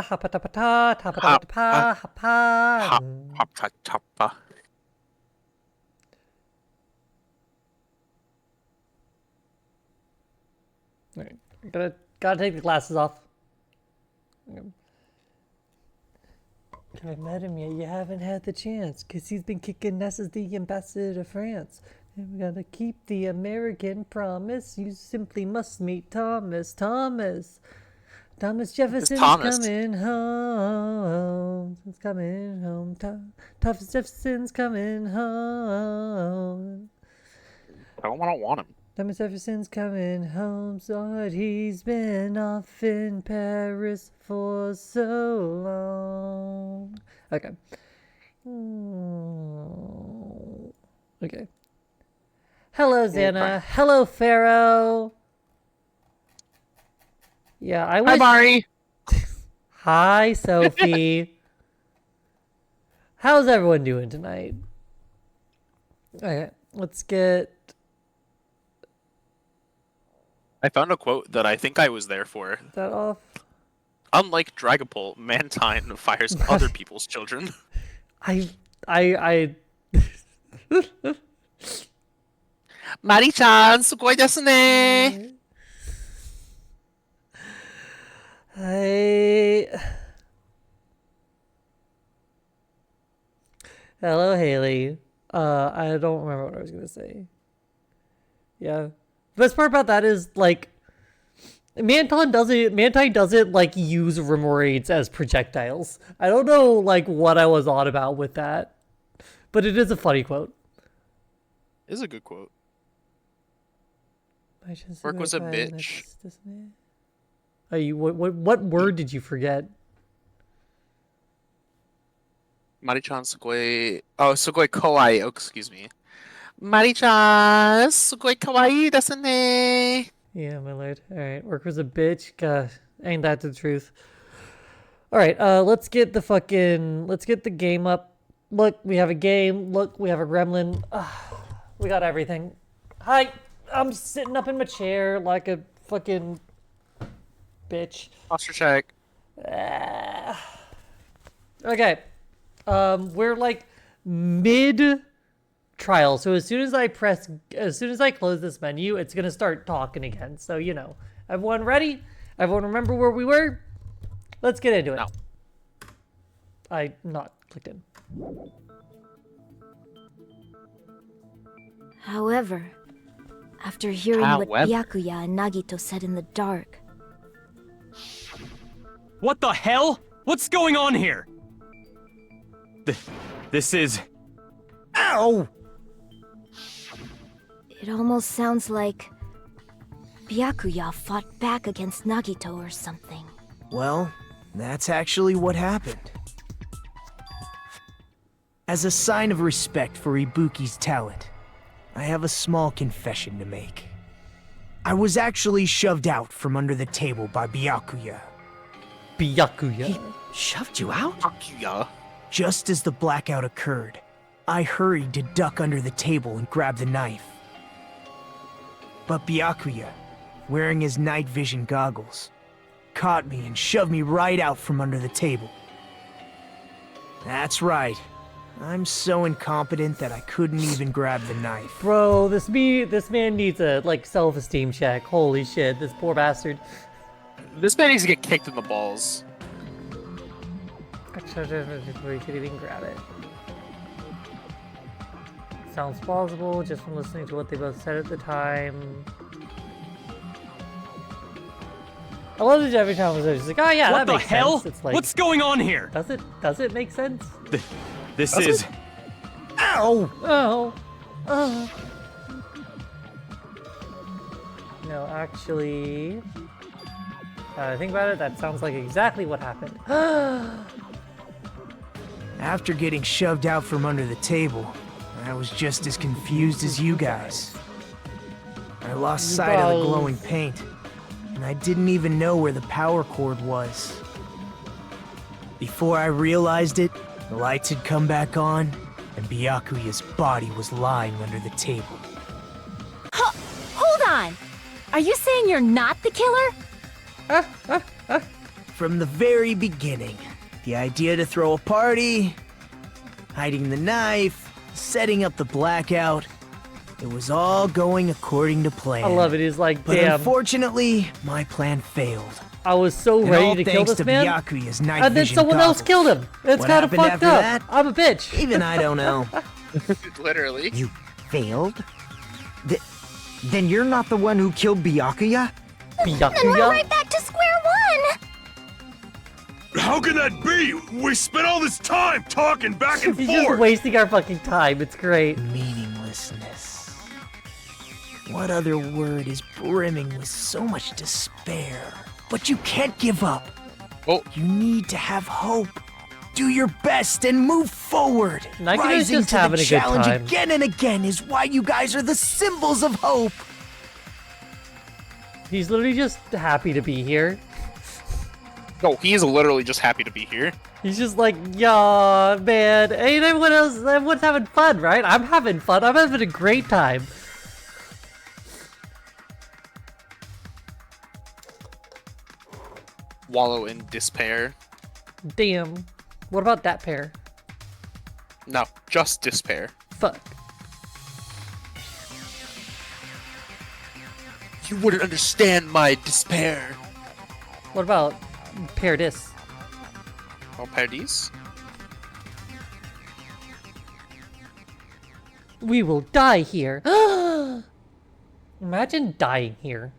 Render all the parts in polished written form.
hapatapata, tapatapata, hapa. Hop. Alright, gotta take the glasses off. Haven't met him yet. You haven't had the chance, cause he's been kicking ass as the ambassador to France. And we gotta keep the American promise. You simply must meet Thomas. Thomas Jefferson's coming home. He's coming home. Thomas Jefferson's coming home. I don't want him. Thomas Jefferson's coming home, but he's been off in Paris for so long. Okay. Okay. Hello, Xana. Hello, Pharaoh. Yeah, I wish... Hi, Mari. Hi, Sophie. How's everyone doing tonight? Okay, let's get... I found a quote that I think I was there for. that off. Unlike Dragapult, Mantine fires other people's children. I Mari-chan, sugoi desu ne. Hello, Haley. I don't remember what I was gonna say. Yeah. The best part about that is, like, Mantine doesn't like use Remoraid's as projectiles. I don't know, like, what I was on about with that, but it is a funny quote. It is a good quote. Work Work was a bitch. What word did you forget? Mari-chan, sugoi kawaii. Oh, excuse me. Mari-chan, sugoi kawaii desu ne. Yeah, my lord. All right, work was a bitch. Gosh, ain't that the truth? All right, let's get the game up. Look, we have a game. Look, we have a gremlin. We got everything. Hi, I'm sitting up in my chair like a fucking bitch. Posture check. Okay, we're like mid trial, so as soon as I close this menu, it's gonna start talking again. So, you know, everyone ready? Everyone remember where we were? Let's get into it. No. I not clicked in. However, after hearing what Byakuya and Nagito said in the dark... What the hell? What's going on here? This is... Ow! It almost sounds like Byakuya fought back against Nagito or something. Well, that's actually what happened. As a sign of respect for Ibuki's talent, I have a small confession to make. I was actually shoved out from under the table by Byakuya. Byakuya? He shoved you out? Byakuya. Just as the blackout occurred, I hurried to duck under the table and grab the knife. But Byakuya, wearing his night vision goggles, caught me and shoved me right out from under the table. That's right. I'm so incompetent that I couldn't even grab the knife. Bro, this man needs a, like, self-esteem check. Holy shit, this poor bastard. This man needs to get kicked in the balls. We could even grab it. Sounds plausible just from listening to what they both said at the time. I love that every time it's like, oh yeah, what that makes the hell? sense. It's like, what's going on here? Does it make sense? This is... Ow! Oh! No, actually... think about it, that sounds like exactly what happened. After getting shoved out from under the table, I was just as confused as you guys. I lost sight of the glowing paint, and I didn't even know where the power cord was. Before I realized it, the lights had come back on, and Byakuya's body was lying under the table. Hold on! Are you saying you're not the killer? from the very beginning. The idea to throw a party, hiding the knife, setting up the blackout. It was all going according to plan. I love it. He's like, But damn, unfortunately, my plan failed. I was so And ready all to kill thanks this to man. Byakuya's night And then vision someone else goggles. killed him. It's What kind of happened fucked after up. that? I'm a bitch. Even I don't know. Literally. You failed? Then you're not the one who killed Byakuya? Then we're Byakuya? right back to square one! How can that be? We spent all this time talking back and He's just forth. wasting our fucking time. It's great. Meaninglessness. What other word is brimming with so much despair? But you can't give up. Oh. You need to have hope. Do your best and move forward. Nagito's Rising just to the having a good challenge time. again and again is why you guys are the symbols of hope. He's literally just happy to be here. No, he is literally just happy to be here. He's just like, yeah, man. Ain't everyone's having fun, right? I'm having fun. I'm having a great time. Wallow in despair. Damn. What about that pair? No, just despair. Fuck. You wouldn't understand my despair. What about Paradis? Oh, Paradis? We will die here. Imagine dying here.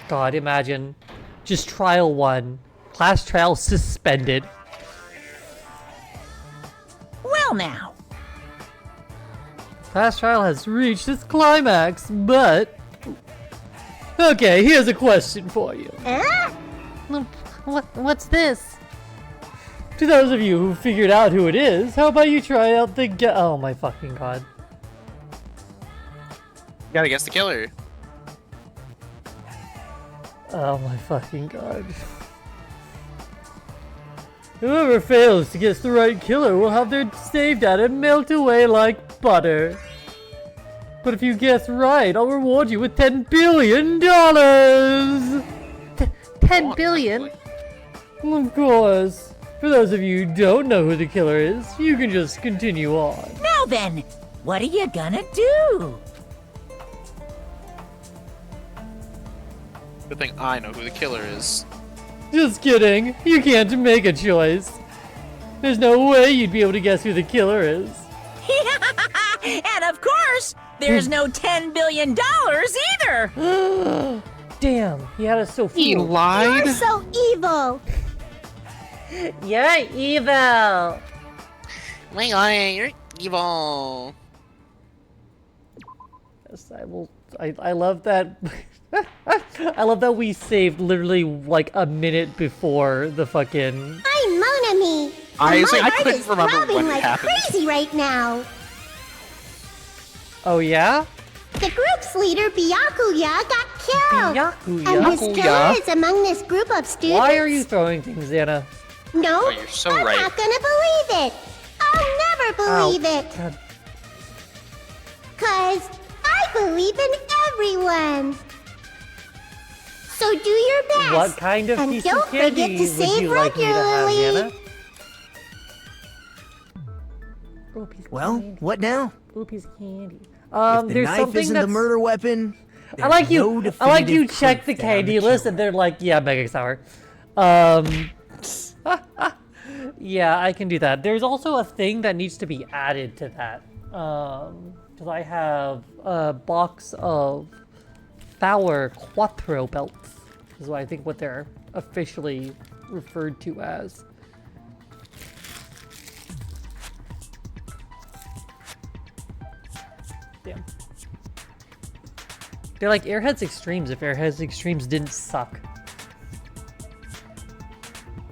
God, imagine. Just trial 1. Class trial suspended. Well now, Class trial has reached its climax, but... Okay, here's a question for you. What's this? To those of you who figured out who it is, how about you try out the oh my fucking god. You gotta guess the killer. Oh my fucking god. Whoever fails to guess the right killer will have their save data melt away like butter. But if you guess right, I'll reward you with $10 billion! 10 billion? Of course. For those of you who don't know who the killer is, you can just continue on. now then, what are you gonna do? Good thing I know who the killer is. Just kidding. You can't make a choice. There's no way you'd be able to guess who the killer is. And of course, there's no $10 billion either! Damn, he had us so He fooled. lied? You're so evil! You're evil! My God, you're evil. Yes, I love that. I love that we saved literally like a minute before the fucking. I'm Monami! Honestly, My I heart couldn't is remember throbbing when it like happened. crazy right now! Oh yeah? The group's leader, Byakuya, got killed! And his Byakuya? killer is among this group of students? Why are you throwing things, Anna? No, Oh, you're so I'm right. not gonna believe it! I'll never believe Ow. it! God. 'Cause I believe in everyone! So do your best! What kind of and piece don't of candy forget to would save you like me to have, regularly! Anna? Ooh, a piece of Well, candy. what now? Ooh, a piece of candy. If the There's knife something isn't that's. the murder weapon, I like there's you. no I like you definitive check the proof that I'm candy the list, killer. and they're like, yeah, Mega Sour. Yeah, I can do that. There's also a thing that needs to be added to that. Because I have a box of Power Quattro belts. Is what I think what they're officially referred to as. Damn. They're like Airheads Extremes if Airheads Extremes didn't suck.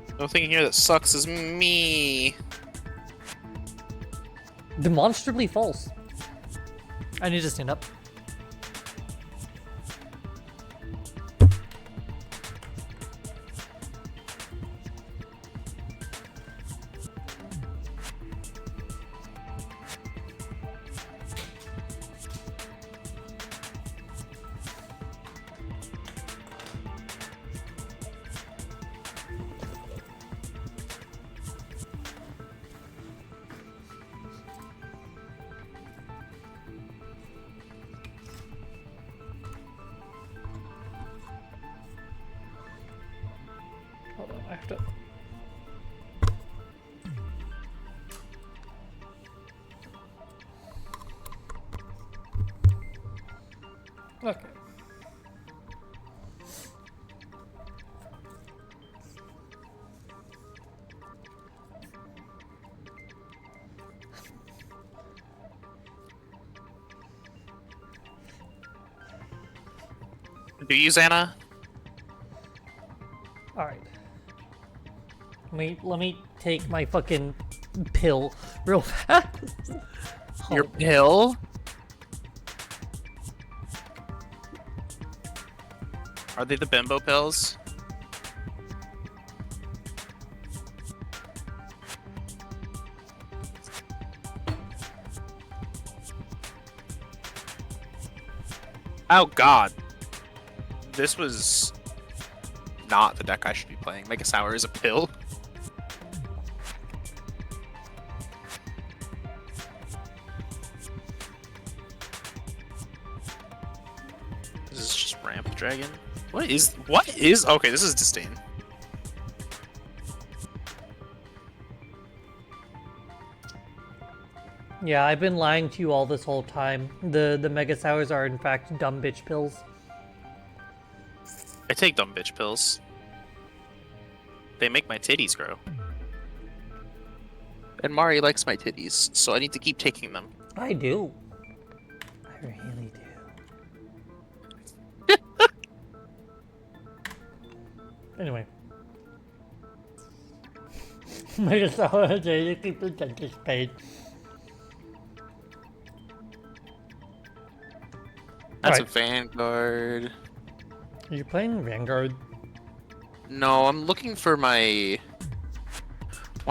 The only thing here that sucks is me. Demonstrably false. I need to stand up. I have to. Okay. Do you, Xana? All right. Let me take my fucking pill real fast. Your Hold. pill? Are they the bimbo pills? Oh god. This was not the deck I should be playing. Mega Sour is a pill. This is just Ramp Dragon. What is okay, this is Disdain. Yeah, I've been lying to you all this whole time. The Mega Sours are in fact dumb bitch pills. I take dumb bitch pills. They make my titties grow. And Mari likes my titties, so I need to keep taking them. I do. I really do. Anyway. Mega Sour to keep the dentist paid. That's Alright. a Vanguard. Are you playing Vanguard? No, I'm looking for one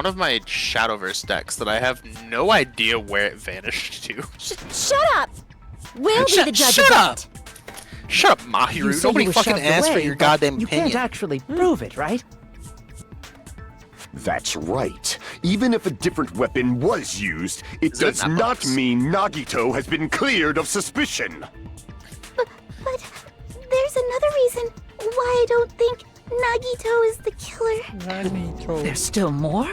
of my Shadowverse decks that I have no idea where it vanished to. Shut up! We'll be the judge Shut of up! that. Shut up, Mahiru. Nobody fucking asked for your goddamn You opinion. can't actually prove it, right? That's right. Even if a different weapon was used, it Is it does not not box? mean Nagito has been cleared of suspicion. But there's another reason why I don't think Nagito is the killer. Nagito. There's still more?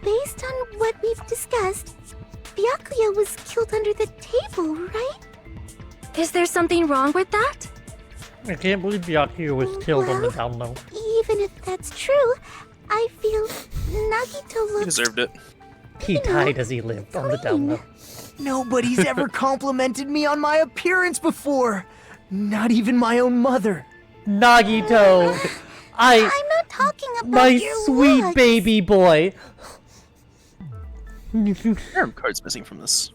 Based on what we've discussed, Byakuya was killed under the table, right? Is there something wrong with that? I can't believe Byakuya was killed on the down low. Even if that's true, I feel Nagito He looks deserved it. He died as he lived on the down low. Nobody's ever complimented me on my appearance before. Not even my own mother. Nagito! I'm not talking about My your sweet looks. baby boy! There are cards missing from this.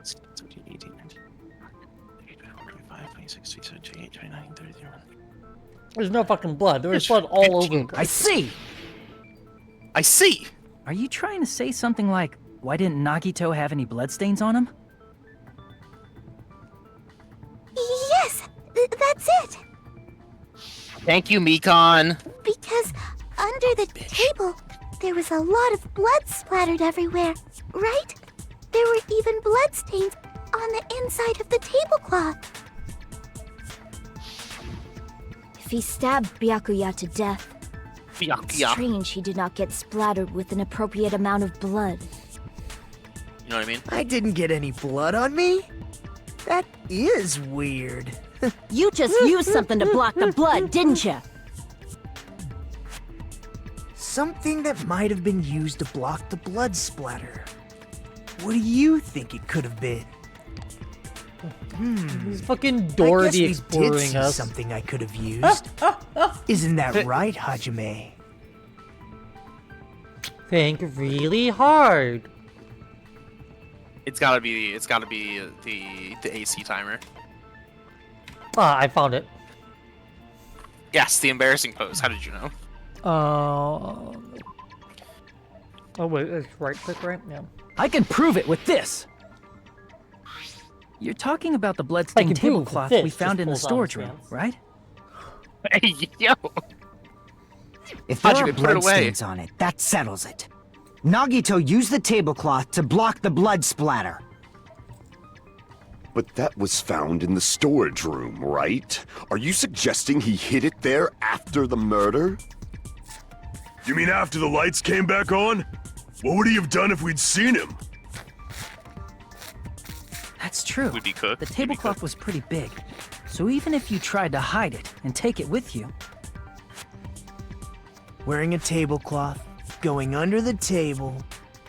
17, 18, 19, 25, 26, 27, 28, 29, 30, 31. There's no fucking blood. There was blood all over him. I see! I see! Are you trying to say something like, why didn't Nagito have any bloodstains on him? Yes, that's it. Thank you, Mikon. Because under the table, there was a lot of blood splattered everywhere, right? There were even bloodstains on the inside of the tablecloth. If he stabbed Byakuya to death, it's strange he did not get splattered with an appropriate amount of blood. You know what I mean? I didn't get any blood on me. That is weird. You just used something to block the blood, didn't you? Something that might have been used to block the blood splatter. What do you think it could have been? He's fucking I guess Dorothy we did exploring see us. something I could have used. Isn't that right, Hajime? Think really hard. It's gotta be the AC timer. Ah, I found it. Yes, the embarrassing pose. How did you know? Oh wait, it's right click, right? Yeah. I can prove it with this! You're talking about the I bloodstained can prove it with tablecloth this, we just found in the pulls down storage his room, pants. right? Hey, yo! If there How'd you are put it away? bloodstains on it, that settles it. Nagito used the tablecloth to block the blood splatter. But that was found in the storage room, right? Are you suggesting he hid it there after the murder? You mean after the lights came back on? What would he have done if we'd seen him? That's true. We'd be cooked. The We'd be tablecloth cooked. was pretty big. So even if you tried to hide it and take it with you, Wearing a tablecloth, going under the table,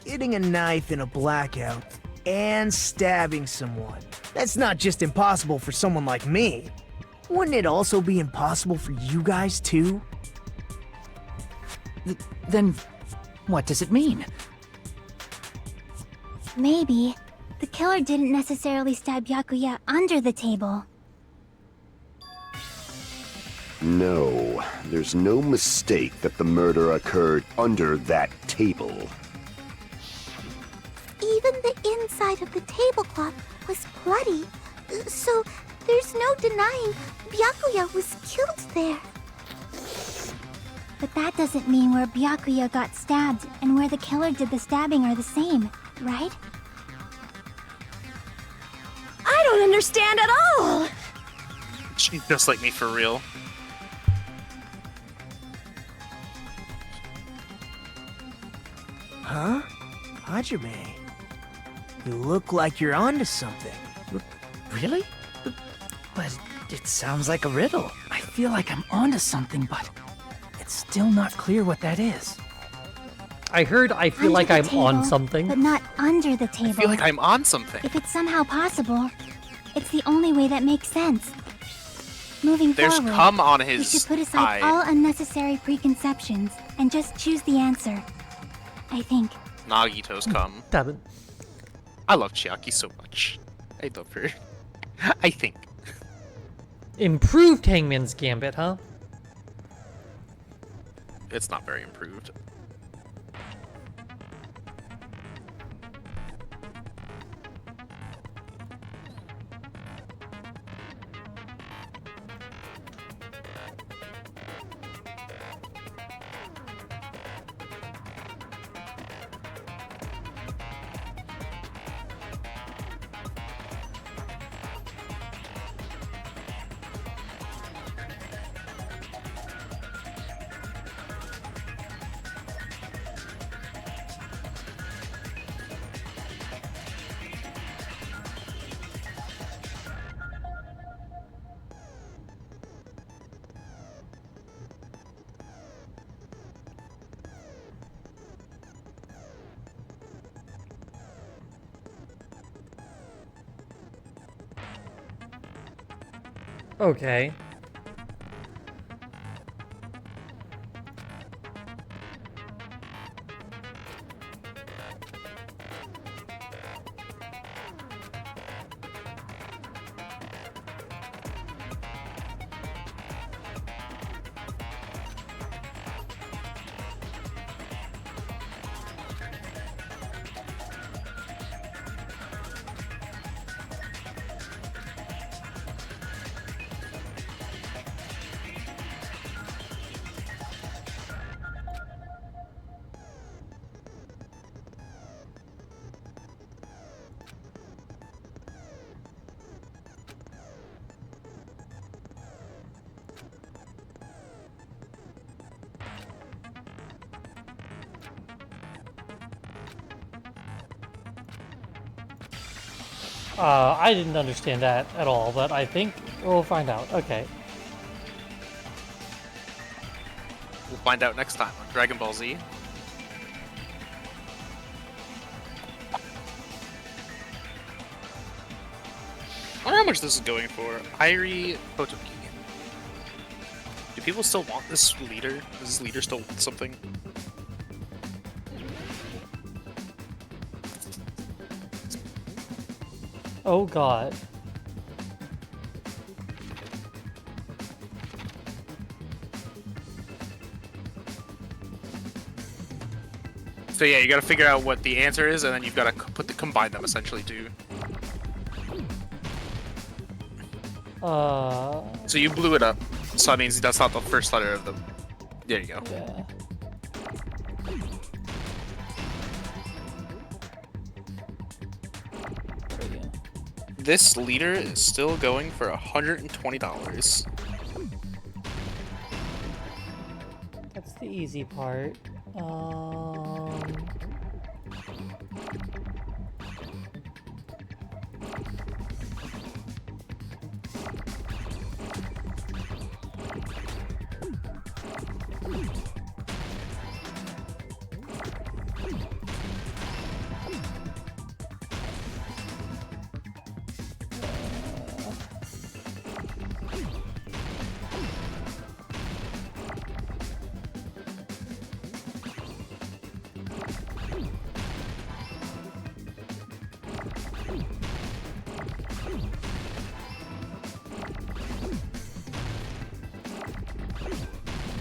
getting a knife in a blackout, and stabbing someone. That's not just impossible for someone like me. Wouldn't it also be impossible for you guys too? then what does it mean? Maybe. The killer didn't necessarily stab Byakuya under the table. No, there's no mistake that the murder occurred under that table. Even the inside of the tablecloth was bloody. So there's no denying Byakuya was killed there. But that doesn't mean where Byakuya got stabbed and where the killer did the stabbing are the same, right? I don't understand at all. She's just like me for real. Huh? Hajime, you look like you're onto something. Really? But it sounds like a riddle. I feel like I'm onto something, but it's still not clear what that is. I heard I feel Under like the I'm on table, something. But not under the table. I feel like I'm on something. If it's somehow possible, it's the only way that makes sense. Moving There's forward, cum on we his should put aside eye. all unnecessary preconceptions and just choose the answer. I think. Nagito's cum. Damn it. I love Chiaki so much. I love her. I think. Improved Hangman's Gambit, huh? It's not very improved. Okay. I didn't understand that at all, but I think we'll find out. Okay. We'll find out next time on Dragon Ball Z. I wonder how much this is going for. Irie Potoki. Do people still want this leader? Does this leader still want something? Oh god. So yeah, you gotta figure out what the answer is, and then you've gotta combine them essentially too. So you blew it up. So that means that's not the first letter of the. There you go. Yeah. This leader is still going for $120. That's the easy part.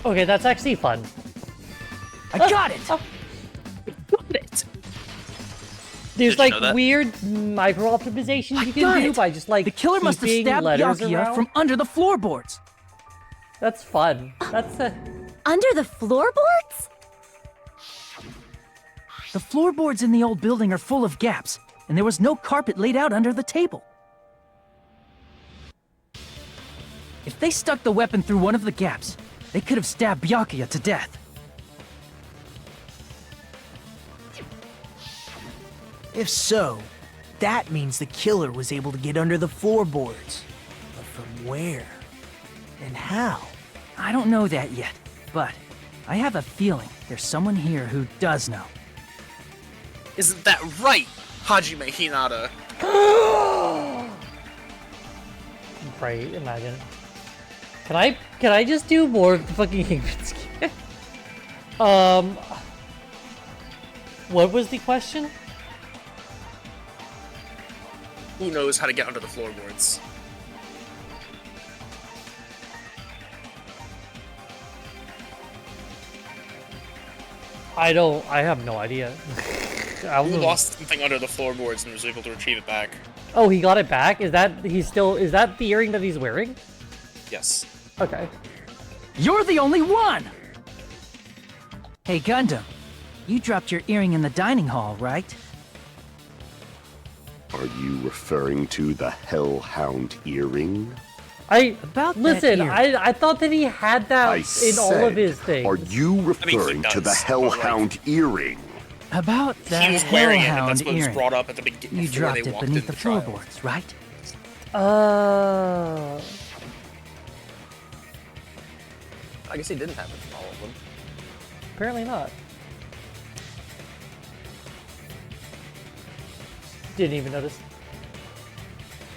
Okay, that's actually fun. I got it! Got it. There's Did you like know that? weird micro optimizations I you got can do it. by just like The killer must have keeping stabbed letters Byakuya around. from under the floorboards. That's fun. That's a... Under the floorboards? The floorboards in the old building are full of gaps, and there was no carpet laid out under the table. If they stuck the weapon through one of the gaps, they could have stabbed Byakuya to death. If so, that means the killer was able to get under the floorboards. But from where? And how? I don't know that yet, but I have a feeling there's someone here who does know. Isn't that right, Hajime Hinata? Right, imagine. Can I just do more of the fucking Kingpin skin? What was the question? Who knows how to get under the floorboards? I have no idea. I don't Who know. lost something under the floorboards and was able to retrieve it back? Oh, he got it back? Is that the earring that he's wearing? Yes. Okay. You're the only one! Hey, Gundam, you dropped your earring in the dining hall, right? Are you referring to the Hellhound earring? About that listen. earring. I thought that he had that I in said, all of his things. are you referring to the does, but, Hellhound earring? About that He was wearing it, and hellhound that's what was earring. brought up at the beginning. You before dropped they it walked beneath in the trial. floorboards, right? I guess he didn't have it from all of them. Apparently not. Didn't even notice.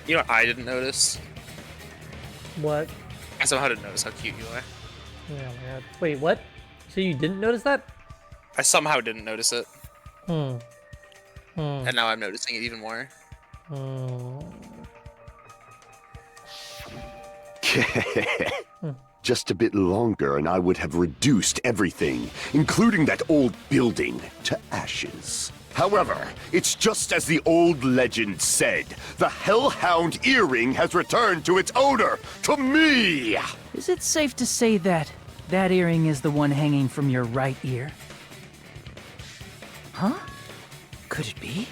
You know what I didn't notice? What? I somehow didn't notice how cute you are. Oh my god. Wait, what? So you didn't notice that? I somehow didn't notice it, Hmm. and now I'm noticing it even more. Just a bit longer and I would have reduced everything, including that old building, to ashes. However, it's just as the old legend said. The Hellhound earring has returned to its owner, to me! Is it safe to say that that earring is the one hanging from your right ear? Huh? Could it be?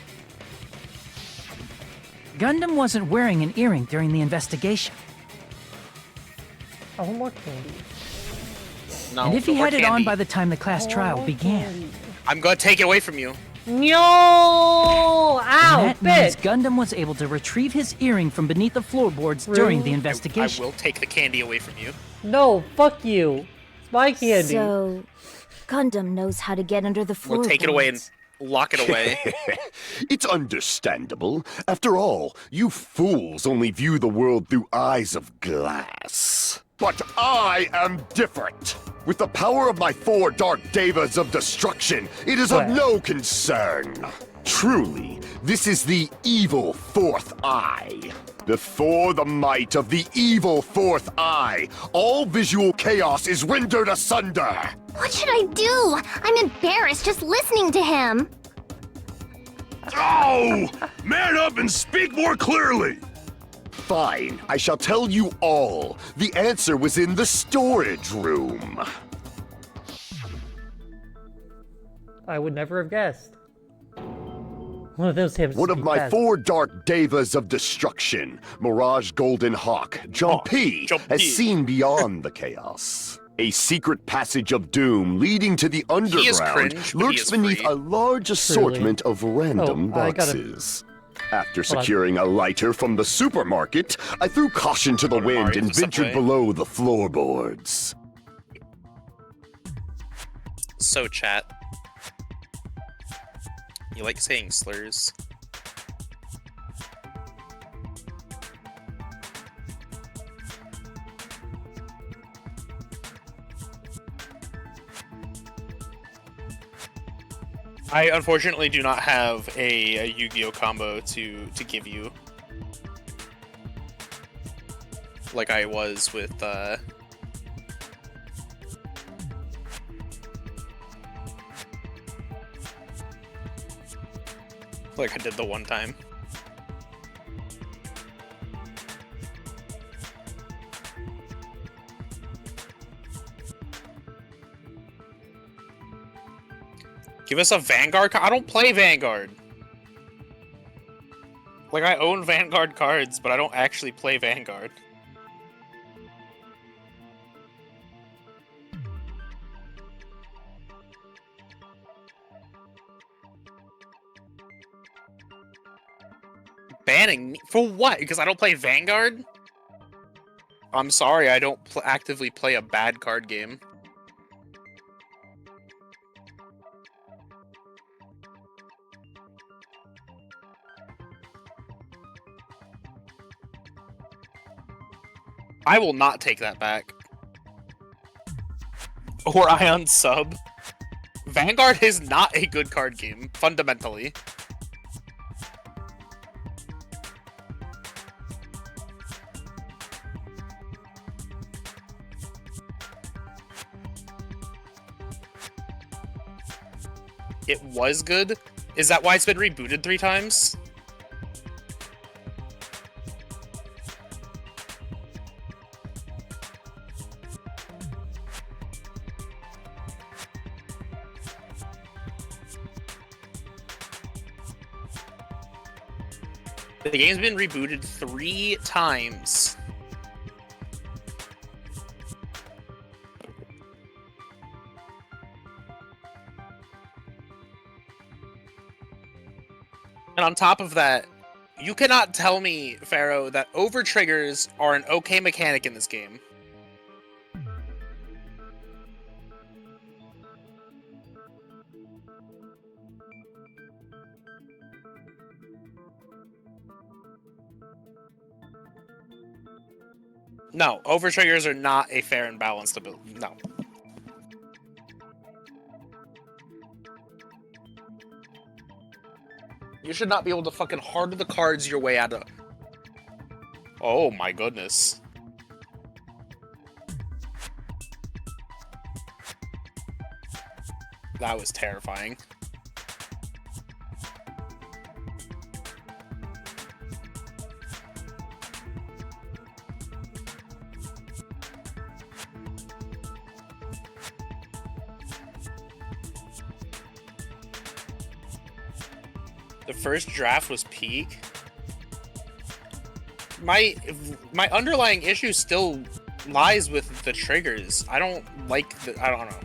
Gundam wasn't wearing an earring during the investigation. I want more candy. No, And if no he more had it on candy. by the time the class trial began, I'm gonna take it away from you. No! Ow, that means bitch! Gundam was able to retrieve his earring from beneath the floorboards during the Rude. investigation. I will take the candy away from you. No, fuck you. It's my candy. So, Gundam knows how to get under the We'll floorboards. take it away and lock it away. It's understandable. After all, you fools only view the world through eyes of glass. But I am different. With the power of my 4 Dark Devas of destruction, it is of What? no concern. Truly, this is the evil 4th eye. Before the might of the evil 4th eye, all visual chaos is rendered asunder. What should I do? I'm embarrassed just listening to him. Oh! Man up and speak more clearly! Fine, I shall tell you all. The answer was in the storage room. I would never have guessed. One of those have One to of be my fast. 4 Dark Devas of Destruction, Mirage Golden Hawk, Jumpy, Jumpy. has seen beyond the chaos. A secret passage of doom leading to the He is underground cringe, but he lurks is beneath free. a large assortment of random Oh, I gotta- boxes. After Hold on. securing a lighter from the supermarket, I threw caution to the Go to wind Mario's and or ventured Subway. below the floorboards. So, chat. You like saying slurs? I unfortunately do not have a Yu-Gi-Oh combo to give you, like I was with like I did the one time. Give us a Vanguard I don't play Vanguard. Like, I own Vanguard cards, but I don't actually play Vanguard. Banning me? For what? Because I don't play Vanguard? I'm sorry, I don't actively play a bad card game. I will not take that back. Or Ion Sub. Vanguard is not a good card game, fundamentally. It was good? Is that why it's been rebooted 3 times? The game's been rebooted 3 times. And on top of that, you cannot tell me, Pharaoh, that over triggers are an okay mechanic in this game. No, over triggers are not a fair and balanced ability. No. You should not be able to fucking harden the cards your way out of... Oh my goodness. That was terrifying. The first draft was peak. My underlying issue still lies with the triggers. I don't like the... I don't know.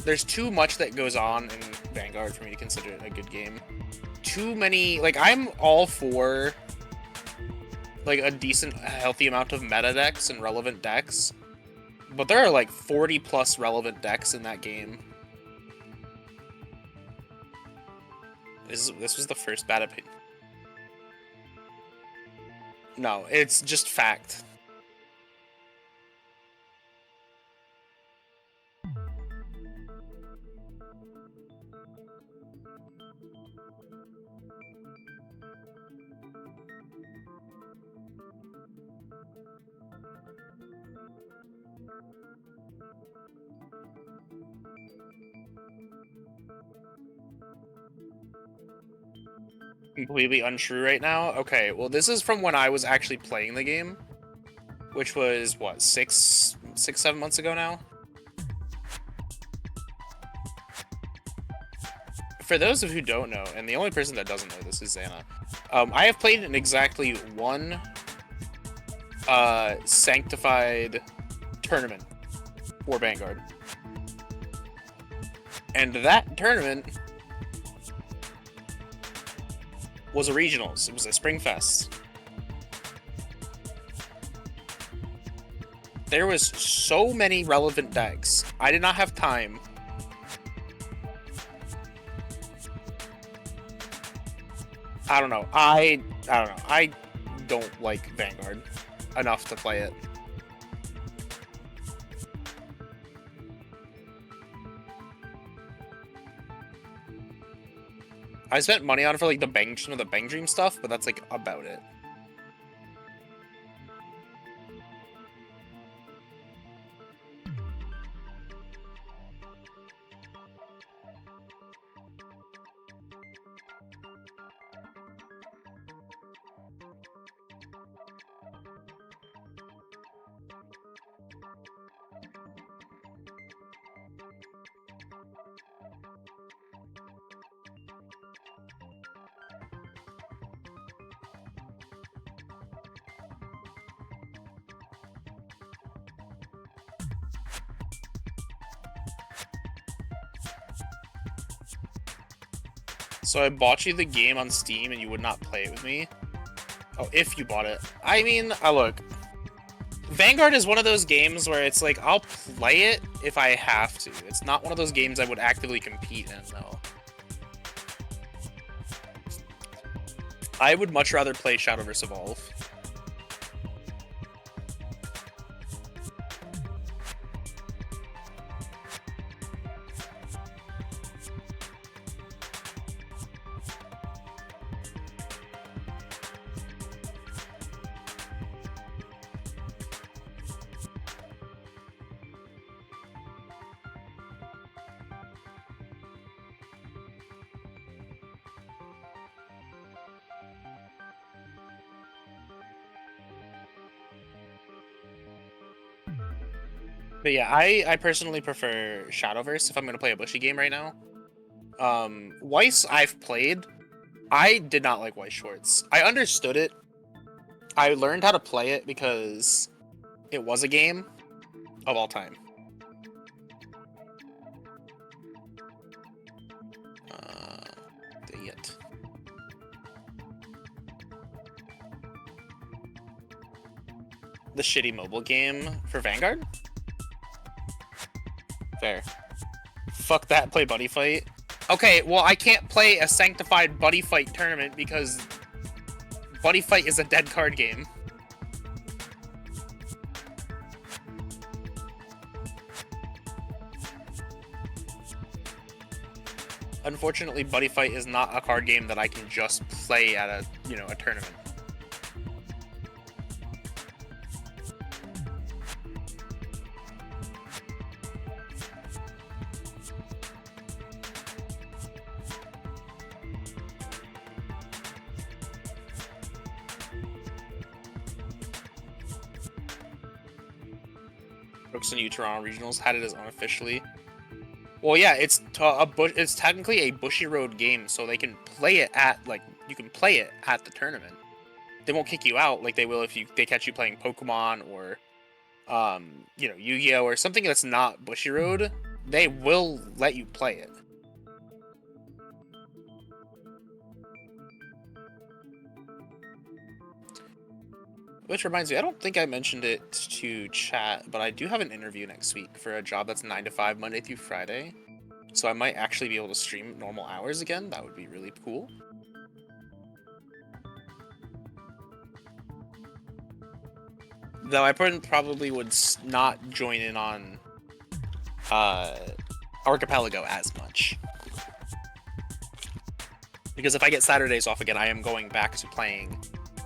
There's too much that goes on in Vanguard for me to consider it a good game. Too many... Like, I'm all for like a decent, healthy amount of meta decks and relevant decks. But there are like 40 plus relevant decks in that game. This was the first bad opinion. No, it's just fact. Completely untrue right now? Okay, well this is from when I was actually playing the game. Which was, what, 7 months ago now? for those of who don't know, and the only person that doesn't know this is Xana, I have played in exactly one sanctified tournament for Vanguard. And that tournament was a regionals. It was a Spring Fest. There was so many relevant decks. I did not have time. I don't know. I don't know. I don't like Vanguard enough to play it. I spent money on it for like some of the Bang Dream stuff, but that's like about it. So I bought you the game on Steam and you would not play it with me? Oh, if you bought it. I mean, look. Vanguard is one of those games where it's like, I'll play it if I have to. It's not one of those games I would actively compete in, though. I would much rather play Shadowverse Evolve. But yeah, I personally prefer Shadowverse if I'm going to play a bushy game right now. Weiss I've played. I did not like Weiss Schwartz. I understood it. I learned how to play it because it was a game of all time. Dang it. The shitty mobile game for Vanguard? Fair. Fuck that, play Buddy Fight. Okay, well, I can't play a sanctified Buddy Fight tournament because Buddy Fight is a dead card game. Unfortunately, Buddy Fight is not a card game that I can just play at a, a tournament. Brooks and U Toronto Regionals had it as unofficially. Well, yeah, it's technically a Bushy Road game, so they can play it at you can play it at the tournament. They won't kick you out like they will if they catch you playing Pokemon or Yu-Gi-Oh or something that's not Bushy Road. They will let you play it. Which reminds me, I don't think I mentioned it to chat, but I do have an interview next week for a job that's 9 to 5, Monday through Friday. So I might actually be able to stream normal hours again. That would be really cool. Though I probably would not join in on Archipelago as much. Because if I get Saturdays off again, I am going back to playing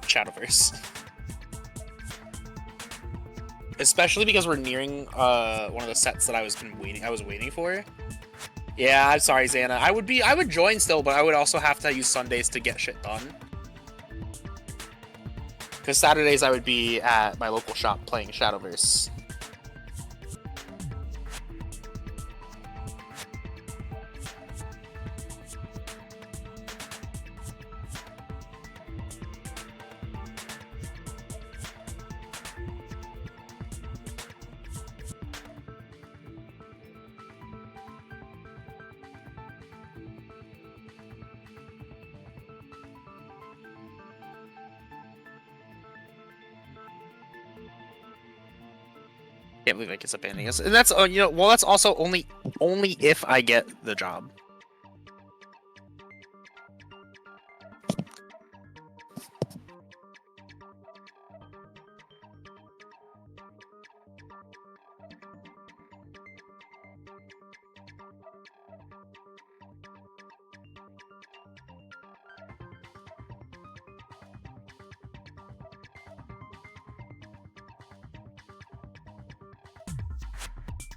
Shadowverse. Especially because we're nearing one of the sets that I was waiting for. Yeah, I'm sorry, Xana. I would join still, but I would also have to use Sundays to get shit done. Because Saturdays I would be at my local shop playing Shadowverse. Can't believe I keep abandoning us. And that's you know, well, that's also only if I get the job.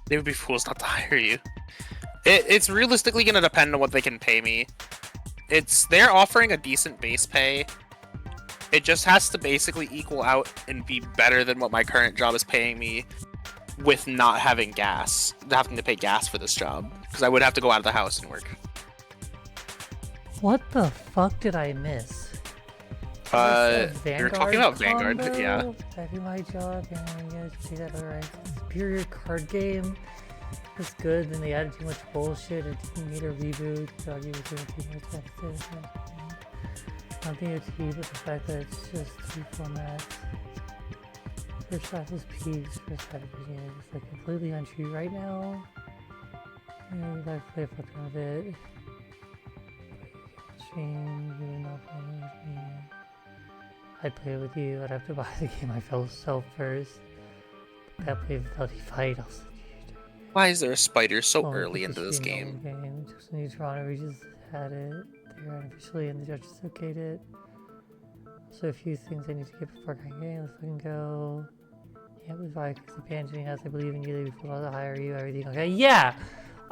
They would be fools not to hire you. It's realistically going to depend on what they can pay me. They're offering a decent base pay. It just has to basically equal out and be better than what my current job is paying me with not having gas. Having to pay gas for this job. Because I would have to go out of the house and work. What the fuck did I miss? You're talking about Vanguard, combo? yeah. Did I do my job? Yeah, you guys see that alright. Superior card game was good, then they added too much bullshit. It didn't need a reboot. Doggy was doing too much access. Not the OT, but the fact that it's just two formats. First class was peaks, first class was just like completely untrue right now. Yeah, you gotta play a fuck around with it. Stream, you're not playing with me. I'd play with you, I'd have to buy the game myself first. That play Fidelity Fight, I'll send you. Why is there a spider so early into this game? game? Just New Toronto, we just had it there unofficially and the judges okayed it. So a few things I need to get before I can let's fucking go. Yeah, with Vikings abandoning us, I believe in you, they would want to hire you, everything okay. Yeah!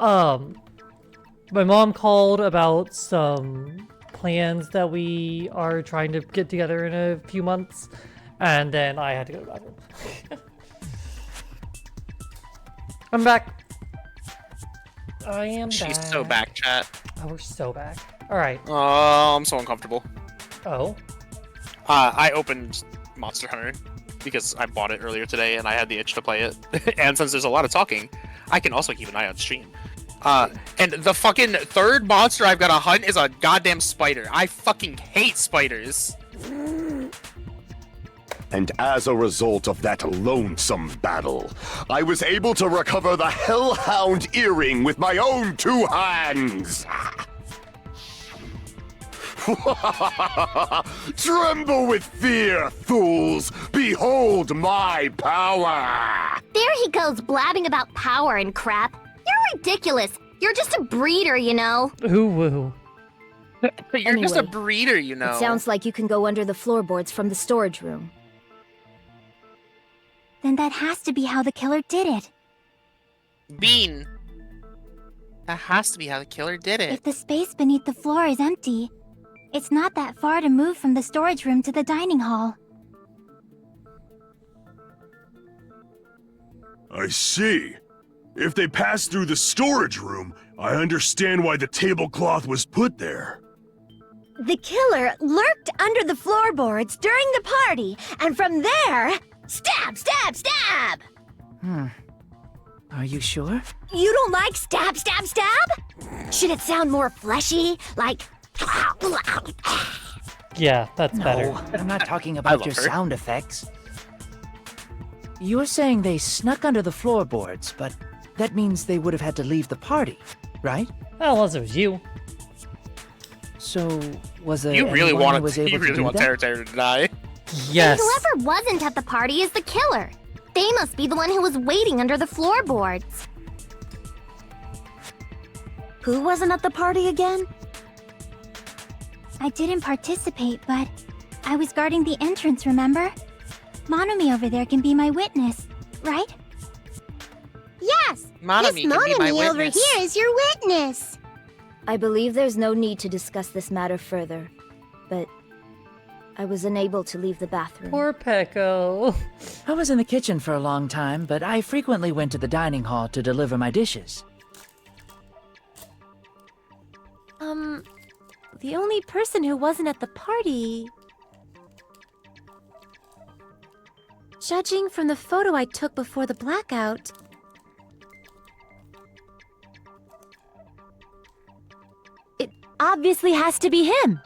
My mom called about some plans that we are trying to get together in a few months, and then I had to go to the bathroom. I'm back. I am back. She's so back, chat. Oh, we're so back. Alright. Oh, I'm so uncomfortable. Oh? I opened Monster Hunter because I bought it earlier today and I had the itch to play it. And since there's a lot of talking, I can also keep an eye on stream. And the fucking third monster I've got to hunt is a goddamn spider. I fucking hate spiders. And as a result of that lonesome battle, I was able to recover the Hellhound earring with my own 2 hands! Tremble with fear, fools! Behold my power! There he goes blabbing about power and crap. You're ridiculous. You're just a breeder, you know. Ooh, woo. You're just a Anyway, breeder, you know. It sounds like you can go under the floorboards from the storage room. Then that has to be how the killer did it. Bean. That has to be how the killer did it. If the space beneath the floor is empty, it's not that far to move from the storage room to the dining hall. I see. If they passed through the storage room, I understand why the tablecloth was put there. The killer lurked under the floorboards during the party, and from there, stab, stab, stab! Are you sure? You don't like stab, stab, stab? Should it sound more fleshy? Like... Yeah, that's better. No, I'm not talking about your sound effects. You're saying they snuck under the floorboards, but that means they would have had to leave the party, right? Well, unless it was you. So, was there You really anyone want who was able to do that? Terra Terra to die. Yes. And whoever wasn't at the party is the killer. They must be the one who was waiting under the floorboards. Who wasn't at the party again? I didn't participate, but I was guarding the entrance, remember? Monomi over there can be my witness, right? Yes! Monomi can be my over witness. here is your witness! I believe there's no need to discuss this matter further, but I was unable to leave the bathroom. Poor Pecco. I was in the kitchen for a long time, but I frequently went to the dining hall to deliver my dishes. The only person who wasn't at the party... Judging from the photo I took before the blackout... It obviously has to be him.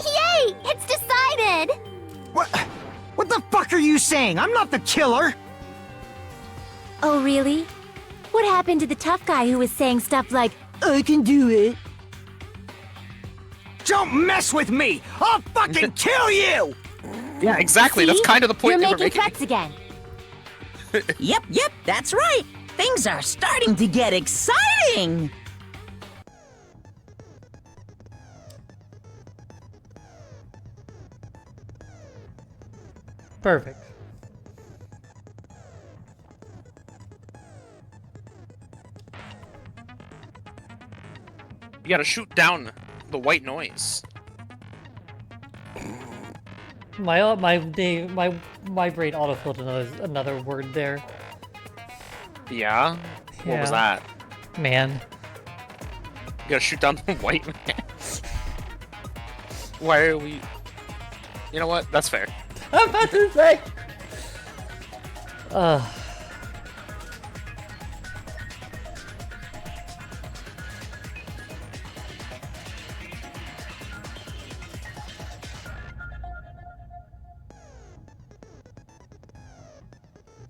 Yay! It's decided! What? you saying? I'm not the killer! Oh, really? What happened to the tough guy who was saying stuff like, I can do it? Don't mess with me! I'll fucking kill you! Yeah, exactly. That's See? kind of the point You're they were making making. threats again. Yep, that's right. Things are starting to get exciting. Perfect. You gotta shoot down the white noise. My brain autofilled another word there. Yeah? What was Yeah. that? Man. You gotta shoot down the white man. Why are we... You know what? That's fair. I'm about to say.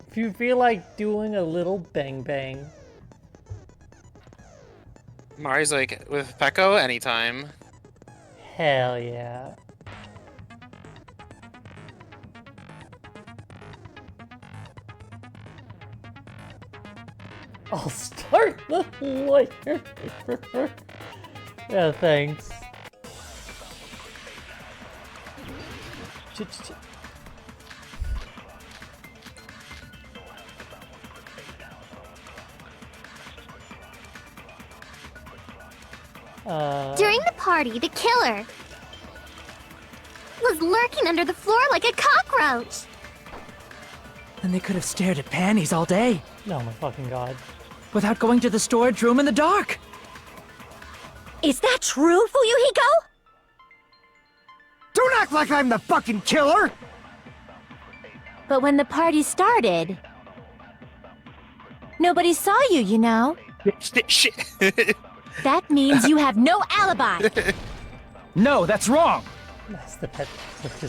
If you feel like doing a little bang bang. Mari's like, with Peko, anytime. Hell yeah. I'll start the later. Yeah, thanks. During the party, the killer was lurking under the floor like a cockroach. And they could have stared at panties all day Oh my fucking god. without going to the storage room in the dark. Is that true, Fuyuhiko? Don't act like I'm the fucking killer! But when the party started, nobody saw you, you know. Shit. That means you have no alibi. No, that's wrong! That's the pet.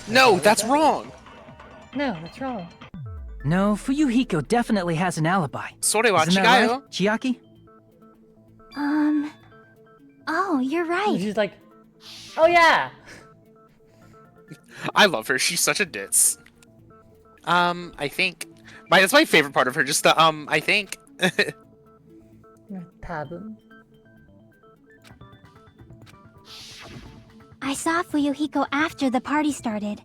No, that's wrong. No, that's wrong. No, Fuyuhiko definitely has an alibi. Sorewa Isn't that chigayo. right, Chiaki? Oh, you're right. She's like, oh yeah. I love her. She's such a ditz. I think... that's my favorite part of her. Just the, I think... Pardon. I saw Fuyuhiko after the party started.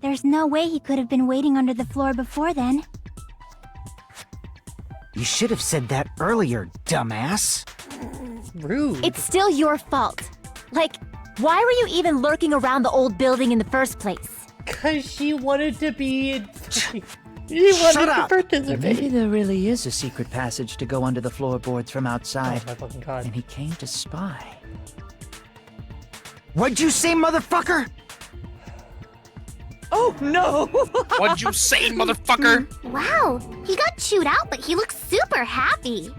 There's no way he could have been waiting under the floor before then. You should have said that earlier, dumbass. Rude. It's still your fault. Like, why were you even lurking around the old building in the first place? Cause she wanted to be. She wanted up. to participate. Maybe there really is a secret passage to go under the floorboards from Oh outside, my fucking god. and he came to spy. What'd you say, motherfucker? Oh no! What'd you say, motherfucker? Wow, he got chewed out, but he looks super happy.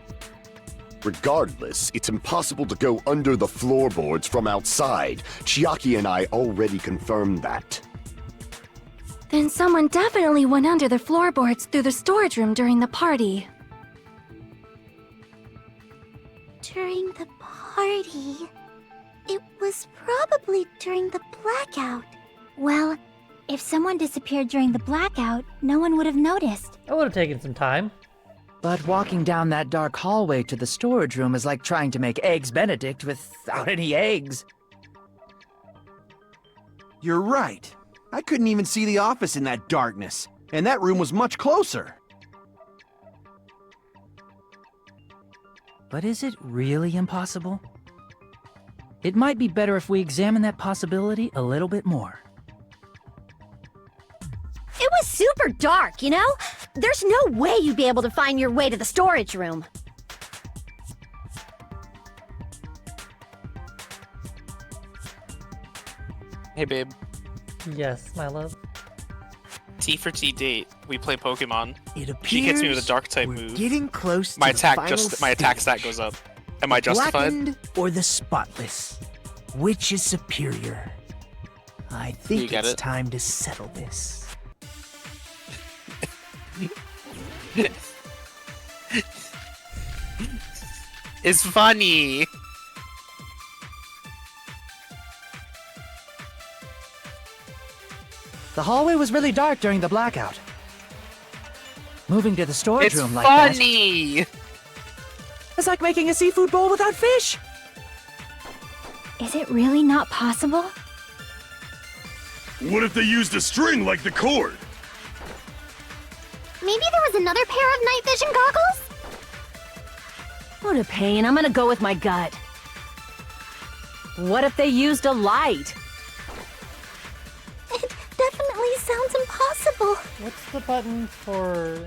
Regardless, it's impossible to go under the floorboards from outside. Chiaki and I already confirmed that. Then someone definitely went under the floorboards through the storage room during the party. During the party? It was probably during the blackout. Well, if someone disappeared during the blackout, no one would have noticed. I would have taken some time. But walking down that dark hallway to the storage room is like trying to make Eggs Benedict without any eggs. You're right. I couldn't even see the office in that darkness, and that room was much closer. But is it really impossible? It might be better if we examine that possibility a little bit more. It was super dark, you know? There's no way you'd be able to find your way to the storage room. Hey, babe. Yes, my love. T for T date. We play Pokemon. It appears She hits me with a dark type we're move. getting close to My the attack final my attack stage. stat goes up. Am I justified? Blackened or the spotless? Which is superior? I think You get it's it? time to settle this. It's funny. The hallway was really dark during the blackout. Moving to the storage It's room like that. funny. It's like making a seafood bowl without fish. Is it really not possible? What if they used a string like the cord? Maybe there was another pair of night vision goggles? What a pain. I'm gonna go with my gut. What if they used a light? It definitely sounds impossible. What's the button for...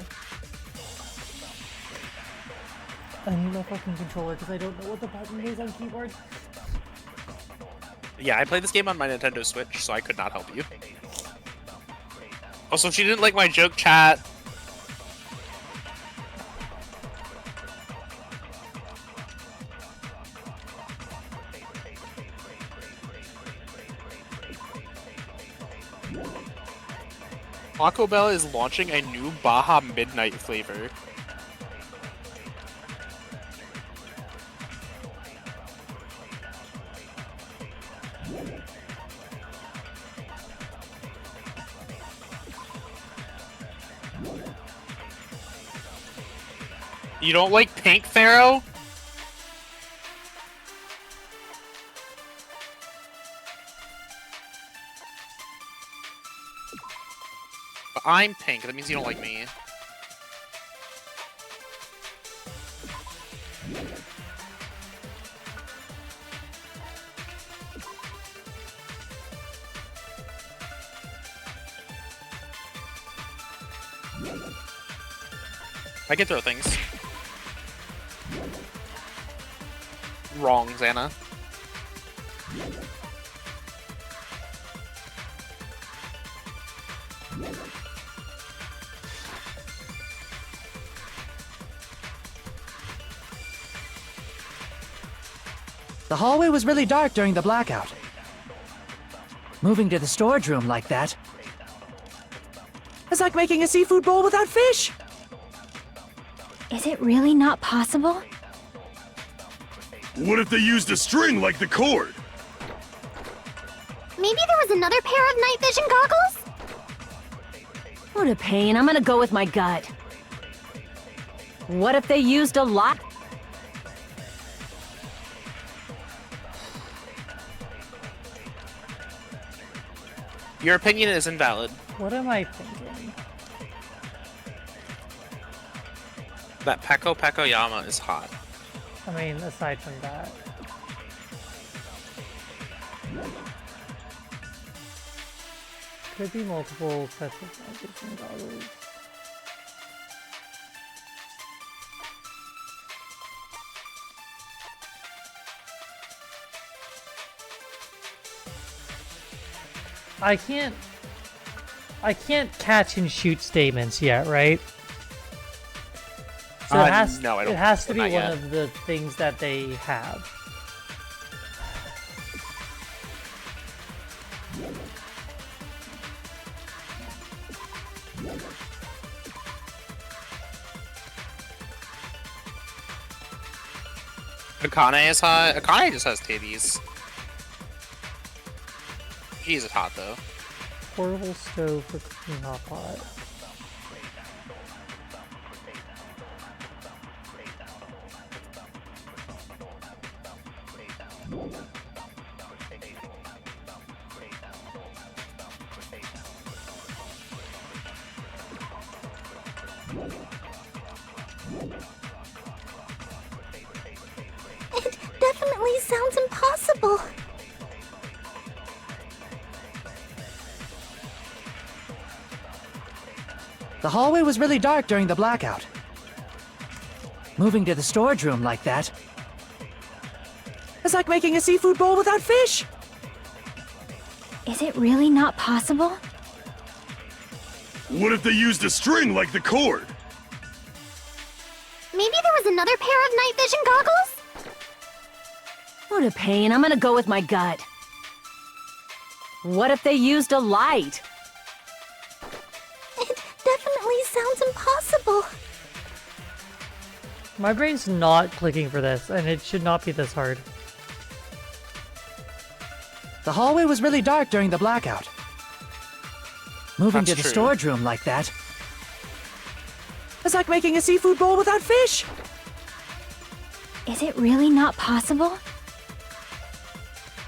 I need my fucking controller because I don't know what the button is on keyboard. Yeah, I played this game on my Nintendo Switch, so I could not help you. Also, if she didn't like my joke, chat. Taco Bell is launching a new Baja Midnight flavor. You don't like pink, Pharaoh? But I'm pink, that means you don't like me. I can throw things. Wrong, Xana. The hallway was really dark during the blackout. Moving to the storage room like that. It's like making a seafood bowl without fish. Is it really not possible? What if they used a string like the cord? Maybe there was another pair of night vision goggles? What a pain. I'm gonna go with my gut. What if they used a light? Your opinion is invalid. What am I thinking? That Peko Peko Yama is hot. I mean, aside from that. Could be multiple sets of night vision goggles. I can't catch and shoot statements yet, right? So it has, no, I don't it has to be not one yet. of the things that they have. Akane is hot. Akane just has titties. She's hot though. Portable stove for cooking hot pot. It definitely sounds impossible. The hallway was really dark during the blackout. Moving to the storage room like that. It's like making a seafood bowl without fish. Is it really not possible? What if they used a string like the cord? Maybe there was another pair of night vision goggles? What a pain. I'm gonna go with my gut. What if they used a light? It definitely sounds impossible. My brain's not clicking for this, and it should not be this hard. The hallway was really dark during the blackout. Moving That's to the true. storage room like that. It's like making a seafood bowl without fish. Is it really not possible?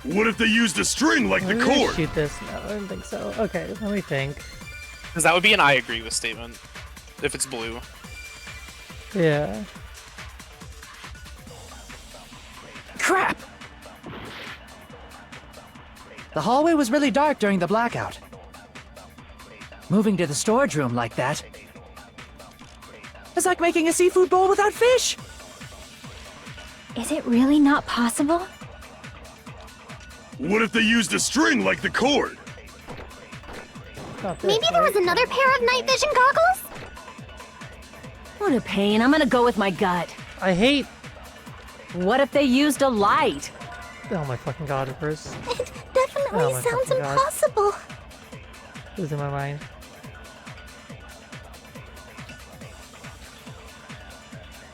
What if they used a string like the Let me cord? shoot this. No, I don't think so. Okay, let me think. Because that would be an I agree with statement. If it's blue. Yeah. Crap! The hallway was really dark during the blackout. Moving to the storage room like that. It's like making a seafood bowl without fish. Is it really not possible? What if they used a string like the cord? Not this, Maybe there right? was another pair of night vision goggles? What a pain. I'm gonna go with my gut. I hate. What if they used a light? Oh my fucking god, Bruce. It definitely Oh my sounds fucking God. impossible. Losing my mind.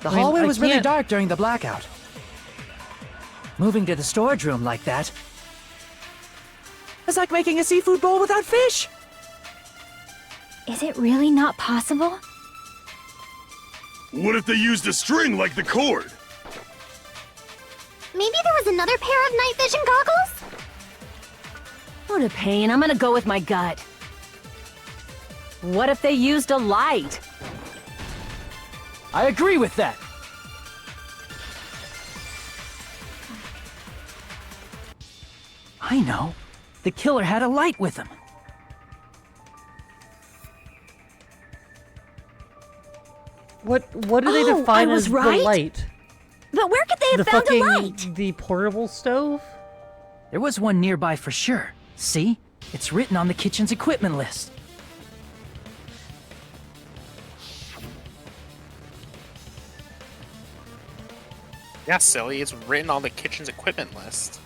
The I mean, hallway I was really can't- dark during the blackout. Moving to the storage room like that. It's like making a seafood bowl without fish. Is it really not possible? What if they used a string like the cord? Maybe there was another pair of night vision goggles? What a pain. I'm gonna go with my gut. What if they used a light? I agree with that. I know. The killer had a light with him. What do they Oh, define I was as right? the light? But where could they have The found fucking a light? the portable stove? There was one nearby for sure. See? It's written on the kitchen's equipment list. Yeah, silly. It's written on the kitchen's equipment list.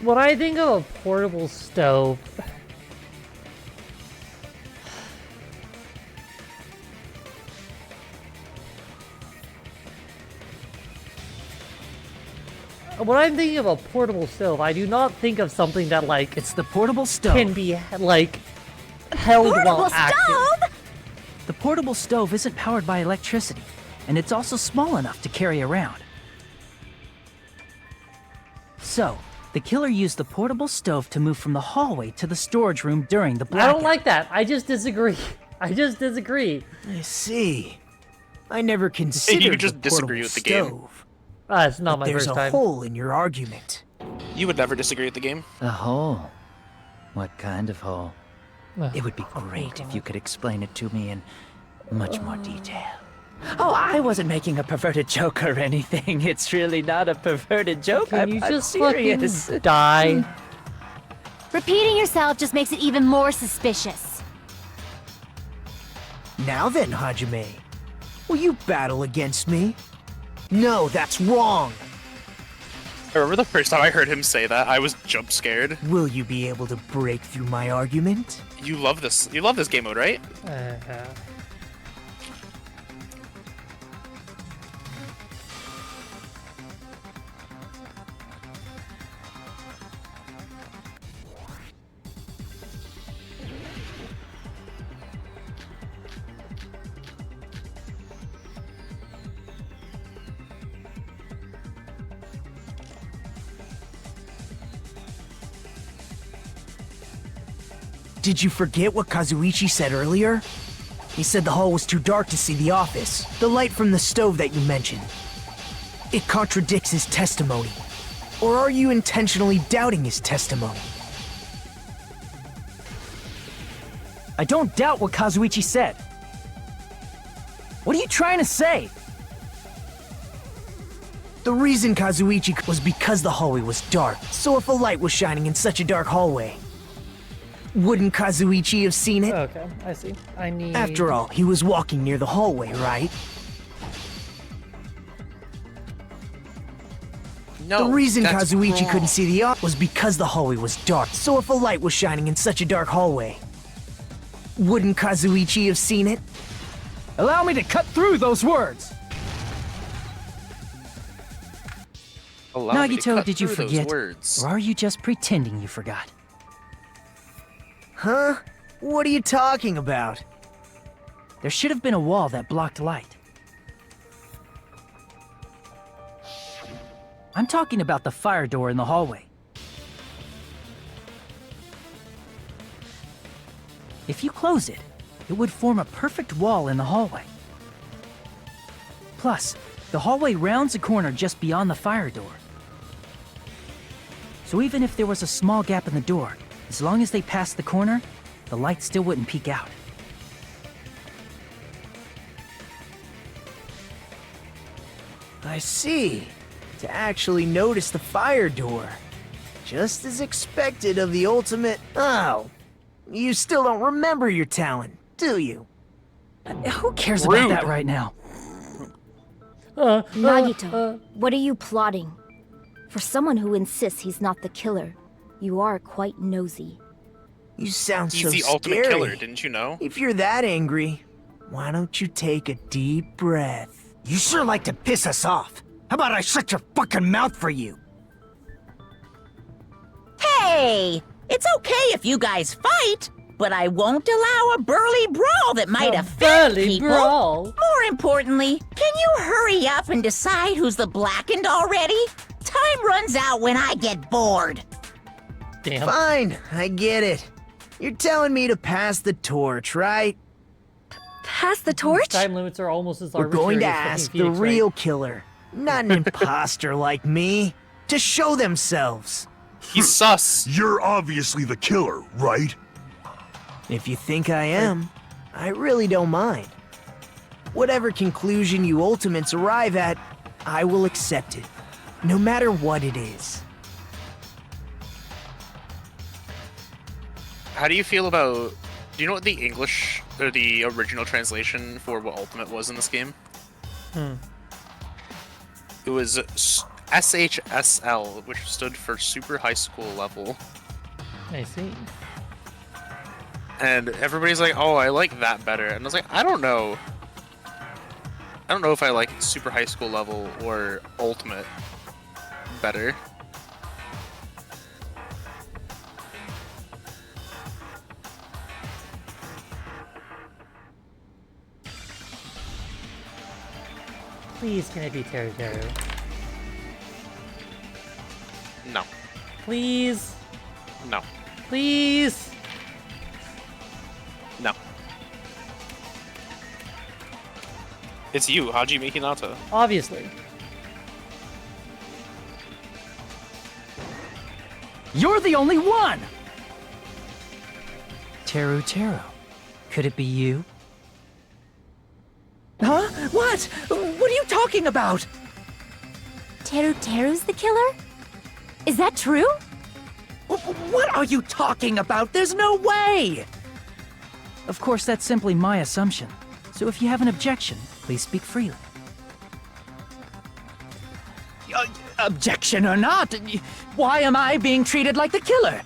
When I think of a portable stove, when I'm thinking of a portable stove, I do not think of something that like It's the portable stove. can be like held Portable while active. stove? The portable stove isn't powered by electricity, and it's also small enough to carry around. So, the killer used the portable stove to move from the hallway to the storage room during the I blackout. don't like that. I just disagree. I just disagree. I see. I never considered You just the disagree portable with the game. stove. It's not But my there's first a time. hole in your argument. You would never disagree with the game. A hole? What kind of hole? Ugh, It would be fucking great if God. you could explain it to me in much more detail. Oh, I wasn't making a perverted joke or anything. It's really not a perverted joke. Can I'm you just serious. fucking die? Repeating yourself just makes it even more suspicious. Now then, Hajime. Will you battle against me? No, that's wrong. I remember the first time I heard him say that, I was jump scared. Will you be able to break through my argument? You love this. You love this game mode, right? Did you forget what Kazuichi said earlier? He said the hall was too dark to see the office. The light from the stove that you mentioned. It contradicts his testimony. Or are you intentionally doubting his testimony? I don't doubt what Kazuichi said. What are you trying to say? The reason Kazuichi was because the hallway was dark. So if a light was shining in such a dark hallway, wouldn't Kazuichi have seen it? Okay, I see. I need. After all, he was walking near the hallway, right? No, The reason that's Kazuichi wrong. couldn't see the art was because the hallway was dark. So if a light was shining in such a dark hallway, wouldn't Kazuichi have seen it? Allow me to cut through those words! Allow me to Nagito, cut did you through those forget? words. Or are you just pretending you forgot? Huh? What are you talking about? There should have been a wall that blocked light. I'm talking about the fire door in the hallway. If you close it, it would form a perfect wall in the hallway. Plus, the hallway rounds a corner just beyond the fire door. So even if there was a small gap in the door, as long as they passed the corner, the light still wouldn't peek out. I see. To actually notice the fire door. Just as expected of the ultimate... Oh. You still don't remember your talent, do you? Who cares Rude. about that right now? Nagito, what are you plotting? For someone who insists he's not the killer, you are quite nosy. You sound He's so the scary. ultimate killer, didn't you know? If you're that angry, why don't you take a deep breath? You sure like to piss us off. How about I shut your fucking mouth for you? Hey! It's okay if you guys fight, but I won't allow a burly brawl that might affect burly people. brawl? More importantly, can you hurry up and decide who's the blackened already? Time runs out when I get bored. Damn. Fine, I get it. You're telling me to pass the torch, right? Pass the torch? Time limits are almost as We're arbitrary going to as fucking ask the Phoenix Wright. real killer, not an imposter like me, to show themselves. He's sus. You're obviously the killer, right? If you think I am, I really don't mind. Whatever conclusion you ultimates arrive at, I will accept it, no matter what it is. How do you feel about... Do you know what the English, or the original translation for what Ultimate was in this game? It was SHSL, which stood for Super High School Level. I see. And everybody's like, oh, I like that better. And I was like, I don't know. I don't know if I like Super High School Level or Ultimate better. Please, can it be Teru Teru? No. Please? No. Please? No. It's you, Hajime Hinata. Obviously. You're the only one! Teru Teru, could it be you? Huh? What? What are you talking about? Teru Teru's the killer? Is that true? What are you talking about? There's no way! Of course, that's simply my assumption. So if you have an objection, please speak freely. Objection or not, why am I being treated like the killer?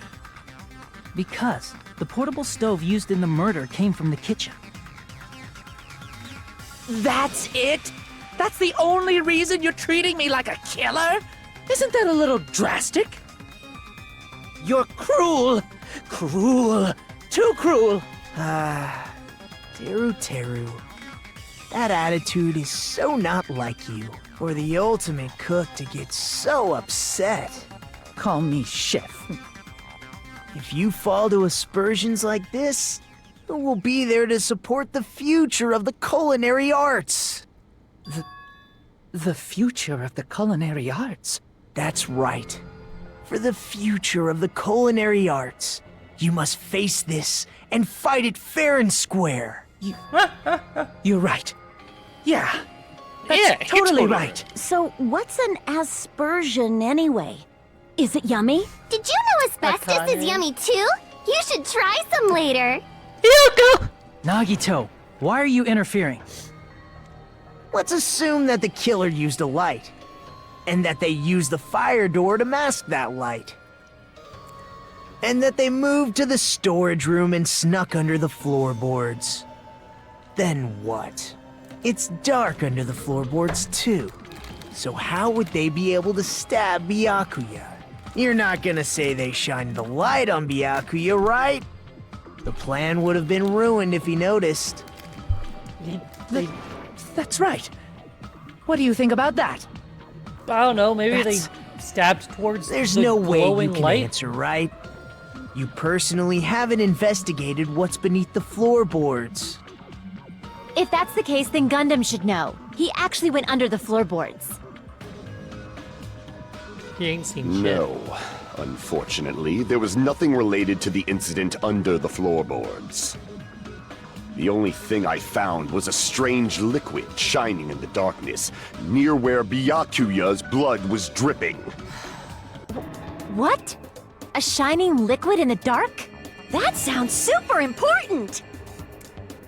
Because the portable stove used in the murder came from the kitchen. That's it? That's the only reason you're treating me like a killer? Isn't that a little drastic? You're cruel! Cruel! Too cruel! Teru Teru. That attitude is so not like you. For the ultimate cook to get so upset. Call me chef. If you fall to aspersions like this, who will be there to support the future of the culinary arts? The future of the culinary arts? That's right. For the future of the culinary arts, you must face this and fight it fair and square. You're right. Yeah. That's Yeah, totally right. So, what's an aspersion anyway? Is it yummy? Did you know asbestos is yummy too? You should try some later. Nagito, why are you interfering? Let's assume that the killer used a light. and that they used the fire door to mask that light. And that they moved to the storage room and snuck under the floorboards. Then what? It's dark under the floorboards too. So how would they be able to stab Byakuya? You're not gonna say they shined the light on Byakuya, right? The plan would have been ruined if he noticed. That's right. What do you think about that? I don't know, maybe That's- they stabbed towards There's the no way you glowing can light. answer, right? You personally haven't investigated what's beneath the floorboards. If that's the case, then Gundam should know. He actually went under the floorboards. He ain't seen shit. No. Unfortunately, there was nothing related to the incident under the floorboards. The only thing I found was a strange liquid shining in the darkness, near where Byakuya's blood was dripping. What? A shining liquid in the dark? That sounds super important!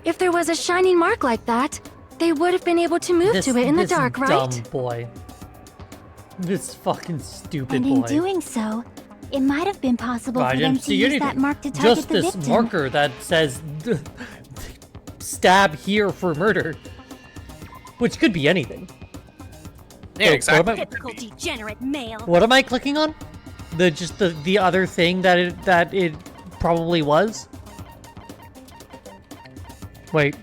If there was a shining mark like that, they would have been able to move to it in the This dark, right? dumb boy. This fucking stupid And in boy. doing so, it might have been possible I for them didn't to see use anything. that mark to target Just the this victim. marker that says stab here for murder. Which could be anything. Yeah, Wait, exactly. What am, Typical degenerate male. what am I clicking on? The other thing that it probably was? Wait.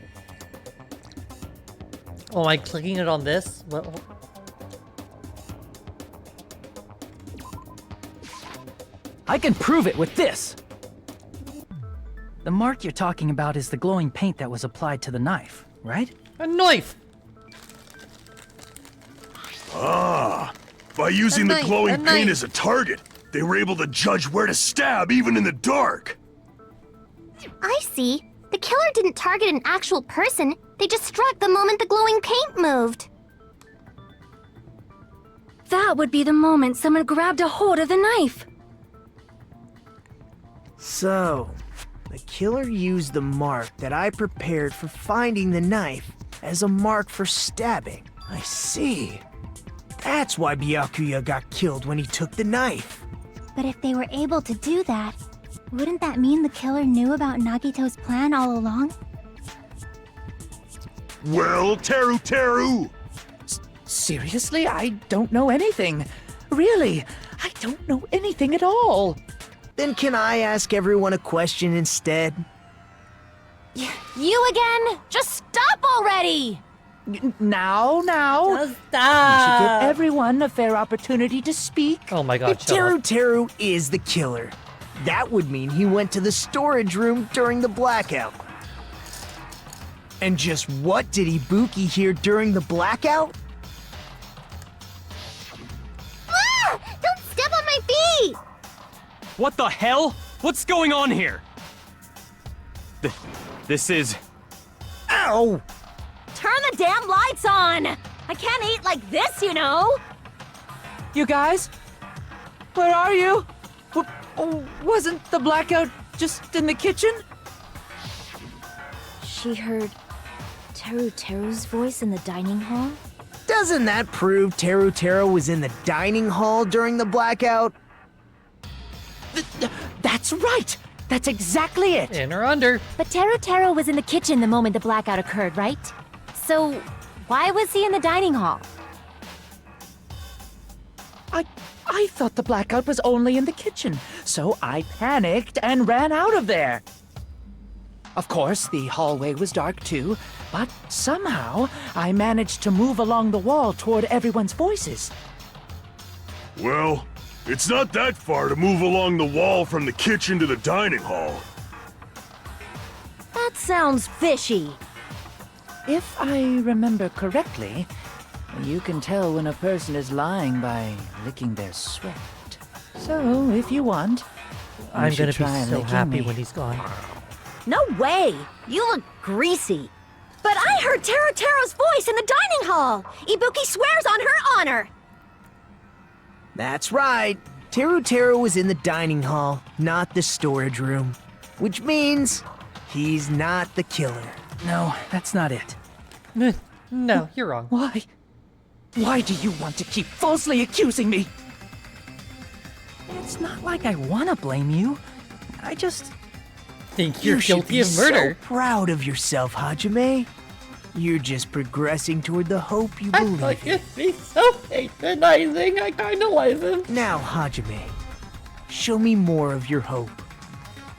Oh, am I clicking it on this? What? I can prove it with this. The mark you're talking about is the glowing paint that was applied to the knife, right? A knife! Ah, by using the glowing paint as a target, they were able to judge where to stab even in the dark. I see. The killer didn't target an actual person. They just struck the moment the glowing paint moved. That would be the moment someone grabbed a hold of the knife. So, the killer used the mark that I prepared for finding the knife as a mark for stabbing. I see. That's why Byakuya got killed when he took the knife. But if they were able to do that, wouldn't that mean the killer knew about Nagito's plan all along? Well, Teru! Seriously? I don't know anything. Really, I don't know anything at all. Then can I ask everyone a question instead? You again? Just stop already! Now. Just We should stop! give everyone a fair opportunity to speak. Oh my god, If shut up. Teru is the killer, that would mean he went to the storage room during the blackout. And just what did Ibuki hear during the blackout? Ah! Don't step on my feet! What the hell? What's going on here? This is... Ow! Turn the damn lights on! I can't eat like this, you know! You guys? Where are you? Wasn't the blackout just in the kitchen? She heard Teru's voice in the dining hall? Doesn't that prove Teru was in the dining hall during the blackout? That's right! That's exactly it! In or under. But Teru was in the kitchen the moment the blackout occurred, right? So, why was he in the dining hall? I thought the blackout was only in the kitchen, so I panicked and ran out of there. Of course, the hallway was dark too, but somehow I managed to move along the wall toward everyone's voices. Well, it's not that far to move along the wall from the kitchen to the dining hall. That sounds fishy. If I remember correctly, you can tell when a person is lying by licking their sweat. So, if you want, I'm should gonna be try so licking happy me. when he's gone. No way! You look greasy. But I heard Teru's voice in the dining hall! Ibuki swears on her honor! That's right. Teru was in the dining hall, not the storage room. Which means he's not the killer. No, that's not it. No, you're wrong. Why? Why do you want to keep falsely accusing me? It's not like I want to blame you. I just... Think you're You should guilty be of murder. so proud of yourself, Hajime. You're just progressing toward the hope you believe in. He's so patronizing. I kind of like him. Now, Hajime, show me more of your hope.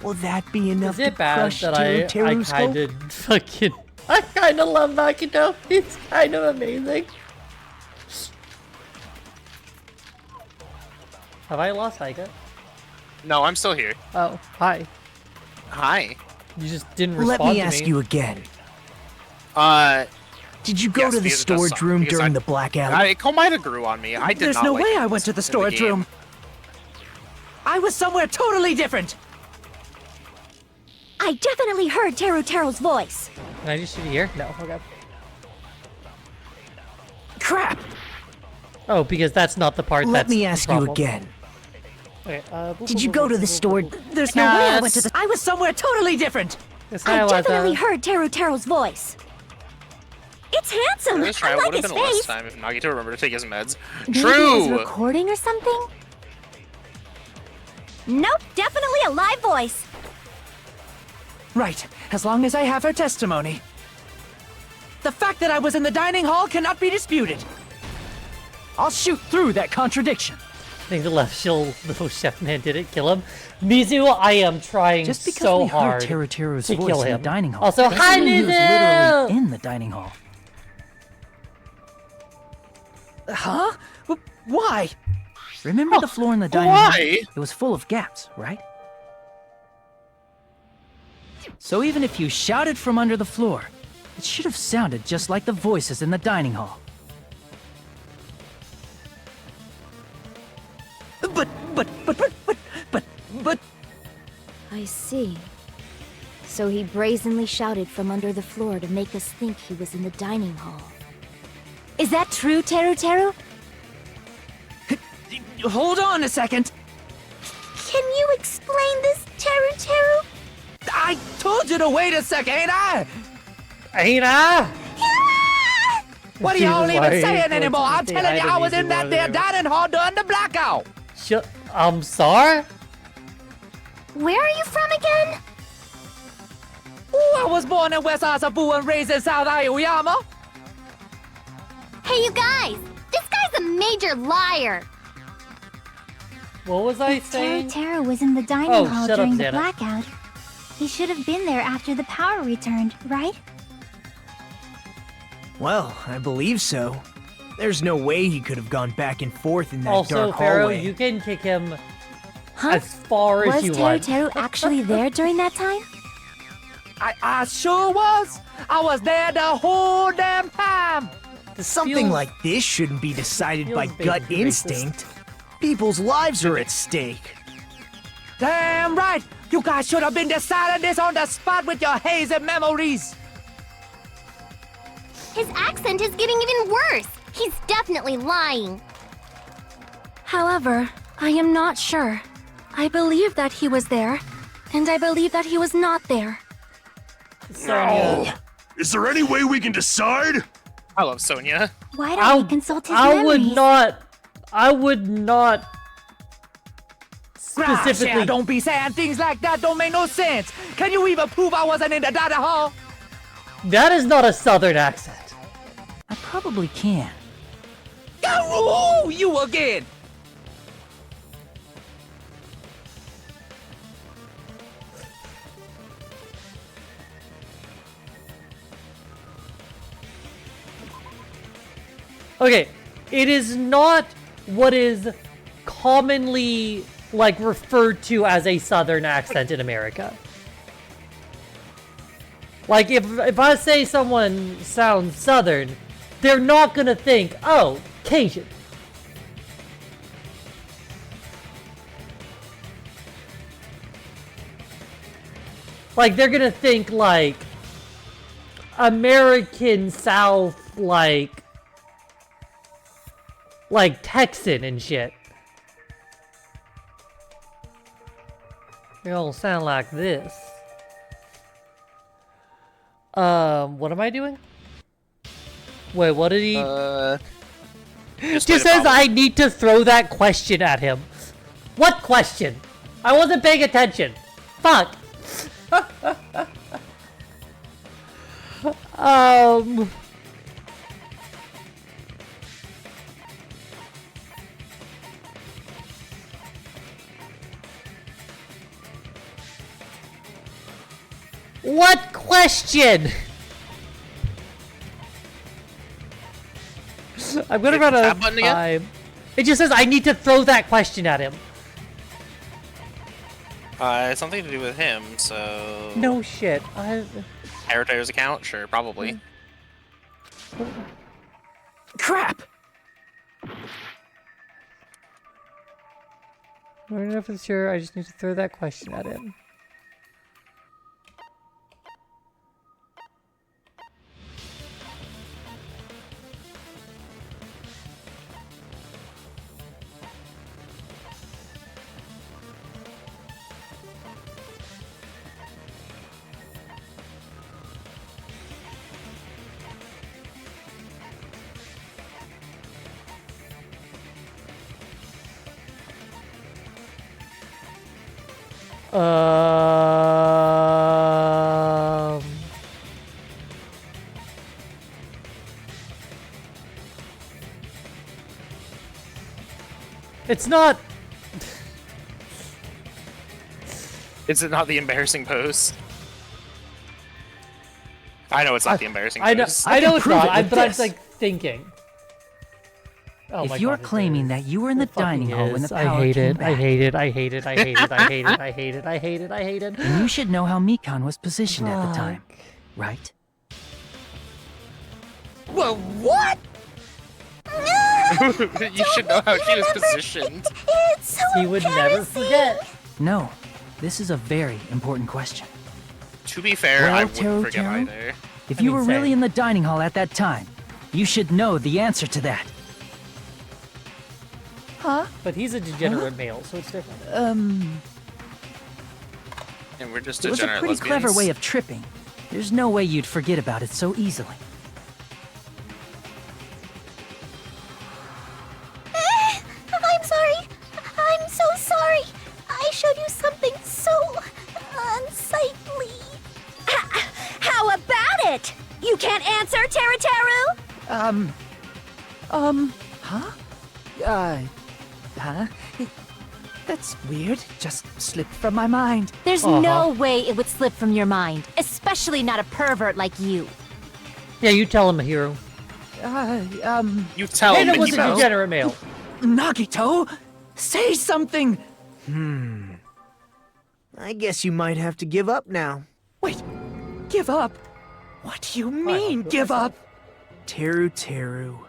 Will that be enough Is to it bad crush that I Teruteru's kind hope? of fucking... I kind of love Makito. He's kind of amazing. Have I lost Haika? No, I'm still here. Oh, hi. Hi. You just didn't respond Let me to ask you again. Did you go yes, to the because it does storage suck, room because during I- the blackout? It might have grew on me. I did There's not no like way it I went to the in storage game. room. I was somewhere totally different. I definitely heard Teruteru's voice. Can I just shoot here? No, okay. Crap! Oh, because that's not the part Let that's me the ask you problem. again. Okay, Did you go to the storage? There's no way I went to the... I was somewhere totally different. I definitely heard Teruteru's voice. It's handsome. This try I like would have his been less face. time if Nagito remembered to take his meds. Maybe it was True! recording or something? Nope, definitely a live voice. Right, as long as I have her testimony. The fact that I was in the dining hall cannot be disputed. I'll shoot through that contradiction. I think the little chef man didn't kill him. Mizu, I am trying Just because so we hard heard Teruteru's to voice kill in the him. dining hall. Also, doesn't hi mean he was Mizu! literally in the dining hall. Huh? Why? Remember the floor in the dining hall? Why? It was full of gaps, right? So even if you shouted from under the floor, it should have sounded just like the voices in the dining hall. But... I see. So he brazenly shouted from under the floor to make us think he was in the dining hall. Is that true, Teruteru? Hold on a second! Can you explain this, Teruteru? I told you to wait a second, ain't I? Ain't I? What are y'all Jesus, even why saying are you anymore? I'm going to telling you, I was the in that there dining hall during the blackout. I'm sorry? Where are you from again? Ooh, I was born in West Asabu and raised in South Aoyama. Hey, you guys! This guy's a major liar! What was I saying? Teruteru was in the dining Oh, hall shut up, during the Xana. blackout. He should have been there after the power returned, right? Well, I believe so. There's no way he could have gone back and forth in that Also, dark Pharaoh, hallway. you can kick him Huh? as far as Was you want. Teruteru actually there during that time? I sure was. I was there the whole damn time. Something feels- like this shouldn't be decided feels by big gut and racist. instinct. People's lives are at stake. Damn right. You guys should have been deciding this on the spot with your hazy memories. His accent is getting even worse! He's definitely lying! However, I am not sure. I believe that he was there, and I believe that he was not there. Sonya. Is there any way we can decide? I love Sonya. Why don't we consult his I memories? would not specifically. Gracia, don't be saying things like that. Don't make no sense. Can you even prove I wasn't in the dining hall? That is not a southern accent. I probably can. Oh, you again. Okay, it is not what is commonly like referred to as a southern accent in America. Like if I say someone sounds southern, they're not gonna think, oh, Cajun. Like they're gonna think like American South, like Texan and shit. They all sound like this. What am I doing? Wait, what did he? Just Just says I need to throw that question at him. What question? I wasn't paying attention. Fuck. What question? I'm gonna run out of time. It just says I need to throw that question at him. It's something to do with him, so... No shit. Harrow's account? Sure, probably. Crap! I don't know if it's sure. I just need to throw that question at him. It's not. Is it not the embarrassing pose? I know it's not the embarrassing pose. I know it's not, but I'm like thinking. Oh if you're claiming that you were in the dining hall when the power I hate came it. back, I hate it. I hate it. I hate it. I hate it. I hate it. I hate it. I hate it. then you should know how Mikan was positioned at the time, right? Well, what? You should know how she was positioned. It's so He would never forget. No, this is a very important question. To be fair, Well, I wouldn't Teru forget Teru, either. If you were really in the dining hall at that time, you should know the answer to that. Huh? But he's a degenerate male, so it's different. And we're just It was a degenerate pretty lesbians. clever way of tripping. There's no way you'd forget about it so easily. I'm sorry. I'm so sorry. I showed you something so unsightly. How about it? You can't answer, Teru? Huh? Huh? That's weird. Just slipped from my mind. There's no way it would slip from your mind, especially not a pervert like you. Yeah, you tell him, Hero. You tell him, it was Mickey a Mouse. degenerate male. Nagito, say something. I guess you might have to give up now. Wait, give up? What do you mean, give up? Teru.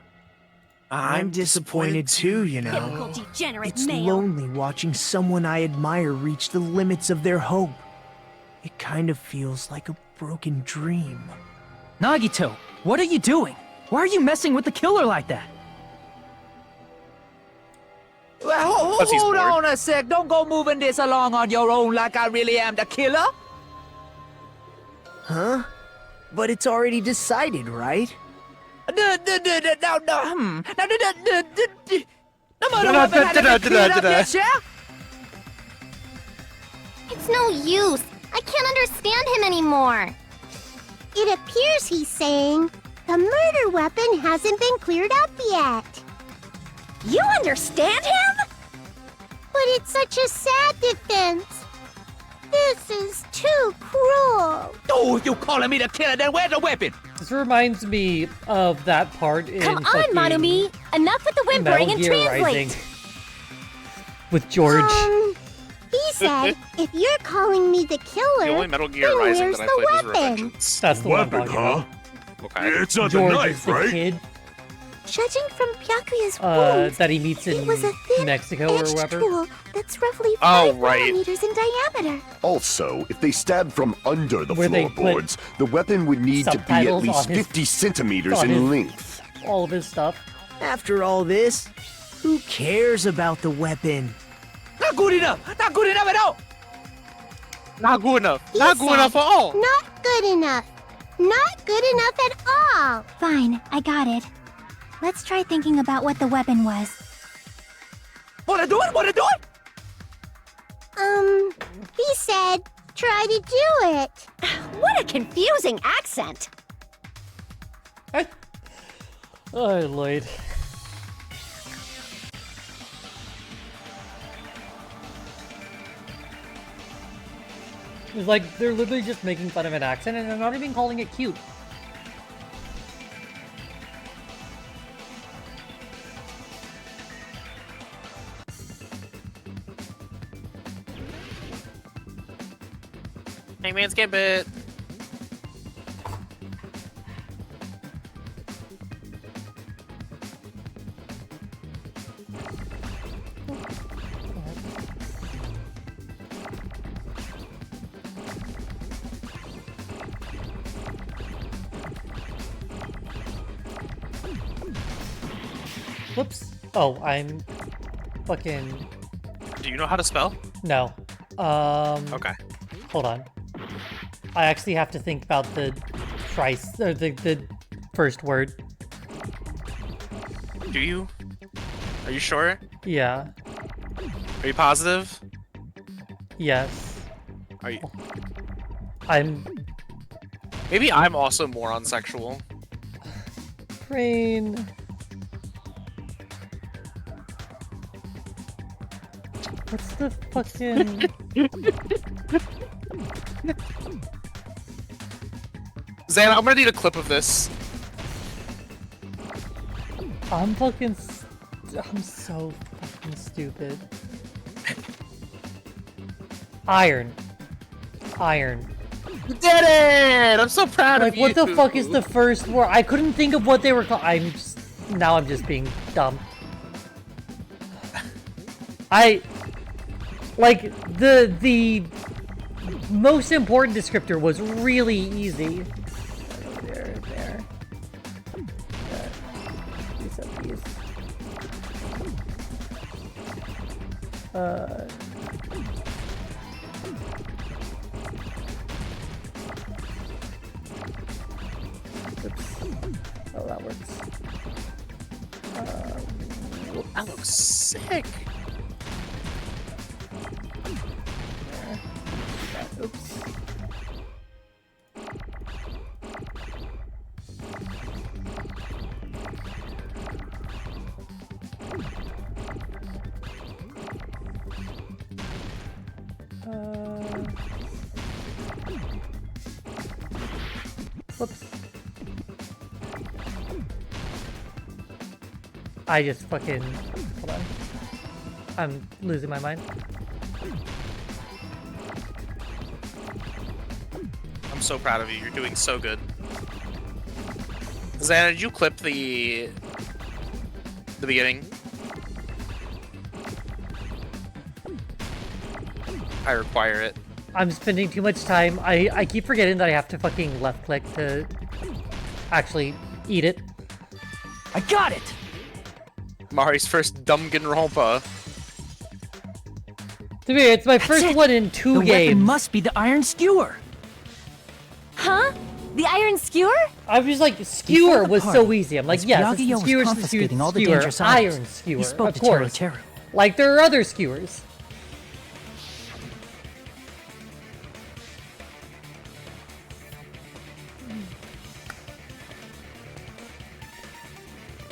I'm disappointed too, you know. Typical degenerate It's male. lonely watching someone I admire reach the limits of their hope. It kind of feels like a broken dream. Nagito, what are you doing? Why are you messing with the killer like that? Well, Because he's hold bored. on a sec. Don't go moving this along on your own like I really am the killer. Huh? But it's already decided, right? No, murder weapon hasn't been cleared up yet, yeah? It's no use. I can't understand him anymore. It appears he's saying the murder weapon hasn't been cleared up yet. You understand him? But it's such a sad defense. This is too cruel. Oh, you calling me the killer? Then where's the weapon? This reminds me of that part in Come on, fucking Manumi! Enough with the whimpering Metal and Gear translate! Rising. With George. He said, if you're calling me the killer, The only Metal Gear then Rising where's that I the played was weapon? Revengeance. That's the one I'm Weapon, talking huh? about. Okay. It's not George the is knife, the right? kid Judging from Byakuya's wounds, that he meets in it was a thin, Mexico or edged whatever. tool that's roughly Oh, 5 right. millimeters in diameter. Also, if they stabbed from under the Where they put floorboards, the weapon would need to be at subtitles least on his- 50 centimeters on in his- length. All of his stuff. After all this, who cares about the weapon? Not good enough. Not good enough at all. Not good enough. He Not good said, enough at all. Not good enough. Not good enough at all. Fine, I got it. Let's try thinking about what the weapon was. Wanna do it? Wanna do it? He said, try to do it. What a confusing accent! Oh, Lloyd. It's like they're literally just making fun of an accent and they're not even calling it cute. Hangman's Gambit. Whoops. Oh, I'm fucking... Do you know how to spell? No. Okay. Hold on. I actually have to think about the price, or the first word. Do you? Are you sure? Yeah. Are you positive? Yes. Are you? I'm... Maybe I'm also moron sexual. Brain... What's the fucking... Zan, I'm gonna need a clip of this. I'm fucking... I'm so fucking stupid. Iron. Iron. You did it! I'm so proud of Like, you! what the fuck is the first word? I couldn't think of what they were called. Now I'm just being dumb. Like, the most important descriptor was really easy. There. Piece of piece. Oops. Oh, that works. That looks sick. Oops. Whoops. I just fucking... Hold on. I'm losing my mind. I'm so proud of you. You're doing so good. Xana, did you clip the beginning? I require it. I'm spending too much time. I keep forgetting that I have to fucking left click to actually eat it. I got it! Mari's first Danganronpa. To me, it's my first one in 2 the games. Weapon must be the iron skewer. Huh? The iron skewer? I was like, skewer Before the was party, so easy. I'm like, as yes, it's Byakuya the was skewer, confiscating all the skewer, dangerous items, iron skewer, he spoke of to course. Teru. Like, there are other skewers.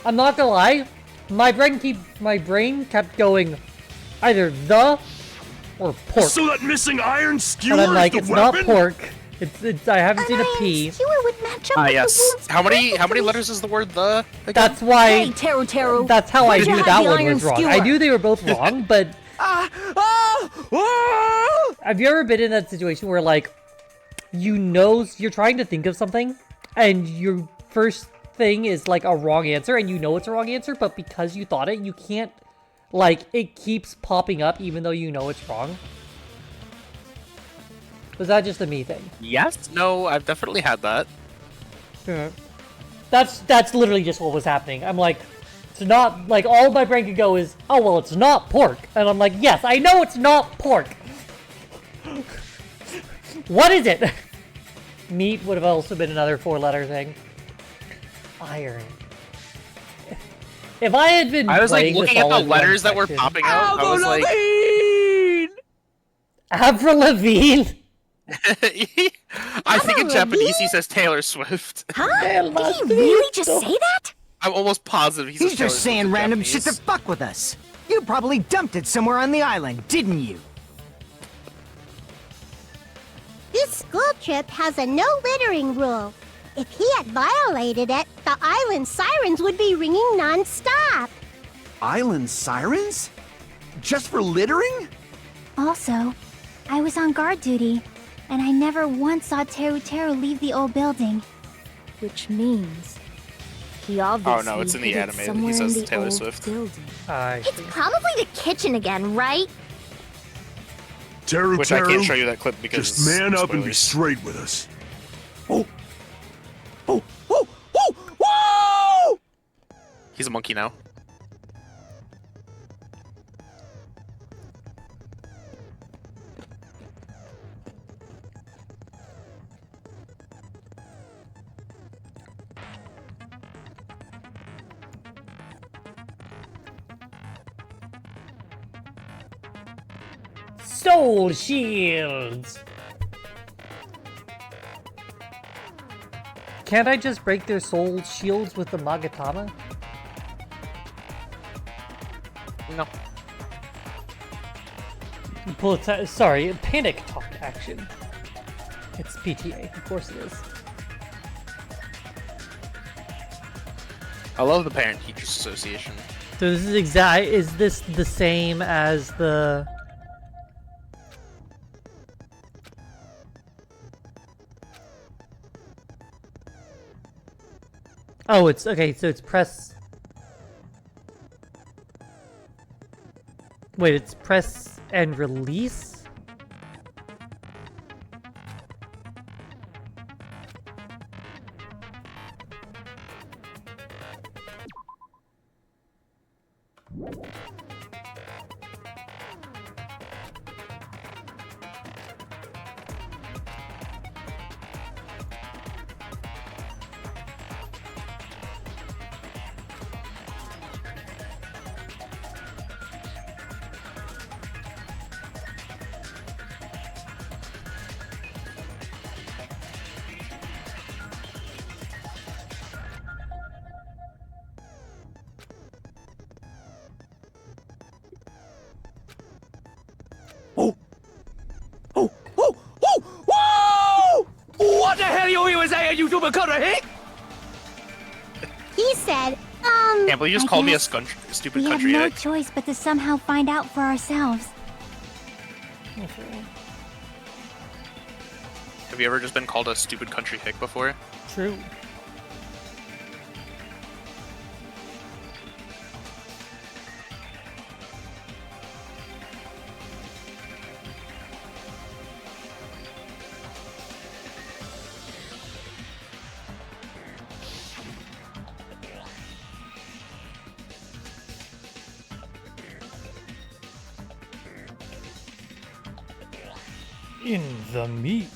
I'm not gonna lie, my brain kept going either the or pork. So that missing iron skewer And I'm like, is it's the not weapon? pork. It's I haven't seen a P. Skewer would match up with Yes. the wolf's How many letters is the word the? Again? That's why. Hey, Teru. That's how I Where'd you knew hide that the one iron was wrong. I skewer? knew they were both wrong, but have you ever been in that situation where, like, you know you're trying to think of something, and your first thing is like a wrong answer, and you know it's a wrong answer, but because you thought it, you can't, like, it keeps popping up even though you know it's wrong? Was that just a me thing? Yes. No, I've definitely had that. Yeah. That's literally just what was happening. I'm like, it's not, like, all my brain could go is, oh, well, it's not pork. And I'm like, yes, I know it's not pork. What is it? Meat would have also been another 4-letter thing. Iron. If I had been I was like playing looking at the Solid letters Run that were section- popping out. I was like, Avril Lavigne. I think in Japanese he says Taylor Swift. Huh? Did he really just say that? I'm almost positive he says He's Taylor just Swift saying in random Japanese. shit to fuck with us. You probably dumped it somewhere on the island, didn't you? This school trip has a no littering rule. If he had violated it, the island sirens would be ringing non-stop. Island sirens? Just for littering? Also, I was on guard duty, and I never once saw Teru Teru leave the old building. Which means he obviously no, it's in the hid it anime. He somewhere says in the Taylor old Swift. building. It's probably the kitchen again, right? Teru Which I Teru, can't show you that clip because just man up and be spoilers. straight with us. Whoa! He's a monkey now. Soul shields. Can't I just break their soul shields with the Magatama? No. Sorry, panic talk action. It's PTA, of course it is. I love the Parent Teachers Association. So this is is this the same as the... Oh, it's okay, so it's press... Wait, it's press and release? Whoa! What the hell you even saying, you stupid cutter hick? He said, Can't believe you just I called me a guess stupid We have country no hick. choice but to somehow find out for ourselves. Have you ever just been called a stupid country hick before? True. In the meat.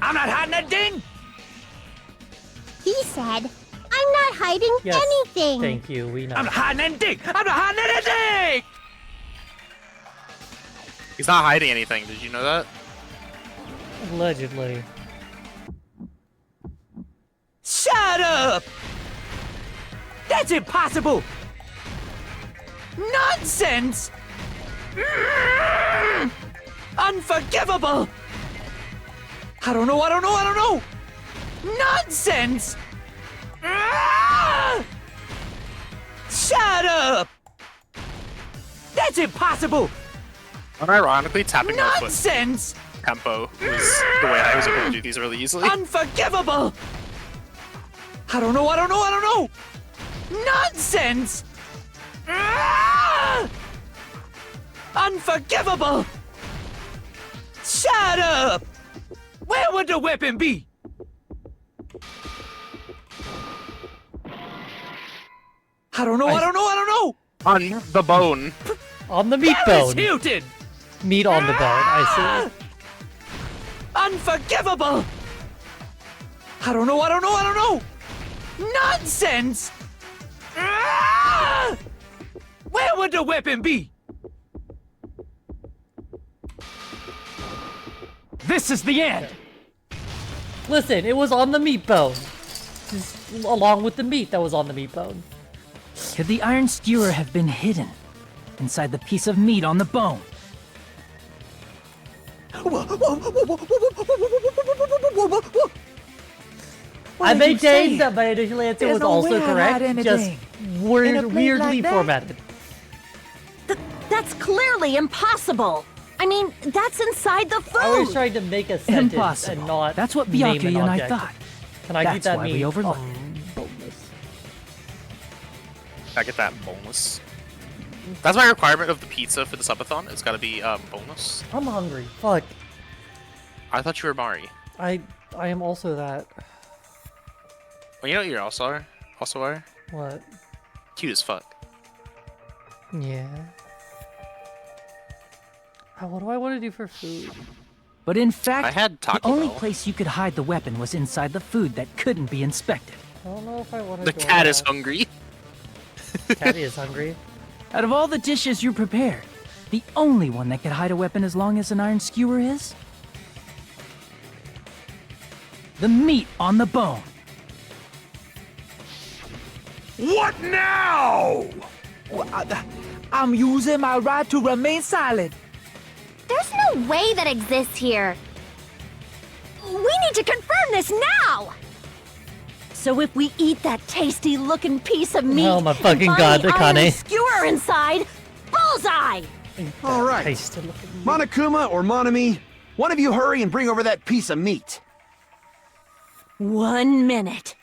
I'm not hiding that thing! he said, I'm not hiding Yes. anything. Thank you, we know. I'm not hiding anything! I'm not hiding anything! He's not hiding anything. Did you know that? Allegedly. Shut up! That's impossible! Nonsense! Unforgivable! I don't know! Nonsense! Shut up! That's impossible! Unironically, tapping my foot Nonsense! tempo was the way I was able to do these really easily. Unforgivable! I don't know! Nonsense! Unforgivable! Shut up! Where would the weapon be? I don't know! On the bone. On the meat Paris bone. Hilton! Meat on the bone, I see. Unforgivable! I don't know! Nonsense! Ah! Where would the weapon be? This is the end! Listen, it was on the meat bone. Just along with the meat that was on the meat bone. Could the iron skewer have been hidden inside the piece of meat on the bone? I maintain that my initial answer was no also way I had correct, just anything in a plate weirdly like that. formatted. That's clearly impossible. I mean, that's inside the food. I was trying to make a sentence Impossible. and not That's what name Byakuya an and I object. thought. Can I That's get that why we meat? overlooked boneless? I get that boneless. That's my requirement of the pizza for the subathon. It's gotta be boneless. I'm hungry. Fuck. I thought you were Mari. I am also that. Well, you know what you also are? What? Cute as fuck. Yeah. What do I want to do for food? But in fact, I had the Taco only Bell. place you could hide the weapon was inside the food that couldn't be inspected. I don't know if I want to. The cat is hungry. Cat is hungry. Out of all the dishes you prepared, the only one that could hide a weapon as long as an iron skewer is? The meat on the bone. What now? I'm using my right to remain silent. There's no way that exists here. We need to confirm this now! So if we eat that tasty-looking piece of meat Oh my fucking and God, find the iron Akane. skewer inside, bullseye! All right. Monokuma or Monami, one of you hurry and bring over that piece of meat. 1 minute.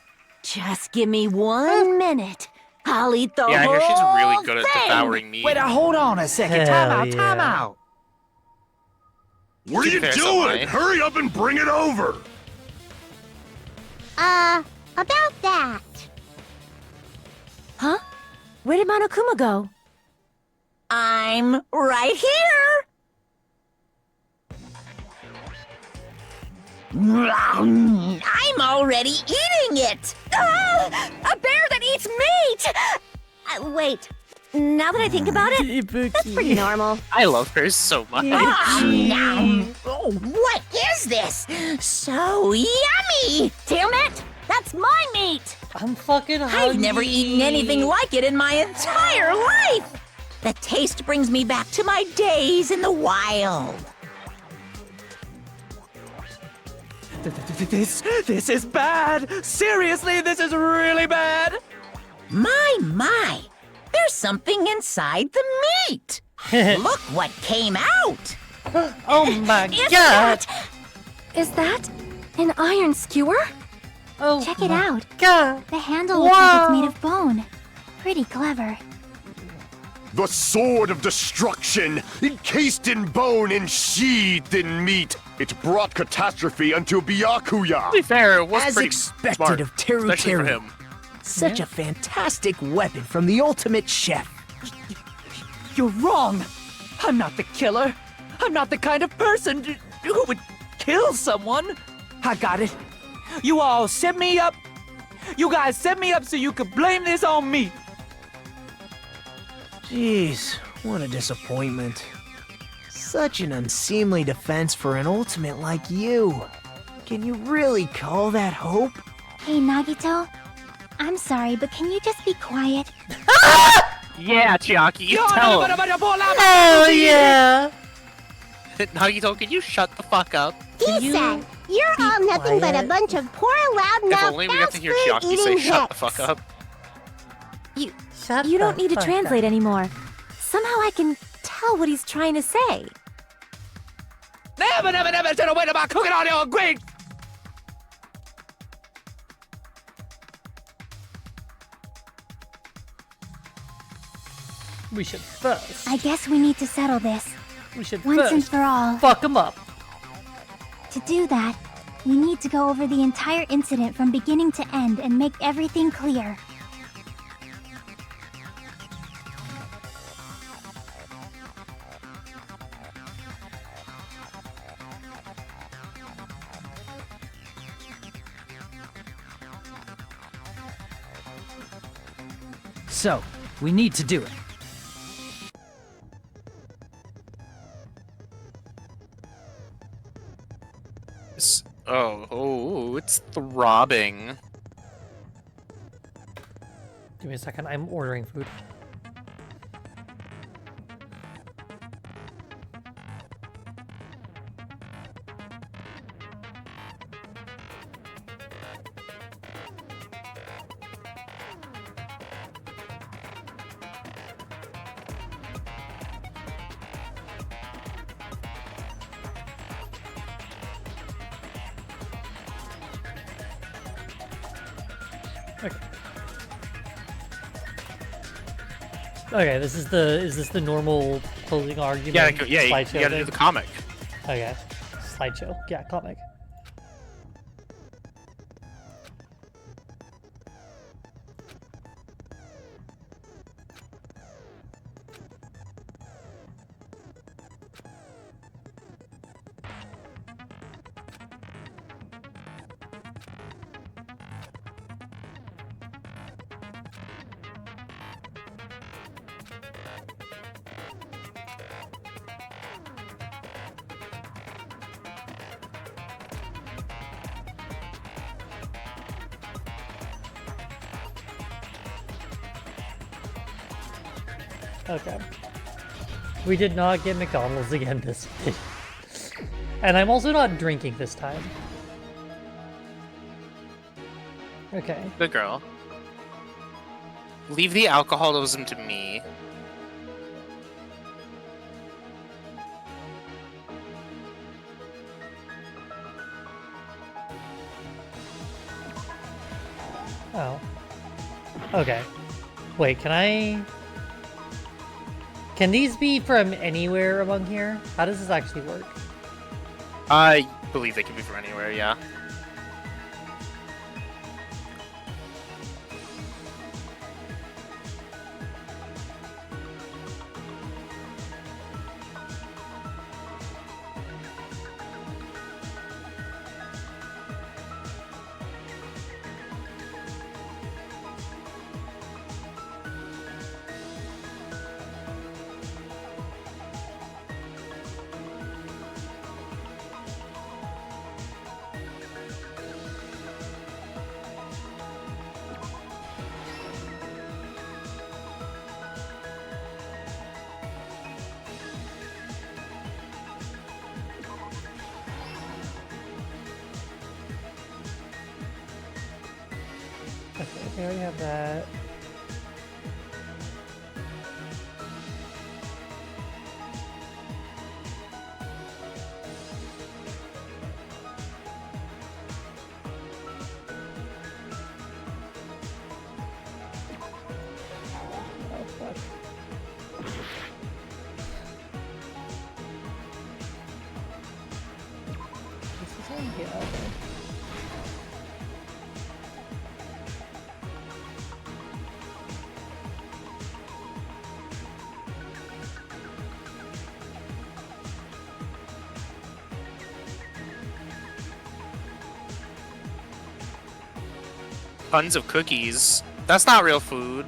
Just give me 1 minute. I'll eat the Yeah, I whole hear she's really good at thing. devouring meat. Wait, hold on a second. Hell Time yeah. out. What are you Fair, doing? Samurai. Hurry up and bring it over! About that. Huh? Where did Monokuma go? I'm right here. I'm already eating it. Ah! A bear that eats meat! Wait. Now that I think about it, that's pretty normal. I love bears so much. Oh, what is this? So yummy! Damn it! That's my meat! I'm fucking hungry. I've never eaten anything like it in my entire life. The taste brings me back to my days in the wild. This is bad. Seriously, this is really bad. My. There's something inside the meat. Look what came out. Oh my god! Is that an iron skewer? Oh, Check it out. God! The handle looks like it's Wow. made of bone. Pretty clever. The sword of destruction, encased in bone and sheathed in meat. It brought catastrophe unto Byakuya. To be fair, it was As pretty expected smart, of Teru especially for Teru. him. Such a fantastic weapon from the ultimate chef. You're wrong. I'm not the killer. I'm not the kind of person who would kill someone. I got it. You all set me up. You guys set me up so you could blame this on me. Jeez, what a disappointment. Such an unseemly defense for an ultimate like you. Can you really call that hope? Hey, Nagito. I'm sorry, but can you just be quiet? Yeah, Chiaki, Yo, tell him. Hell yeah! Nagito, can you shut the fuck up? He-san, you're all nothing but a quiet? bunch of poor, If loud-mouthed, only we got to hear Chiaki say fast-food-eating shut the hicks. fuck up. Shut You don't the need to fuck translate up. anymore. Somehow I can tell what he's trying to say. Never said a word about cooking on your grate. We should first. I guess we need to settle this. We should Once and first for all. fuck him up. To do that, we need to go over the entire incident from beginning to end and make everything clear. So, we need to do it. Oh, it's throbbing. Give me a second. I'm ordering food. Okay, is this the normal closing argument? Yeah, you slideshow gotta do thing? the comic. Okay, slideshow. Yeah, comic. Okay. We did not get McDonald's again this week. And I'm also not drinking this time. Okay. Good girl. Leave the alcoholism to me. Oh. Okay. Wait, Can these be from anywhere among here? How does this actually work? I believe they can be from anywhere, yeah. Okay, I already have that. Oh, fuck. This is on here, okay. Tons of cookies. That's not real food.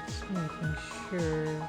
Just making sure.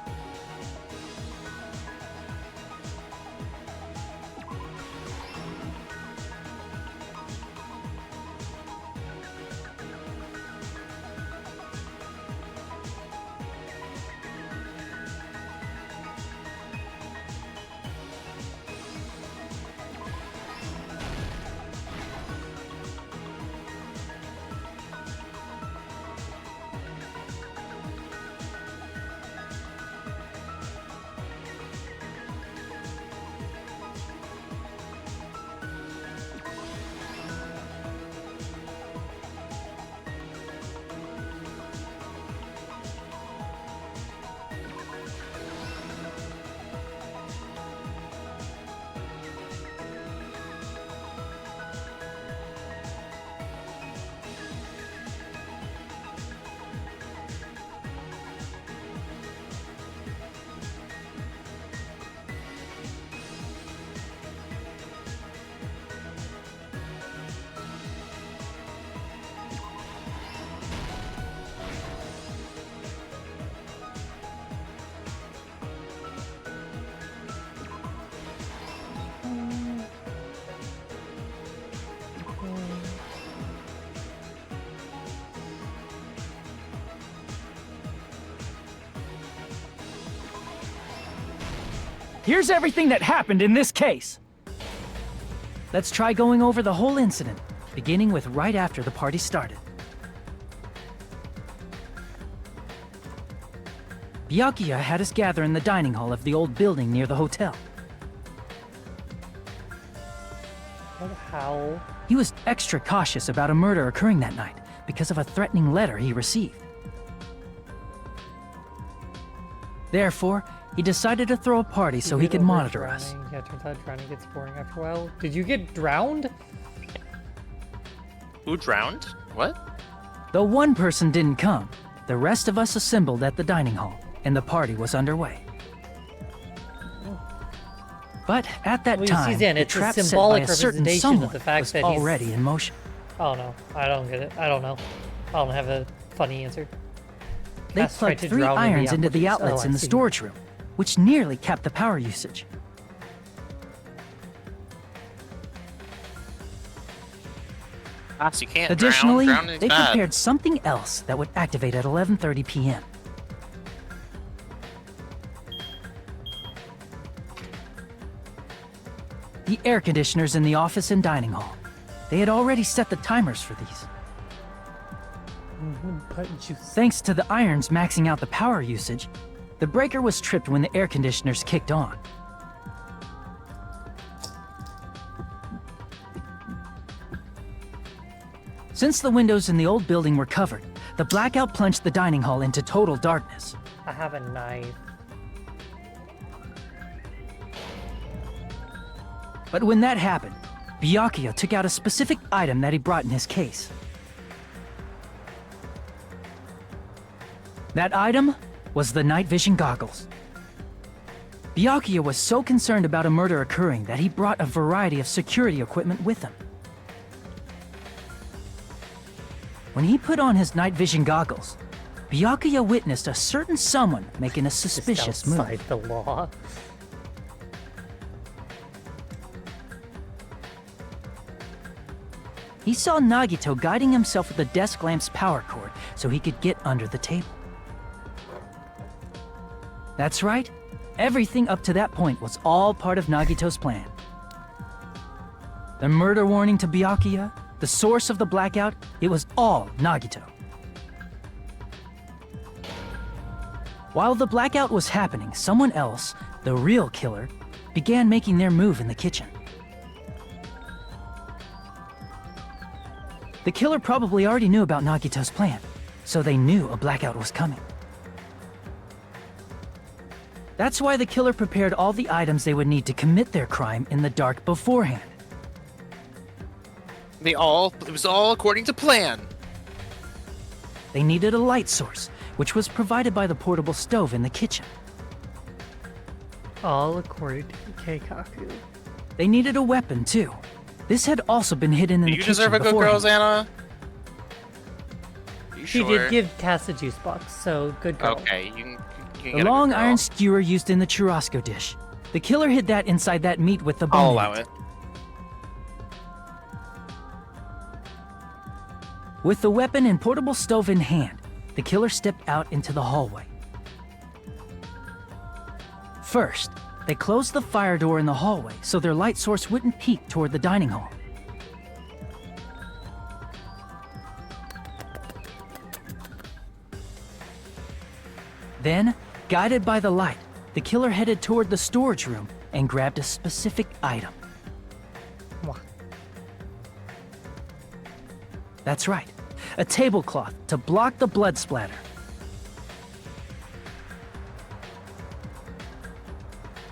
Here's everything that happened in this case. Let's try going over the whole incident, beginning with right after the party started. Byakuya had us gather in the dining hall of the old building near the hotel. How? He was extra cautious about a murder occurring that night because of a threatening letter he received. Therefore, he decided to throw a party so he could monitor us. Yeah, turns out drowning gets boring after a while. Did you get drowned? Who drowned? What? Though one person didn't come, the rest of us assembled at the dining hall, and the party was underway. But at that time, Zen, the it's a trap set by symbolic a certain representation someone of the fact was that he's... already in motion. Oh no, I don't get it. I don't know. I don't have a funny answer. They Cass tried plugged to 3 drown irons into the apples. outlets Oh, in I the see. storage room, which nearly capped the power usage. Cass, you can't Additionally, drown. Drowning's they bad. prepared something else that would activate at 11:30 p.m. The air conditioners in the office and dining hall. They had already set the timers for these. Thanks to the irons maxing out the power usage, the breaker was tripped when the air conditioners kicked on. Since the windows in the old building were covered, the blackout plunged the dining hall into total darkness. I have a knife. But when that happened, Byakuya took out a specific item that he brought in his case. That item was the night vision goggles. Byakuya was so concerned about a murder occurring that he brought a variety of security equipment with him. When he put on his night vision goggles, Byakuya witnessed a certain someone making a suspicious Just outside move. the law. He saw Nagito guiding himself with the desk lamp's power cord so he could get under the table. That's right, everything up to that point was all part of Nagito's plan. The murder warning to Byakuya, the source of the blackout, it was all Nagito. While the blackout was happening, someone else, the real killer, began making their move in the kitchen. The killer probably already knew about Nagito's plan, so they knew a blackout was coming. That's why the killer prepared all the items they would need to commit their crime in the dark beforehand. It was all according to plan. They needed a light source, which was provided by the portable stove in the kitchen. All according to Keikaku. They needed a weapon, too. This had also been hidden in Do the you kitchen deserve a good beforehand. girl, Xana? You She sure? did give Cass a juice box, so good girl. Okay, you can The get a long good girl. iron skewer used in the churrasco dish. The killer hid that inside that meat with the bone. I'll in allow it. it. With the weapon and portable stove in hand, the killer stepped out into the hallway. First, they closed the fire door in the hallway so their light source wouldn't peek toward the dining hall. Then, guided by the light, the killer headed toward the storage room and grabbed a specific item. What? That's right, a tablecloth to block the blood splatter.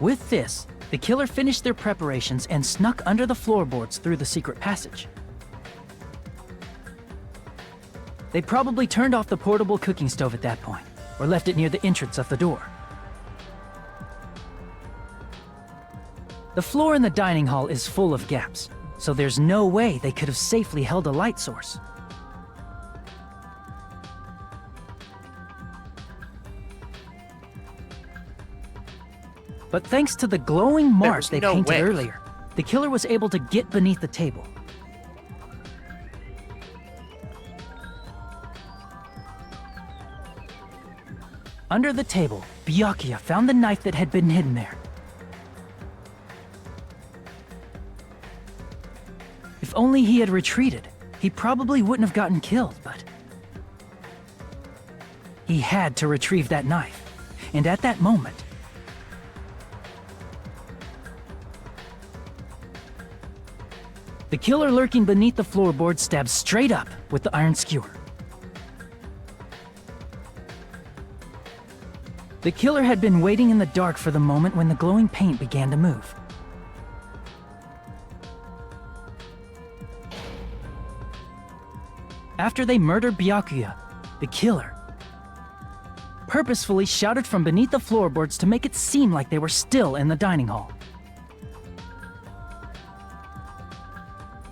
With this, the killer finished their preparations and snuck under the floorboards through the secret passage. They probably turned off the portable cooking stove at that point, or left it near the entrance of the door. The floor in the dining hall is full of gaps, so there's no way they could have safely held a light source. But thanks to the glowing mark was they no painted way. earlier, the killer was able to get beneath the table. Under the table, Byakuya found the knife that had been hidden there. If only he had retreated, he probably wouldn't have gotten killed, but... He had to retrieve that knife. And at that moment... the killer lurking beneath the floorboard stabbed straight up with the iron skewer. The killer had been waiting in the dark for the moment when the glowing paint began to move. After they murdered Byakuya, the killer purposefully shouted from beneath the floorboards to make it seem like they were still in the dining hall.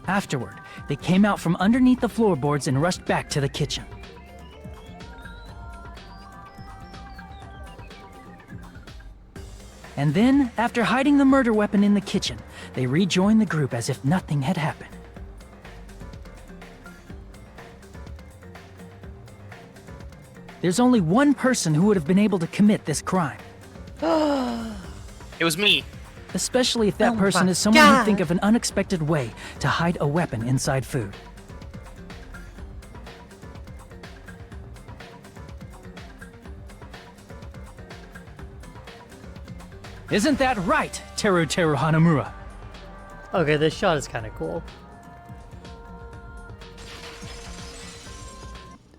Afterward, they came out from underneath the floorboards and rushed back to the kitchen. And then, after hiding the murder weapon in the kitchen, they rejoined the group as if nothing had happened. There's only one person who would have been able to commit this crime. It was me. Especially if that person is someone who'd think of an unexpected way to hide a weapon inside food. Isn't that right, Teru Teru Hanamura? Okay, this shot is kind of cool.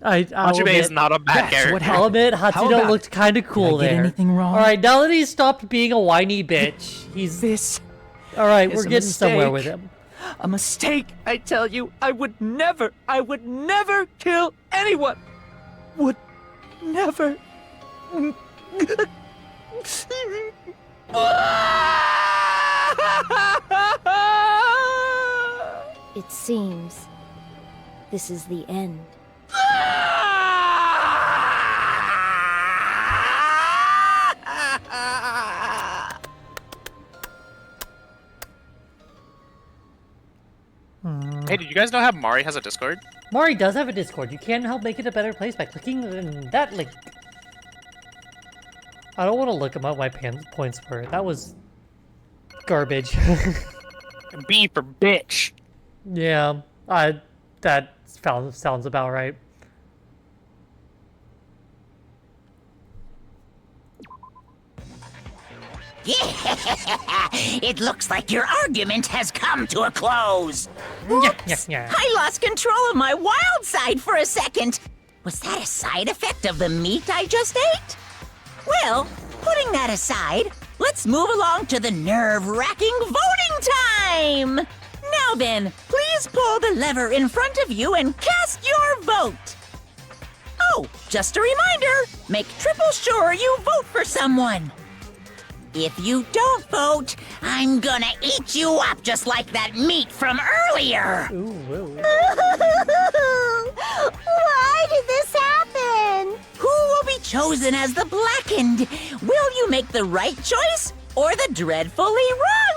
Hajime is not a bad character. I'll admit, Hatsuno looked kind of cool Did I get there. anything wrong? All right, now that he's stopped being a whiny bitch, he's This all right. is We're a getting somewhere mistake. with him. A mistake, I tell you. I would never kill anyone. Would never. It seems this is the end. Hey, did you guys know how Mari has a Discord? Mari does have a Discord. You can help make it a better place by clicking that link. I don't want to look at what my points were. That was garbage. B for bitch. Yeah, that sounds about right. It looks like your argument has come to a close. Whoops! I lost control of my wild side for a second. Was that a side effect of the meat I just ate? Well, putting that aside, let's move along to the nerve-wracking voting time! Now then, please pull the lever in front of you and cast your vote. Oh, just a reminder, make triple sure you vote for someone. If you don't vote, I'm gonna eat you up just like that meat from earlier. Why did this happen? Who will be chosen as the blackened? Will you make the right choice or the dreadfully wrong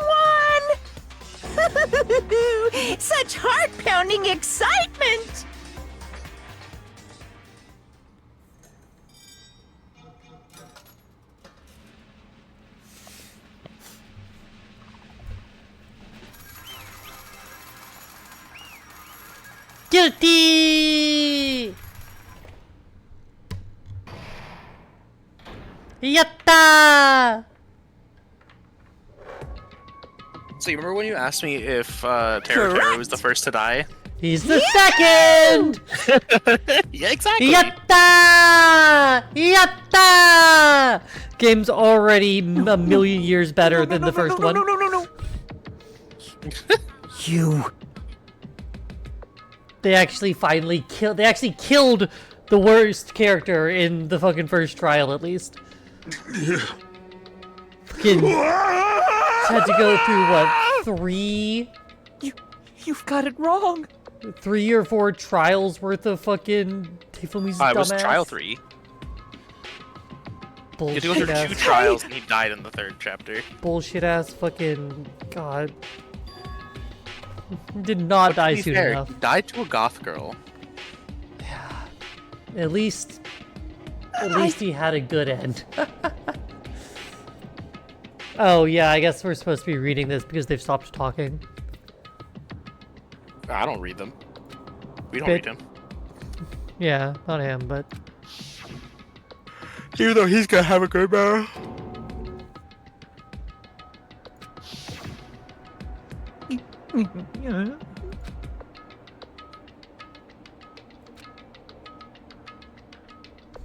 one? Such heart-pounding excitement! Guilty! Yatta! So you remember when you asked me if Teru was the first to die? He's the second! Yeah, exactly. Yatta! Yatta! Game's already a million years better than the first one. No. You. They actually finally killed. They actually killed the worst character in the fucking first trial, at least. Fucking had to go through what, You've got it wrong. 3 or 4 trials worth of fucking Tifumi's It was dumbass. trial 3. You had Bullshit to go through 2 ass. trials and he died in the 3rd chapter. Bullshit ass fucking god. Did not die To be soon fair, enough. he died to a goth girl. At least he had a good end. Oh yeah, I guess we're supposed to be reading this because they've stopped talking. I don't read them. We don't Bit- read him. Yeah, not him, but Even though he's gonna have a good battle.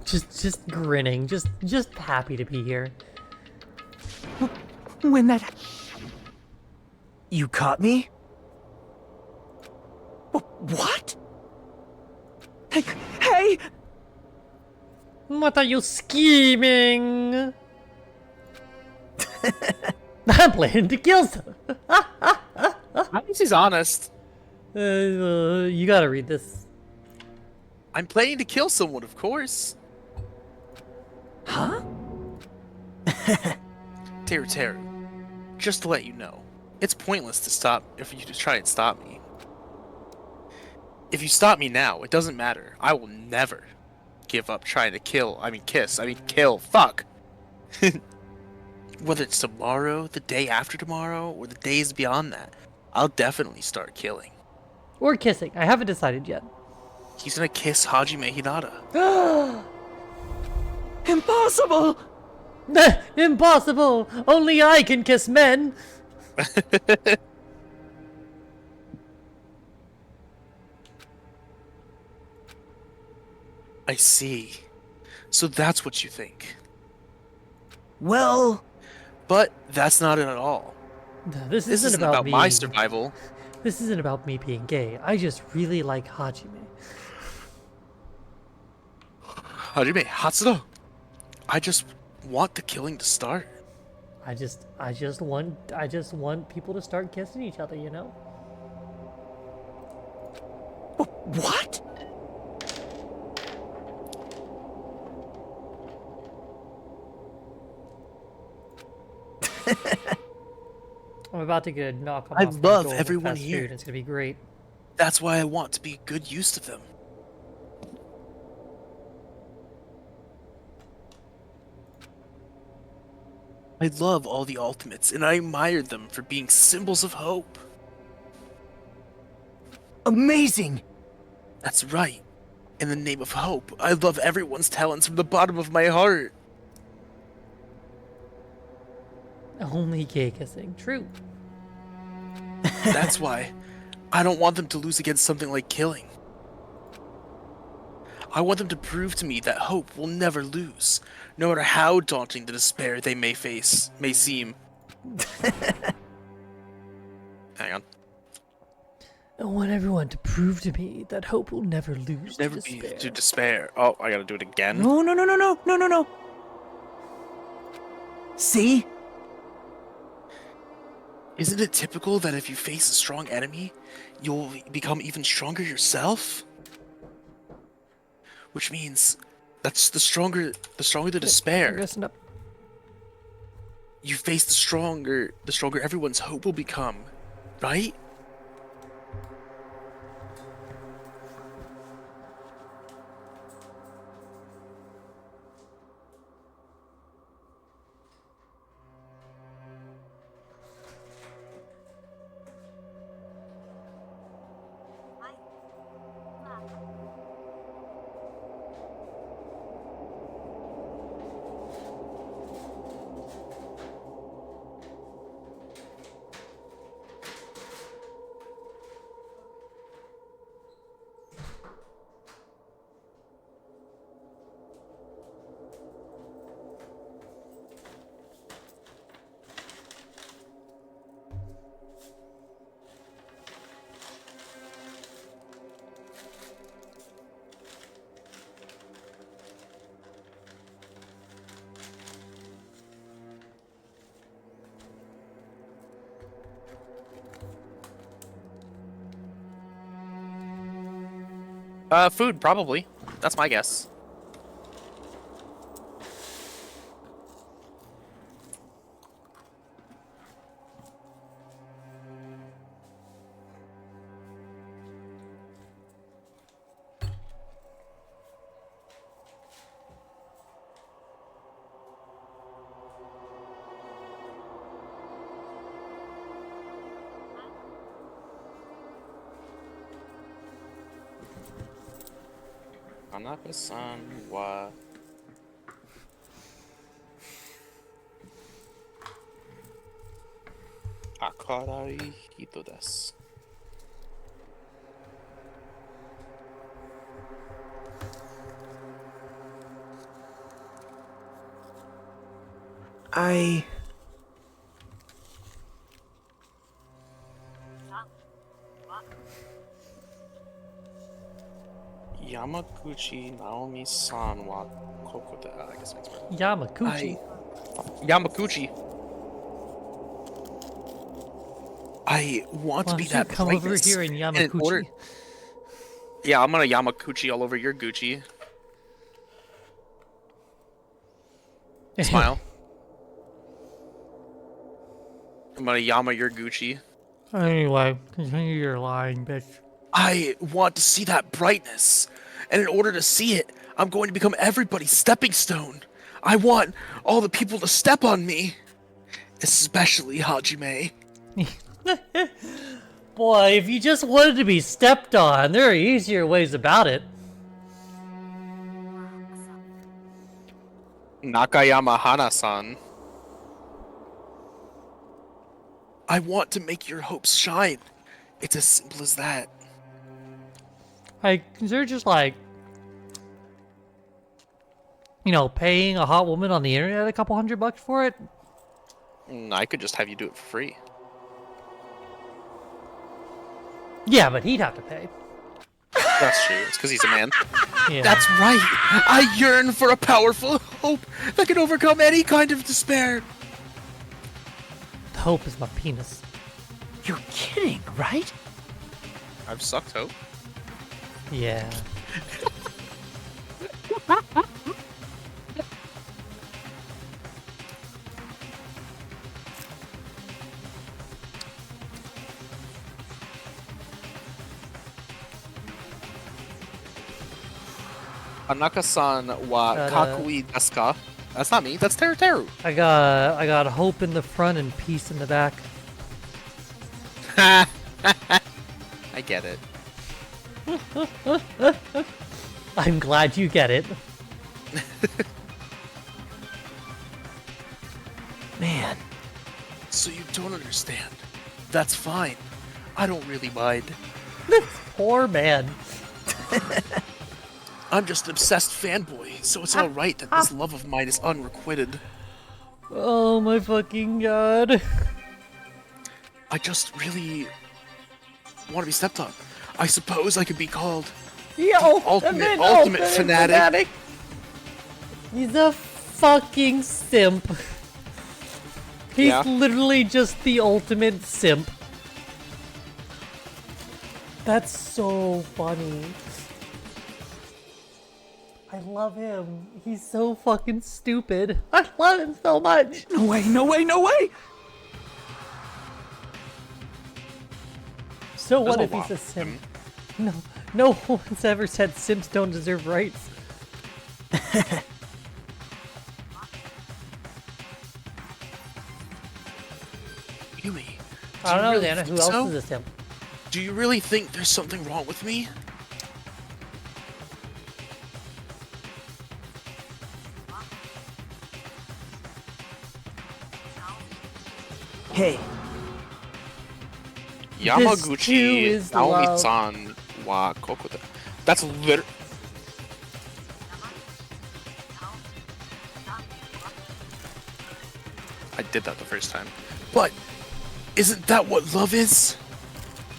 just grinning, just happy to be here. When that... You caught me? What? Hey! What are you scheming? I'm planning to kill someone. At least he's honest. You gotta read this. I'm planning to kill someone, of course. Huh? Teru Teru, just to let you know, it's pointless to stop if you just try and stop me. If you stop me now, it doesn't matter. I will never give up trying to kill. Kill. Fuck. Whether it's tomorrow, the day after tomorrow, or the days beyond that, I'll definitely start killing. Or kissing. I haven't decided yet. He's gonna kiss Hajime Hinata. Impossible! Impossible! Only I can kiss men! I see. So that's what you think. Well... But that's not it at all. This isn't about me. My survival. This isn't about me being gay. I just really like Hajime. Hajime, Hatsuro. I just want the killing to start. I just want people to start kissing each other, you know? What? I'm about to get a knock on I my love door with everyone fast here. food. It's gonna be great. That's why I want to be good use to them. I love all the ultimates, and I admire them for being symbols of hope. Amazing! That's right. In the name of hope, I love everyone's talents from the bottom of my heart. Only gay kissing. True. That's why I don't want them to lose against something like killing. I want them to prove to me that hope will never lose, no matter how daunting the despair they may seem. Hang on. I want everyone to prove to me that hope will never lose Never to be despair. to despair. Oh, I gotta do it again. No. See? Isn't it typical that if you face a strong enemy, you'll become even stronger yourself? Which means that's the stronger the despair. Listen up. You face the stronger everyone's hope will become, right? Food, probably. That's my guess. Tanaka-san wa... Akarai hito desu. Yamaguchi Naomi-san wa Kokoda. I guess that's right. Yamaguchi. Yamaguchi. I want to be that come brightness. over here in Yamaguchi. Yeah, I'm gonna Yamaguchi all over your Gucci. Smile. I'm gonna Yama your Gucci. Anyway, continue your lying, bitch. I want to see that brightness. And in order to see it, I'm going to become everybody's stepping stone. I want all the people to step on me. Especially Hajime. Boy, if you just wanted to be stepped on, there are easier ways about it. Nakayama Hana-san. I want to make your hopes shine. It's as simple as that. Like, is there just like, you know, paying a hot woman on the internet a couple $100 for it? I could just have you do it for free. Yeah, but he'd have to pay. That's true. It's because he's a man. Yeah. That's right. I yearn for a powerful hope that can overcome any kind of despair. The hope is my penis. You're kidding, right? I've sucked hope. Yeah. Anaka-san wa kakui desu ka? That's not me. That's Teru Teru. I got hope in the front and peace in the back. I get it. I'm glad you get it. Man. So you don't understand. That's fine. I don't really mind. This poor man. I'm just an obsessed fanboy, so it's alright that this love of mine is unrequited. Oh my fucking god. I just really want to be stepped on. I suppose I could be called ultimate fanatic. He's a fucking simp. He's literally just the ultimate simp. That's so funny. I love him. He's so fucking stupid. I love him so much. No way, no way, no way! So what if he's a simp? No one's ever said simps don't deserve rights. Yumi, I don't know, Dana. Who else is a simp? Do you really think there's something wrong with me? Hey. Yamaguchi Naomi-san wa Kokoda. That's literally... I did that the first time. But, isn't that what love is?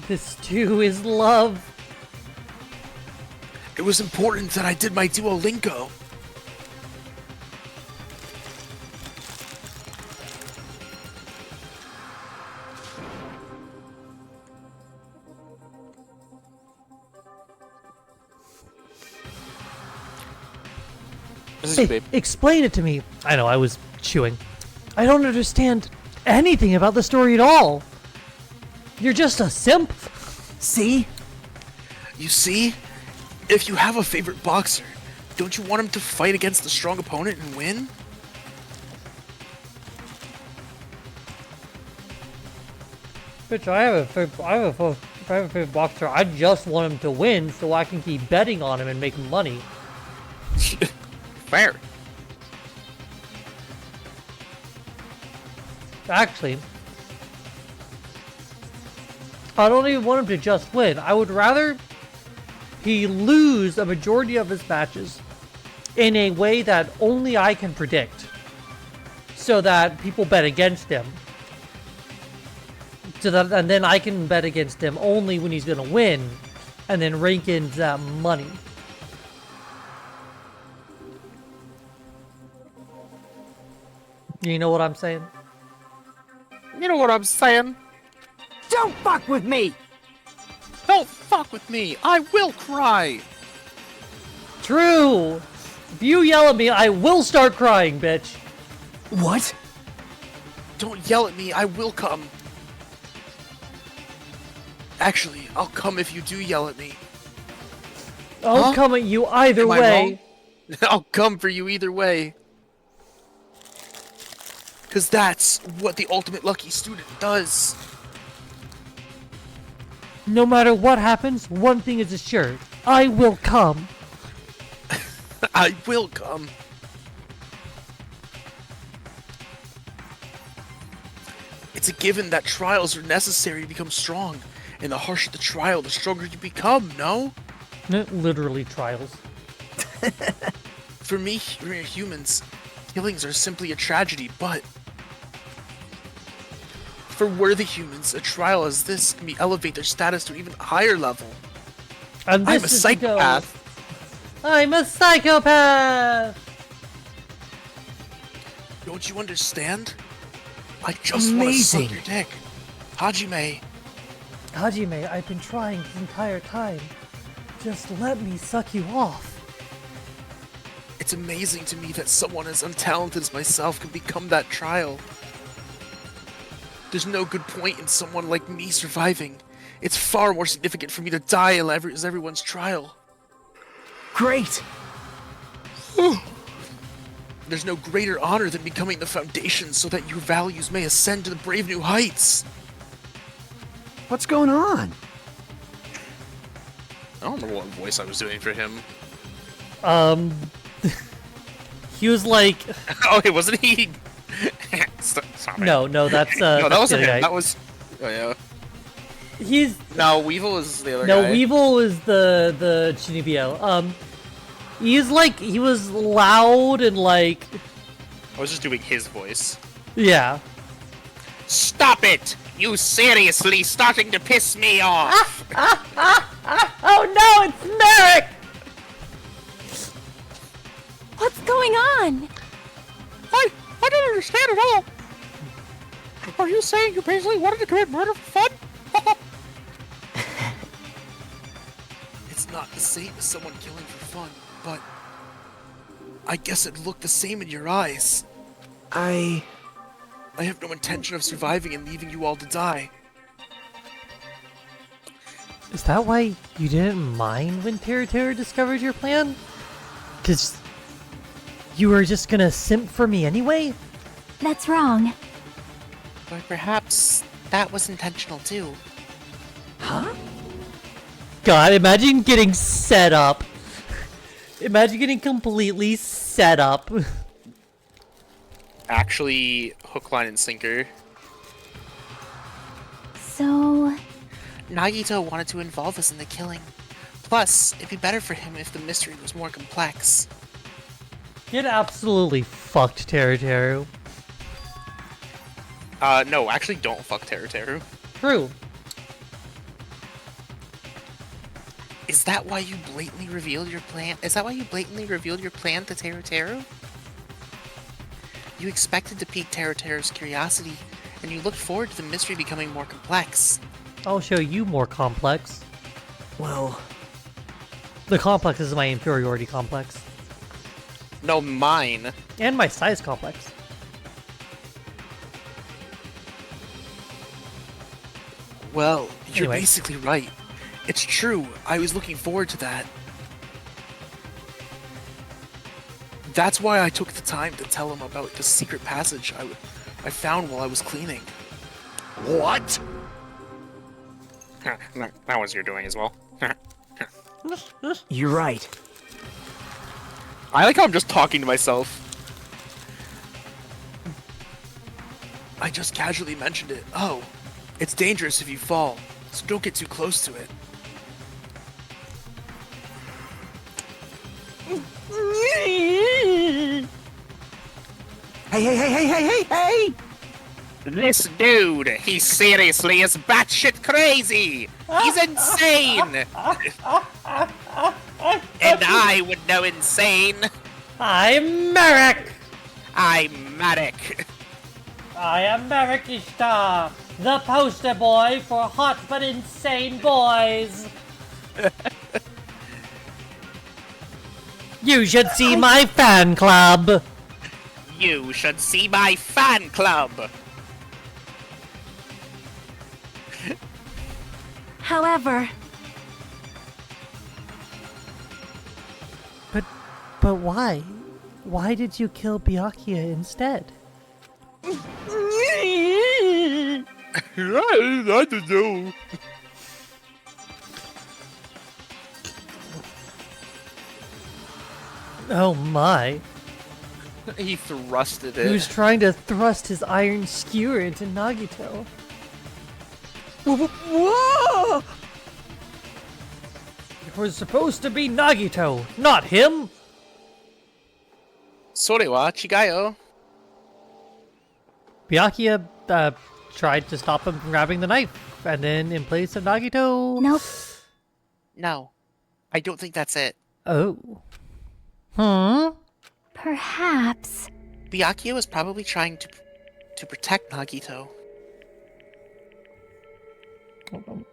This too is love. It was important that I did my Duolingo. Hey, explain it to me. I know, I was chewing. I don't understand anything about the story at all. You're just a simp. See? You see? If you have a favorite boxer, don't you want him to fight against a strong opponent and win? Bitch, I have a favorite boxer. I just want him to win so I can keep betting on him and make money. Fair. Actually, I don't even want him to just win. I would rather he lose a majority of his matches in a way that only I can predict, so that people bet against him. So that, and then I can bet against him only when he's gonna win, and then rake in that money. You know what I'm saying? You know what I'm saying? Don't fuck with me! Don't fuck with me! I will cry! True! If you yell at me, I will start crying, bitch! What? Don't yell at me, I will come. Actually, I'll come if you do yell at me. I'll come at you either Am I way. wrong? I'll come for you either way. Because that's what the ultimate lucky student does. No matter what happens, one thing is assured. I will come. I will come. It's a given that trials are necessary to become strong. And the harsher the trial, the stronger you become, no? Literally trials. For me, humans, killings are simply a tragedy, but for worthy humans, a trial as this can be elevate their status to an even higher level. And I'm a this is psychopath. I'm a psychopath! Don't you understand? I just want to suck your dick. Hajime. Hajime, I've been trying this entire time. Just let me suck you off. It's amazing to me that someone as untalented as myself can become that trial. There's no good point in someone like me surviving. It's far more significant for me to die as everyone's trial. Great! There's no greater honor than becoming the foundation so that your values may ascend to the brave new heights. What's going on? I don't know what voice I was doing for him. He was like... Oh, it wasn't he? Sorry. No, that's no, that wasn't him. guy. That was... Oh, yeah. He's... No, Weevil is the other guy. No, Weevil is the Shinibio. He's like... He was loud and like... I was just doing his voice. Yeah. Stop it! You seriously starting to piss me off! Oh no, it's Merrick! What's going on? I don't understand at all. Are you saying you basically wanted to commit murder for fun? It's not the same as someone killing for fun, but I guess it looked the same in your eyes. I have no intention of surviving and leaving you all to die. Is that why you didn't mind when Terra discovered your plan? Because you were just gonna simp for me anyway? That's wrong. But perhaps that was intentional too. Huh? God, imagine getting set up. Imagine getting completely set up. Actually, hook, line, and sinker. So... Nagito wanted to involve us in the killing. Plus, it'd be better for him if the mystery was more complex. Get absolutely fucked, Teru. No, actually don't fuck Teru. True. Is that why you blatantly revealed your plan? Is that why you blatantly revealed your plan to Teru? You expected to pique Teru's curiosity, and you looked forward to the mystery becoming more complex. I'll show you more complex. Well... The complex is my inferiority complex. No, mine. And my size complex. Well, you're Anyway. basically right. It's true, I was looking forward to that. That's why I took the time to tell him about the secret passage I found while I was cleaning. What? That was your doing as well. You're right. I like how I'm just talking to myself. I just casually mentioned it. Oh, it's dangerous if you fall, so don't get too close to it. Hey! This dude, he seriously is batshit crazy! He's insane! And I would know insane! I'm Merrick! I'm Marek! I am Merrick Ishtar, the poster boy for hot but insane boys! You should see my fan club! You should see my fan club! However, But why? Why did you kill Byakuya instead? I don't know. Oh my. He thrusted He it. was trying to thrust his iron skewer into Nagito. Whoa! It was supposed to be Nagito, not him! Sorewa chigayo. Byakuya tried to stop him from grabbing the knife, and then in place of Nagito... Nope. No, I don't think that's it. Oh. Hmm? Perhaps. Byakuya was probably trying to protect Nagito. Hold on.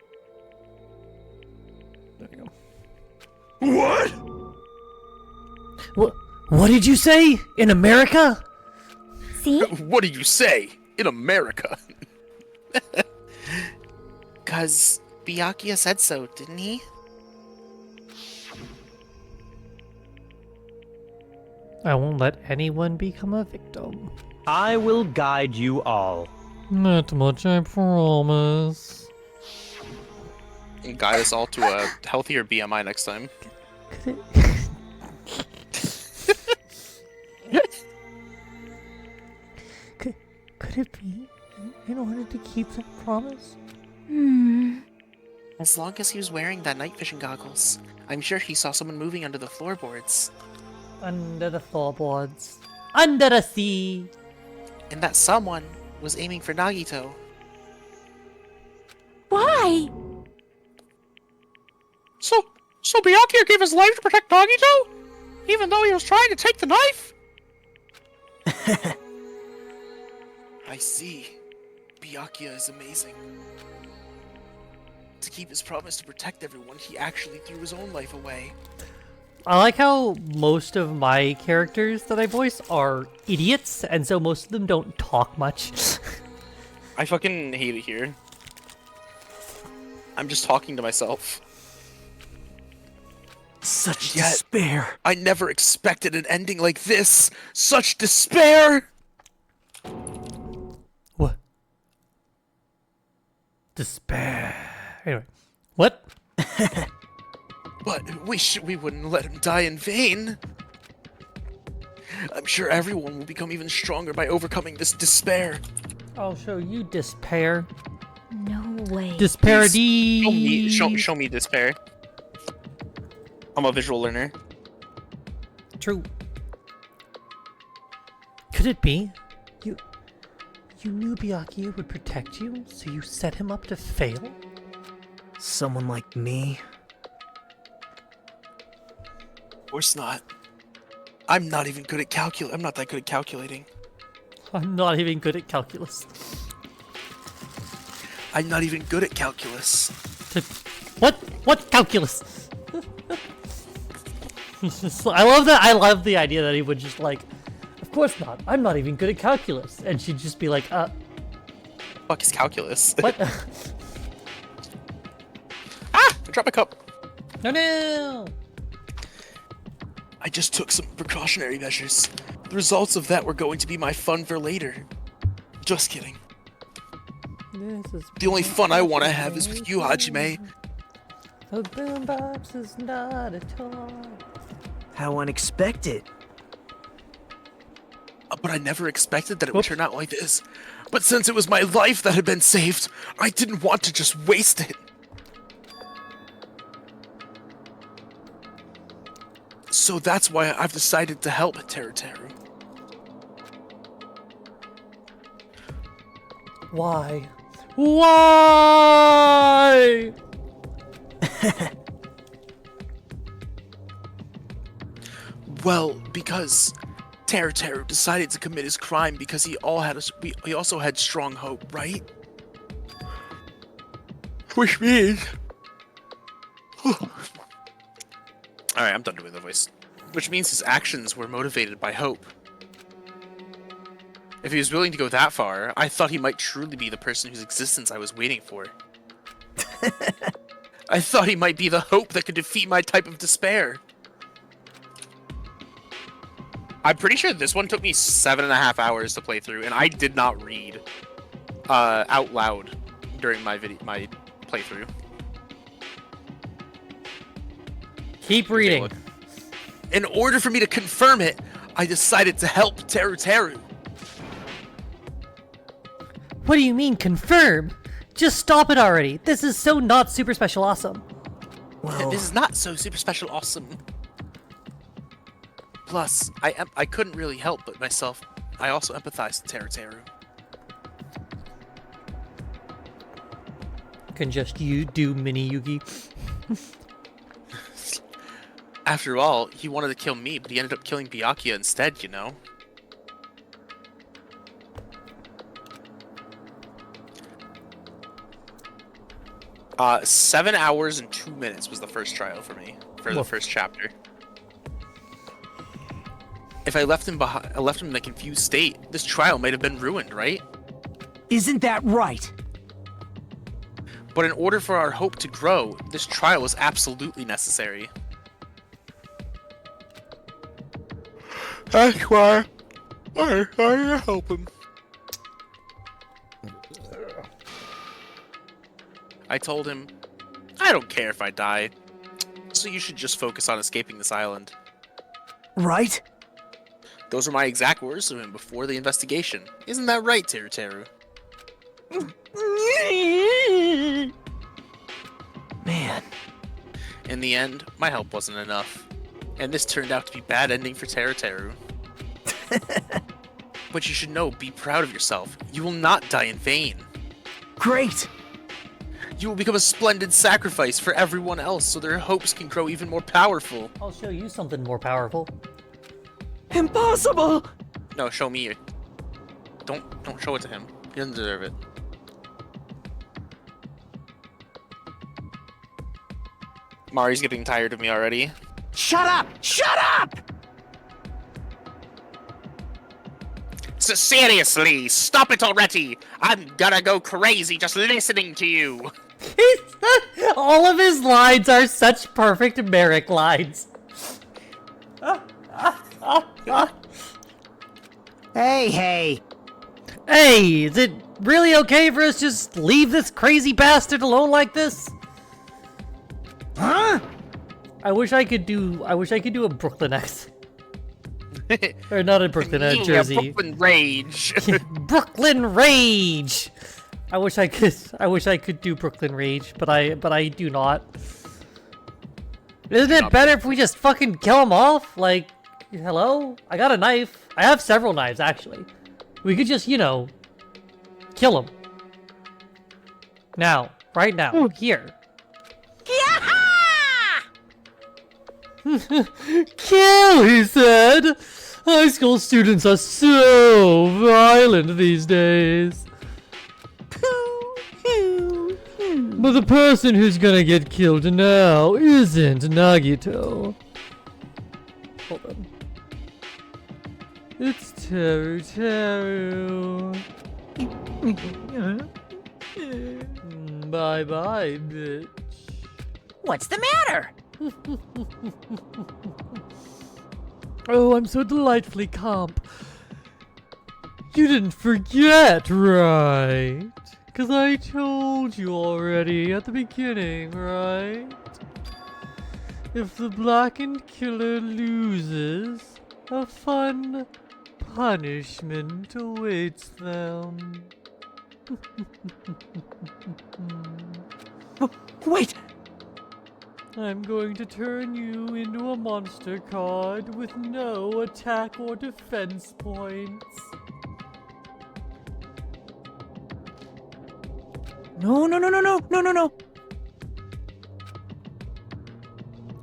There you What? go. What did you say? In America? See? What did you say? In America? 'Cause Byakuya said so, didn't he? I won't let anyone become a victim. I will guide you all. Not much, I promise. And guide us all to a healthier BMI next time. Could it be in order to keep that promise? As long as he was wearing that night vision goggles, I'm sure he saw someone moving under the floorboards. Under the floorboards. Under the sea! And that someone was aiming for Nagito. Why? So Byakuya gave his life to protect Nagito? Even though he was trying to take the knife? I see. Byakuya is amazing. To keep his promise to protect everyone, he actually threw his own life away. I like how most of my characters that I voice are idiots, and so most of them don't talk much. I fucking hate it here. I'm just talking to myself. Such Yet, despair. I never expected an ending like this. Such despair! What? Despair. Anyway, what? But we wouldn't let him die in vain. I'm sure everyone will become even stronger by overcoming this despair. I'll show you despair. No way. Disparity. Show me despair. I'm a visual learner. True. Could it be? You knew Byakuya would protect you, so you set him up to fail? Someone like me? Of course not. I'm not even good at I'm not that good at calculating. I'm not even good at calculus. I'm not even good at calculus. What? What calculus? I love that. I love the idea that he would just like, of course not. I'm not even good at calculus, and she'd just be like, Fuck is calculus? What? I dropped my cup. No. I just took some precautionary measures. The results of that were going to be my fun for later. Just kidding. The only fun I want to have is with you, Hajime. A boombox is not a toy. How unexpected. But I never expected that it would turn out like this. But since it was my life that had been saved, I didn't want to just waste it. So that's why I've decided to help Teru. Why? Why? Well, because Teru decided to commit his crime because he also had strong hope, right? Which means... Alright, I'm done doing the voice. Which means his actions were motivated by hope. If he was willing to go that far, I thought he might truly be the person whose existence I was waiting for. I thought he might be the hope that could defeat my type of despair. I'm pretty sure this one took me 7.5 hours to play through, and I did not read out loud during my playthrough. Keep reading. In order for me to confirm it, I decided to help Teru. What do you mean, confirm? Just stop it already. This is so not super special awesome. Well, this is not so super special awesome. Plus, I couldn't really help but myself. I also empathize with Teru. Can just you do Mini Yugi? After all, he wanted to kill me, but he ended up killing Byakuya instead, you know? 7 hours and 2 minutes was the first trial for me, for the first chapter. If I left him behind, I left him in a confused state, this trial might have been ruined, right? Isn't that right? But in order for our hope to grow, this trial was absolutely necessary. That's why I help him. I told him, I don't care if I die, so you should just focus on escaping this island. Right? Those were my exact words to him before the investigation. Isn't that right, Teru? Man. In the end, my help wasn't enough. And this turned out to be bad ending for Teru. But you should know, be proud of yourself. You will not die in vain. Great! You will become a splendid sacrifice for everyone else so their hopes can grow even more powerful. I'll show you something more powerful. Impossible! No, show me. Don't show it to him. He doesn't deserve it. Mari's getting tired of me already. Shut up! Shut up! Seriously, stop it already! I'm gonna go crazy just listening to you! All of his lines are such perfect Merrick lines. Hey! Hey, is it really okay for us to just leave this crazy bastard alone like this? Huh? I wish I could do a Brooklyn accent. Or not a Brooklyn, Jersey. Brooklyn Rage. Brooklyn Rage. I wish I could do Brooklyn Rage, but I do not. Isn't it better if we just fucking kill him off? Like, hello? I got a knife. I have several knives, actually. We could just, you know, kill him. Now. Right now. Here. Kill, he said! High school students are so violent these days. But the person who's gonna get killed now isn't Nagito. Hold on. It's Teru. Bye-bye, bitch. What's the matter? Oh, I'm so delightfully calm. You didn't forget, right? 'Cause I told you already at the beginning, right? If the blackened killer loses, a fun punishment awaits them. Wait! I'm going to turn you into a monster card with no attack or defense points. No.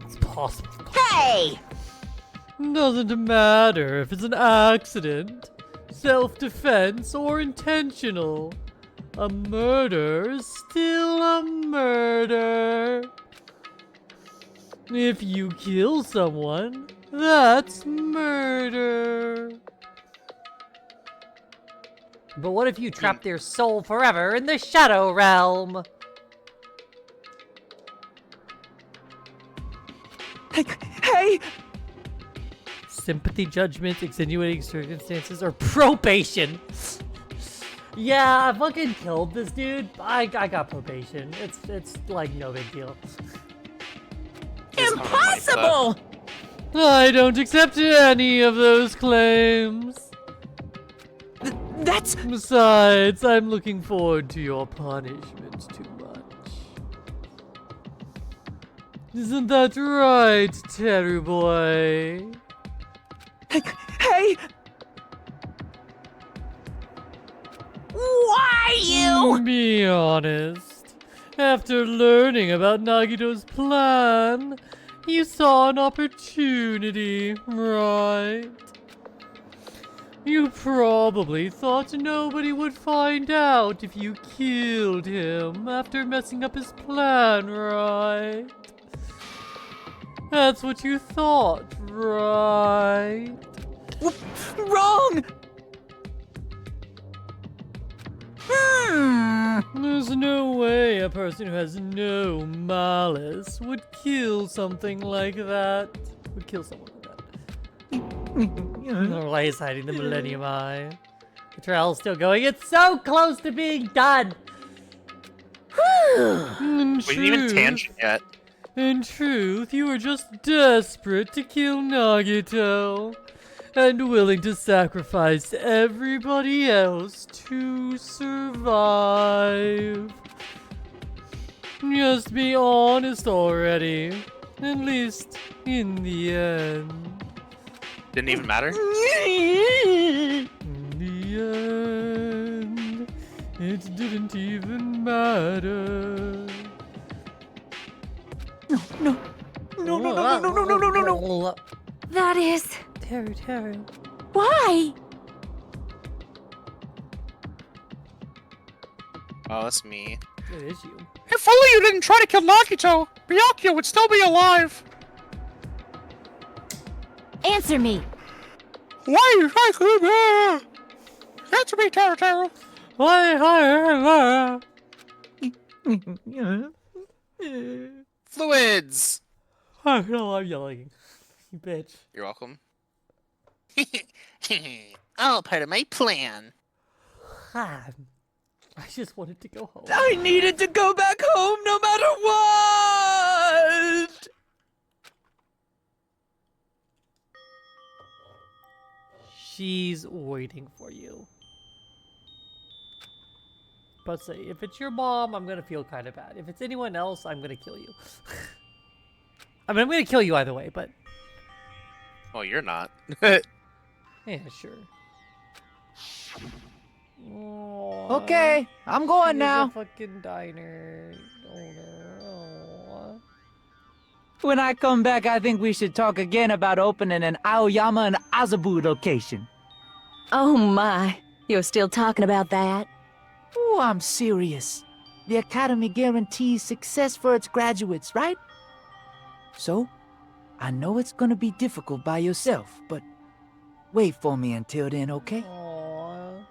It's possible. Hey! Doesn't matter if it's an accident, self-defense, or intentional. A murder is still a murder. If you kill someone, that's murder. But what if you trap their soul forever in the Shadow Realm? Hey! Sympathy, judgment, extenuating circumstances, or probation? Yeah, I fucking killed this dude. I got probation. It's like no big deal. Impossible! I don't accept any of those claims. That's... Besides, I'm looking forward to your punishment too much. Isn't that right, Terry Boy? Hey! Why you? Be honest. After learning about Nagito's plan, you saw an opportunity, right? You probably thought nobody would find out if you killed him after messing up his plan, right? That's what you thought, right? Wrong! There's no way a person who has no malice would kill something like that. Would kill someone like that. No way he's hiding the Millennium Eye. The trial's still going. It's so close to being done! We didn't even tangent yet. In truth, you were just desperate to kill Nagito. And willing to sacrifice everybody else to survive. Just be honest already. At least in the end. Didn't even matter? In the end, it didn't even matter. No. That is... Terry. Why? Oh, that's me. It is you. If only you didn't try to kill Nagito, Byakuya would still be alive. Answer me. Why? Answer me, Taro. Why? Fluids. Oh, no, I'm yelling. You bitch. You're welcome. All part of my plan. I just wanted to go home. I needed to go back home no matter what! She's waiting for you. But say, if it's your mom, I'm gonna feel kind of bad. If it's anyone else, I'm gonna kill you. I mean, I'm gonna kill you either way, but... Oh, you're not. Yeah, sure. Okay, I'm going There's now. a fucking diner owner. Aw. When I come back, I think we should talk again about opening an Aoyama and Azabu location. Oh my, you're still talking about that? Oh, I'm serious. The Academy guarantees success for its graduates, right? So, I know it's gonna be difficult by yourself, but wait for me until then, okay?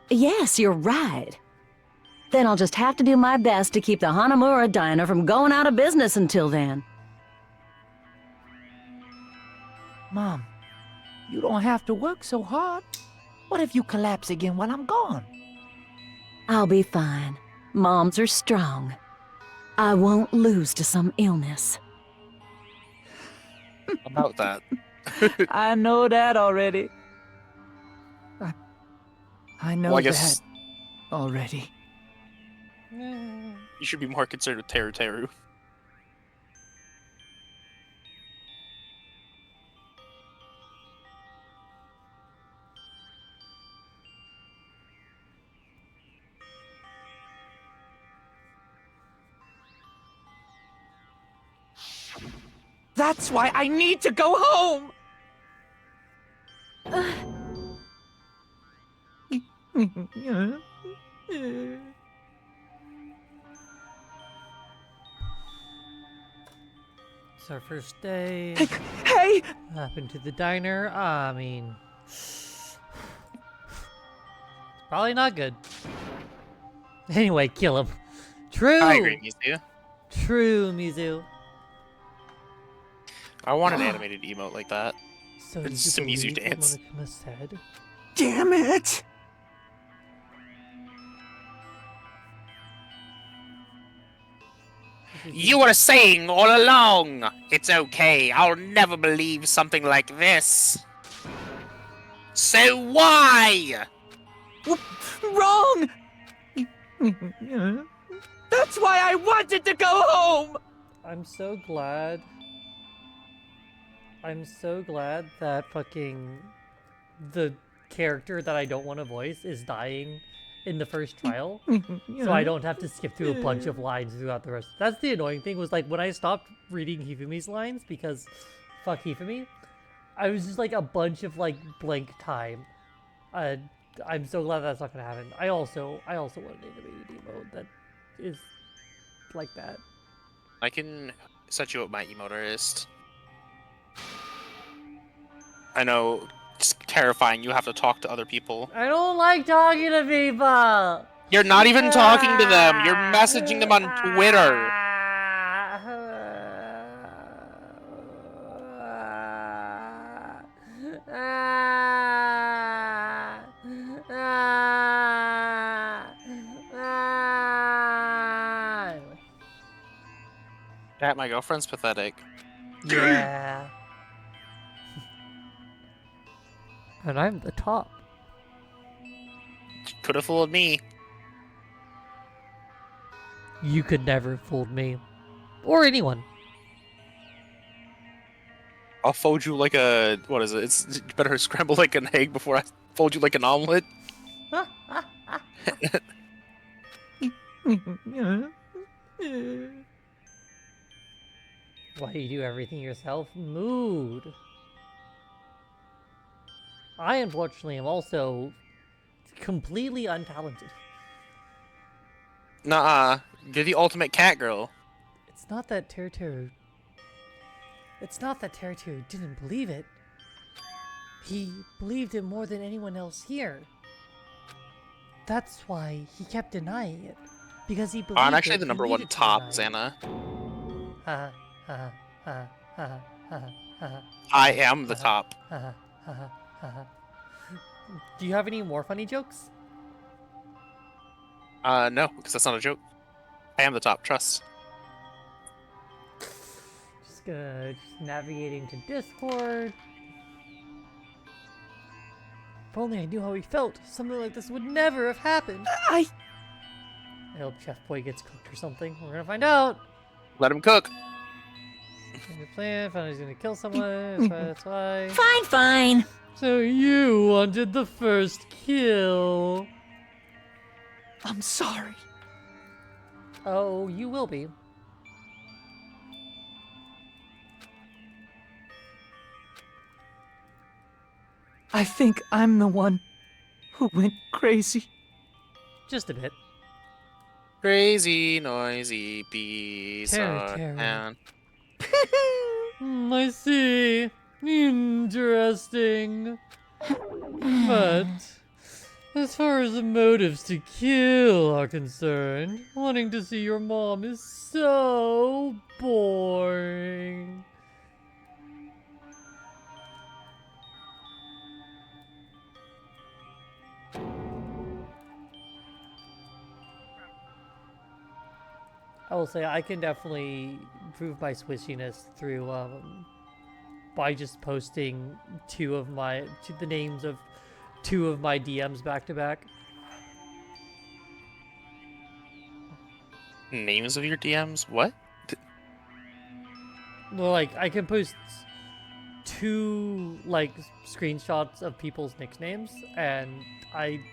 Yes, you're right. Then I'll just have to do my best to keep the Hanamura Diner from going out of business until then. Mom, you don't have to work so hard. What if you collapse again while I'm gone? I'll be fine. Moms are strong. I won't lose to some illness. about that. I know that already. I know Well, I guess that already. you should be more concerned with Teru Teru. That's why I need to go home! It's our first day. Hey! What happened to the diner? I mean, it's probably not good. Anyway, kill him. True. I agree, Mizu. True, Mizu. I want an animated emote like that. So It's did just a you Mizu believe what dance. Monokuma said? Damn it! You were saying all along! It's okay, I'll never believe something like this. So why? Wrong! That's why I wanted to go home! I'm so glad. I'm so glad that fucking the character that I don't want to voice is dying in the first trial, so I don't have to skip through a bunch of lines throughout the rest. That's the annoying thing, was like when I stopped reading Hifumi's lines, because fuck Hifumi, I was just like a bunch of like blank time. I'm so glad that's not gonna happen. I also want an animated emote that is like that. I can set you up my emote artist. I know, it's terrifying, you have to talk to other people. I don't like talking to people! You're not even talking to them, you're messaging them on Twitter. That my girlfriend's pathetic. Yeah. And I'm the top. Could have fooled me. You could never have fooled me. Or anyone. I'll fold you like a... what is it? It's better scramble like an egg before I fold you like an omelet. Why do you do everything yourself? Mood. I unfortunately am also completely untalented. Nuh-uh. You're the ultimate cat girl. It's not that Teru didn't believe it. He believed it more than anyone else here. That's why he kept denying it. Because he believed I'm actually it, the he number one needed to top, deny it. Xana. Ha. I am the top. Do you have any more funny jokes? No, because that's not a joke. I am the top, trust. Just navigating to Discord. If only I knew how he felt, something like this would never have happened. I hope Chef Boy gets cooked or something. We're gonna find out. Let him cook. Your plan, found he's gonna kill someone. That's why. Fine, fine. So you wanted the first kill. I'm sorry. Oh, you will be. I think I'm the one who went crazy. Just a bit. Crazy, noisy piece of Teru. town. I see. Interesting. But as far as the motives to kill are concerned, wanting to see your mom is so boring. I will say I can definitely prove my swishiness through by just posting the names of 2 of my DMs back to back. Names of your DMs? What? Well, like, I can post 2 like screenshots of people's nicknames, and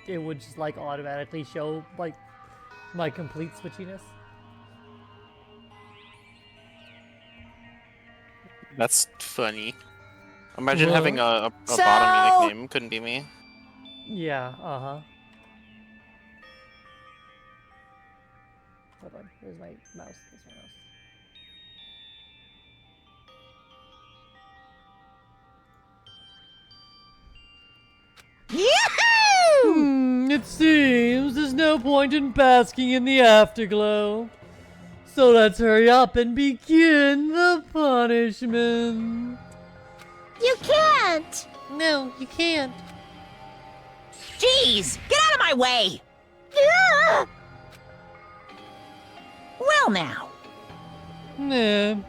it would just like automatically show like my complete switchiness. That's funny. Imagine Well, having a bottoming nickname. Couldn't be me. Yeah, uh-huh. Hold on, where's my mouse? There's my mouse. Yahoo! It seems there's no point in basking in the afterglow. So let's hurry up and begin the punishment. You can't! No, you can't. Jeez, get out of my way! Ah! Well now. Now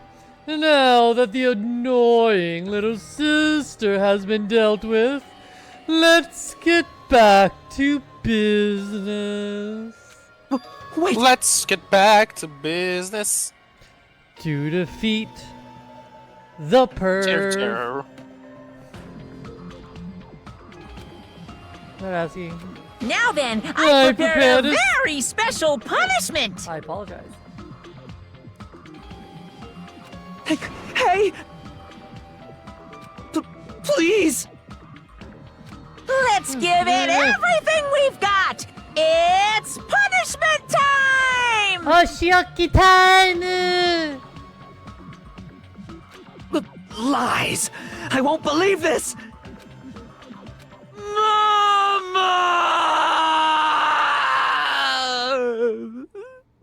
that the annoying little sister has been dealt with, let's get back to business. Wait. Let's get back to business. To defeat the Terror. Not asking. Now then, I I prepared prepared a a- very special punishment! I apologize. Hey! Please! Let's give it everything we've got! It's punishment time! Oshiaki time! Lies! I won't believe this! Mama!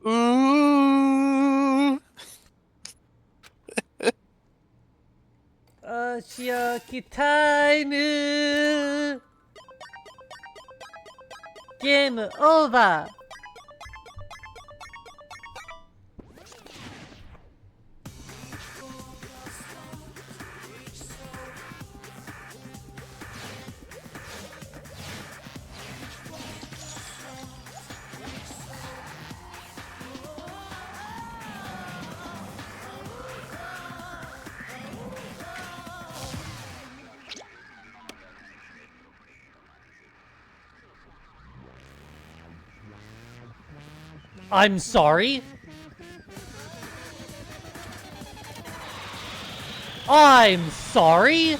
Ooh. Oshiaki time! Game over! I'm sorry? I'm sorry?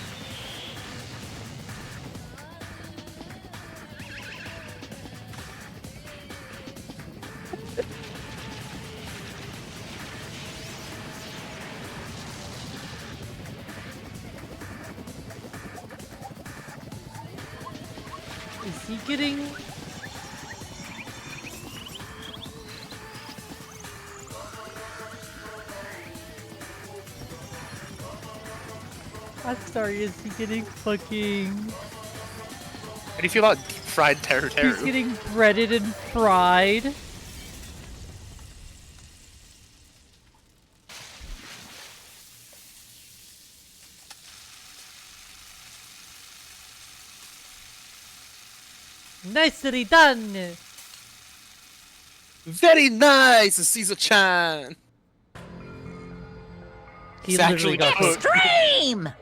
Is he getting... I'm sorry, is he getting fucking... How do you feel about deep fried Teru Teru? He's getting breaded and fried? Nicely done! Very nice, Caesar-chan! He It's actually literally got cooked. Extreme!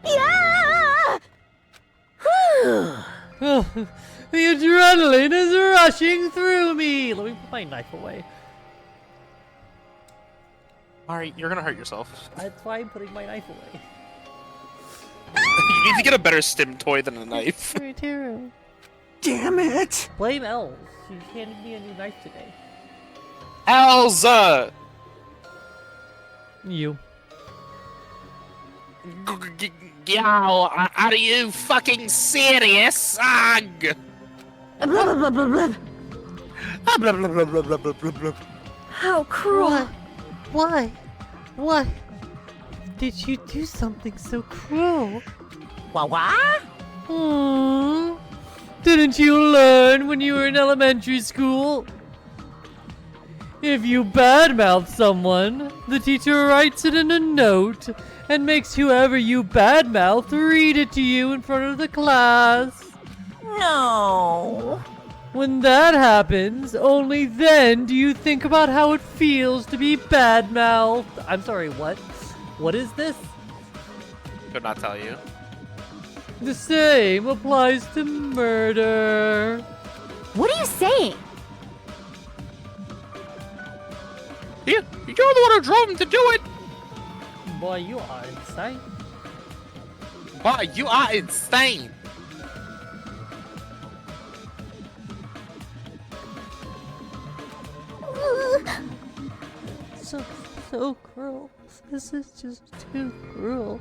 Yeah! Whew. Oh, the adrenaline is rushing through me! Let me put my knife away. Alright, you're gonna hurt yourself. That's why I'm putting my knife away. You need to get a better stim toy than a knife. Teru. Damn it! Blame Els. She handed me a new knife today. Elza! You. Yo, are you fucking serious? Ugh. How cruel. Why? Why? Did you do something so cruel? What? Aww. Didn't you learn when you were in elementary school? If you badmouth someone, the teacher writes it in a note and makes whoever you badmouth read it to you in front of the class. No. When that happens, only then do you think about how it feels to be badmouthed. I'm sorry, what? What is this? Could not tell you. The same applies to murder. What are you saying? You're the one who drove him to do it! Boy, you are insane. Boy, you are insane! So cruel. This is just too cruel.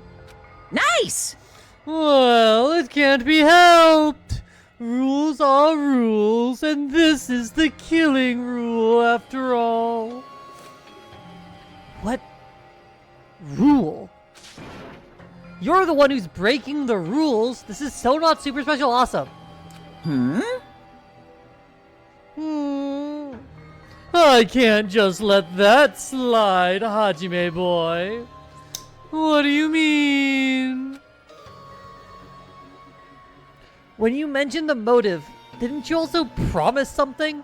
Nice! Well, it can't be helped. Rules are rules, and this is the killing rule after all. What rule? You're the one who's breaking the rules. This is so not super special awesome. I can't just let that slide, Hajime boy. What do you mean? When you mentioned the motive, didn't you also promise something?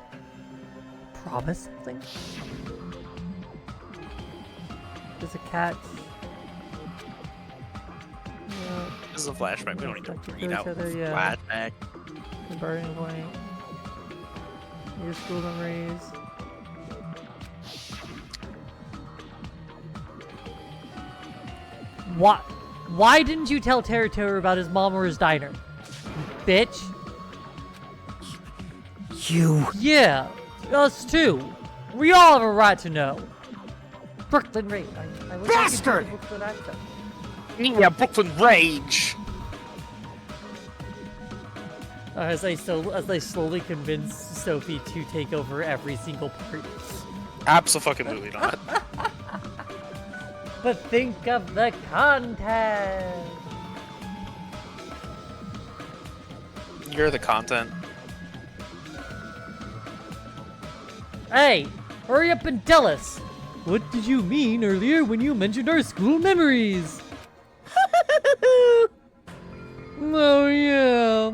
Promise something? There's a cat. Yeah. This is a flashback. We don't need to read out other, yeah. flashback. The burning point. Your school memories. Why didn't you tell Terutoru about his mom or his diner? Bitch. You. Yeah, us too. We all have a right to know. Brooklyn Rage. I wish Bastard! I could do the Brooklyn accent. Yeah, Brooklyn Rage! As they slowly convince Sophie to take over every single part. Absolutely not. But think of the content. You're the content. Hey, hurry up and tell us. What did you mean earlier when you mentioned our school memories? Oh yeah,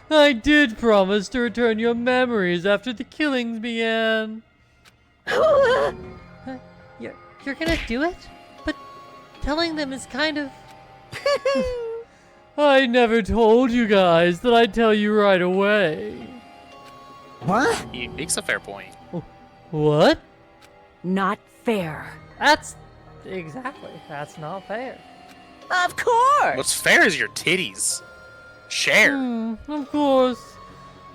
I did promise to return your memories after the killings began. You're gonna do it? But telling them is kind of... I never told you guys that I'd tell you right away. What? He makes a fair point. What? Not fair. That's not fair. Of course! What's fair is your titties. Share. Of course.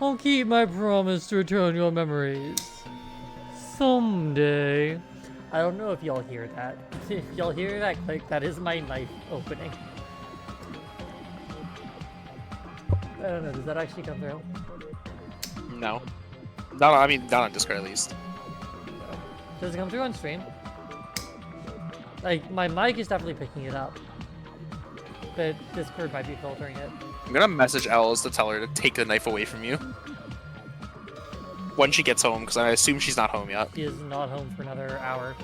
I'll keep my promise to return your memories. Someday. I don't know if y'all hear that. If y'all hear that click, that is my knife opening. I don't know, does that actually come through? No. Not on Discord at least. Does it come through on stream? Like, my mic is definitely picking it up. But Discord might be filtering it. I'm gonna message Els to tell her to take the knife away from you. When she gets home, because I assume she's not home yet. She is not home for another hour.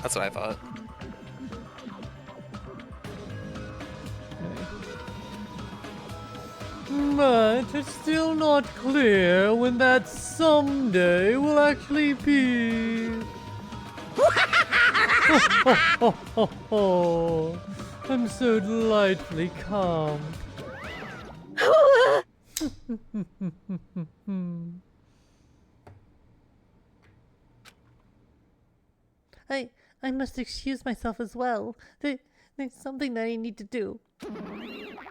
That's what I thought. But it's still not clear when that someday will actually be. I'm so delightfully calm. I must excuse myself as well. There's something that I need to do.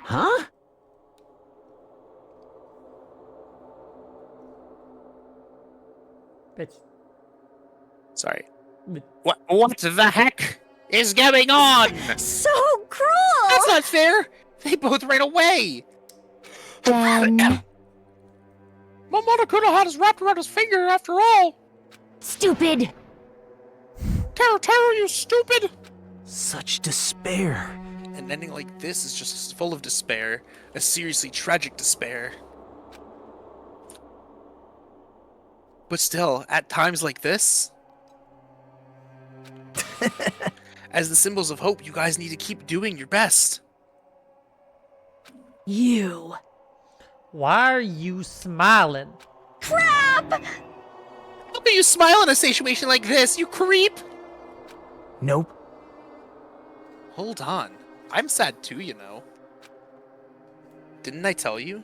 Huh? Bitch. Sorry. What the heck is going on? So cruel! That's not fair! They both ran away! Then... My mother could have had us wrapped around his finger after all! Stupid! Terutoru, you stupid! Such despair. An ending like this is just full of despair. A seriously tragic despair. But still, at times like this, as the symbols of hope, you guys need to keep doing your best. You. Why are you smiling? Crap! How can you smile in a situation like this, you creep? Nope. Hold on. I'm sad too, you know. Didn't I tell you?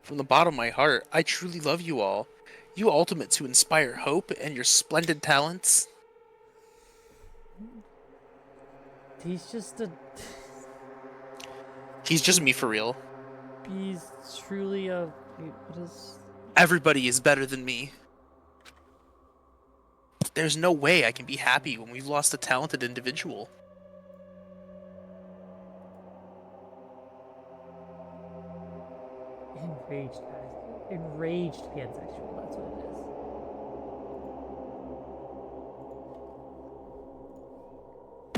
From the bottom of my heart, I truly love you all. You ultimates who inspire hope and your splendid talents. He's just a... He's just me for real. He's truly a... What is... Everybody is better than me. There's no way I can be happy when we've lost a talented individual. Enraged pansexual, that's what it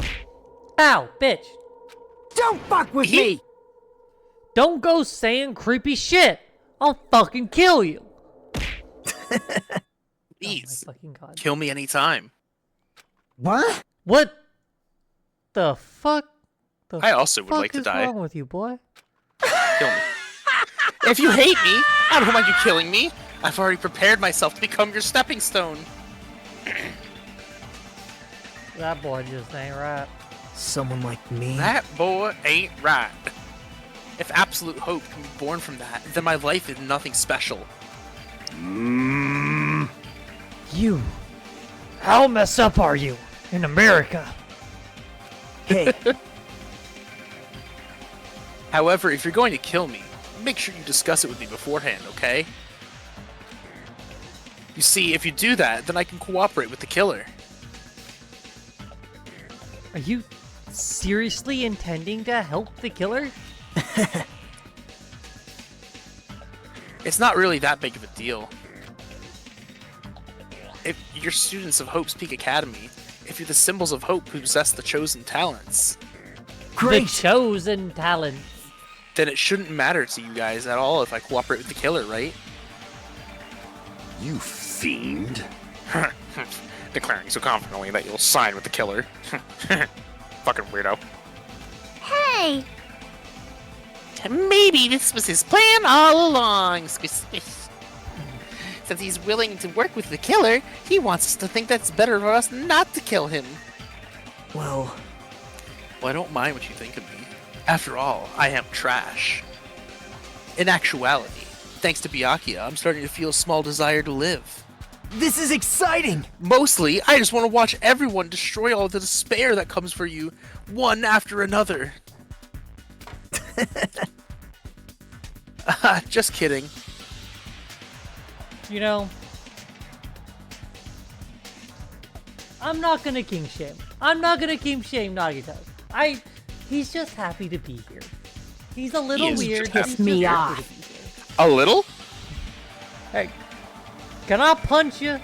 is. Ow, bitch! Don't fuck with me! Don't go saying creepy shit! I'll fucking kill you! Please, oh my fucking God. Kill me anytime. What? What the fuck? I also would like to die. What's wrong with you, boy? Kill me. If you hate me, I don't mind you killing me. I've already prepared myself to become your stepping stone. That boy just ain't right. Someone like me? That boy ain't right. If absolute hope can be born from that, then my life is nothing special. You. How messed up are you in America? Hey. However, if you're going to kill me, make sure you discuss it with me beforehand, okay? You see, if you do that, then I can cooperate with the killer. Are you seriously intending to help the killer? It's not really that big of a deal. If you're students of Hope's Peak Academy, if you're the symbols of hope who possess the chosen talents, The chosen talents. then it shouldn't matter to you guys at all if I cooperate with the killer, right? You fiend. Declaring so confidently that you'll sign with the killer. Fucking weirdo. Hey! Maybe this was his plan all along. Since he's willing to work with the killer, he wants us to think that's better for us not to kill him. Well, I don't mind what you think of me. After all, I am trash. In actuality, thanks to Byakuya, I'm starting to feel a small desire to live. this is exciting! Mostly, I just want to watch everyone destroy all the despair that comes for you, one after another. Just kidding. You know, I'm not gonna king shame. I'm not gonna king shame Nagito. He's just happy to be here. He's a little weird. Piss me off. A little? Hey, can I punch you?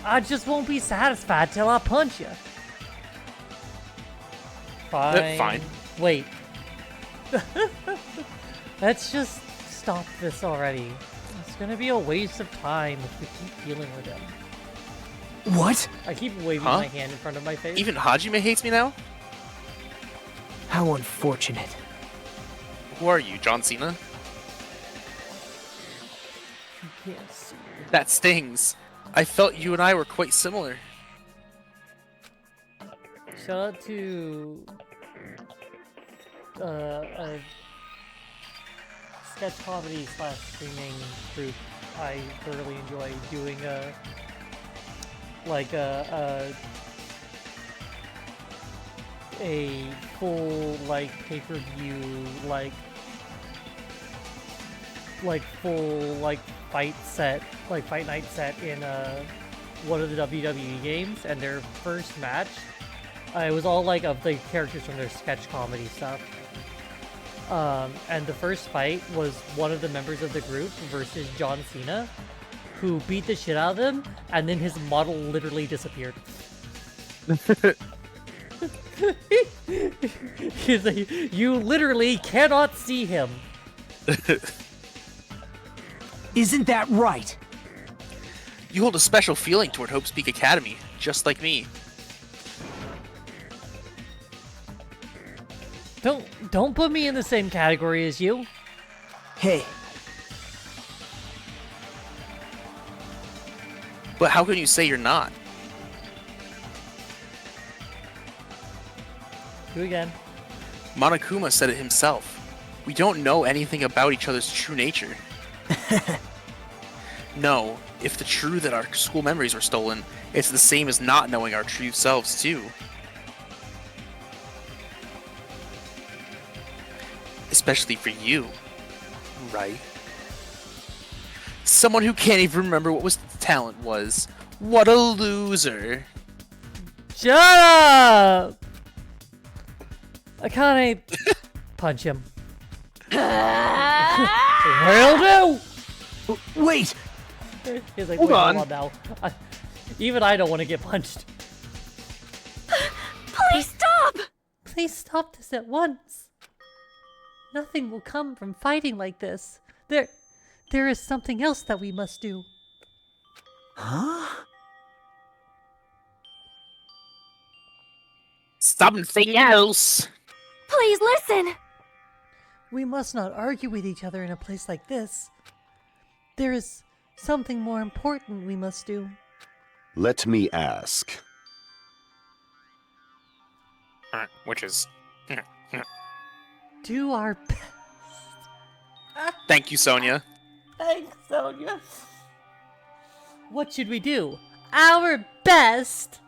I just won't be satisfied till I punch you. Fine. Fine. Wait. Let's just stop this already. It's gonna be a waste of time if we keep dealing with him. What? I keep waving Huh? my hand in front of my face. Even Hajime hates me now? How unfortunate. Who are you, John Cena? Yes. That stings. I felt you and I were quite similar. Shout out to a sketch comedy / streaming group I thoroughly enjoy doing a full like pay-per-view like full like fight night set in one of the WWE games, and their first match it was all like of the characters from their sketch comedy stuff. And the first fight was one of the members of the group versus John Cena, who beat the shit out of them, and then his model literally disappeared. He's like, you literally cannot see him. Isn't that right? You hold a special feeling toward Hope's Peak Academy, just like me. Don't put me in the same category as you. Hey, But how can you say you're not? Do it again. Monokuma said it himself. We don't know anything about each other's true nature. No, if the true that our school memories were stolen, it's the same as not knowing our true selves too. Especially for you, right? Someone who can't even remember what his talent was. What a loser. Shut up! Akane, punch him. Will do! wait! He's like, Hold wait, on. hold on now. Even I don't want to get punched. Please stop! Please stop this at once. Nothing will come from fighting like this. There is something else that we must do. Huh? Something else. Please listen! We must not argue with each other in a place like this. There is something more important we must do. Let me ask. Which is... Do our best. Thank you, Sonia. Thanks, Sonia. What should we do? Our best.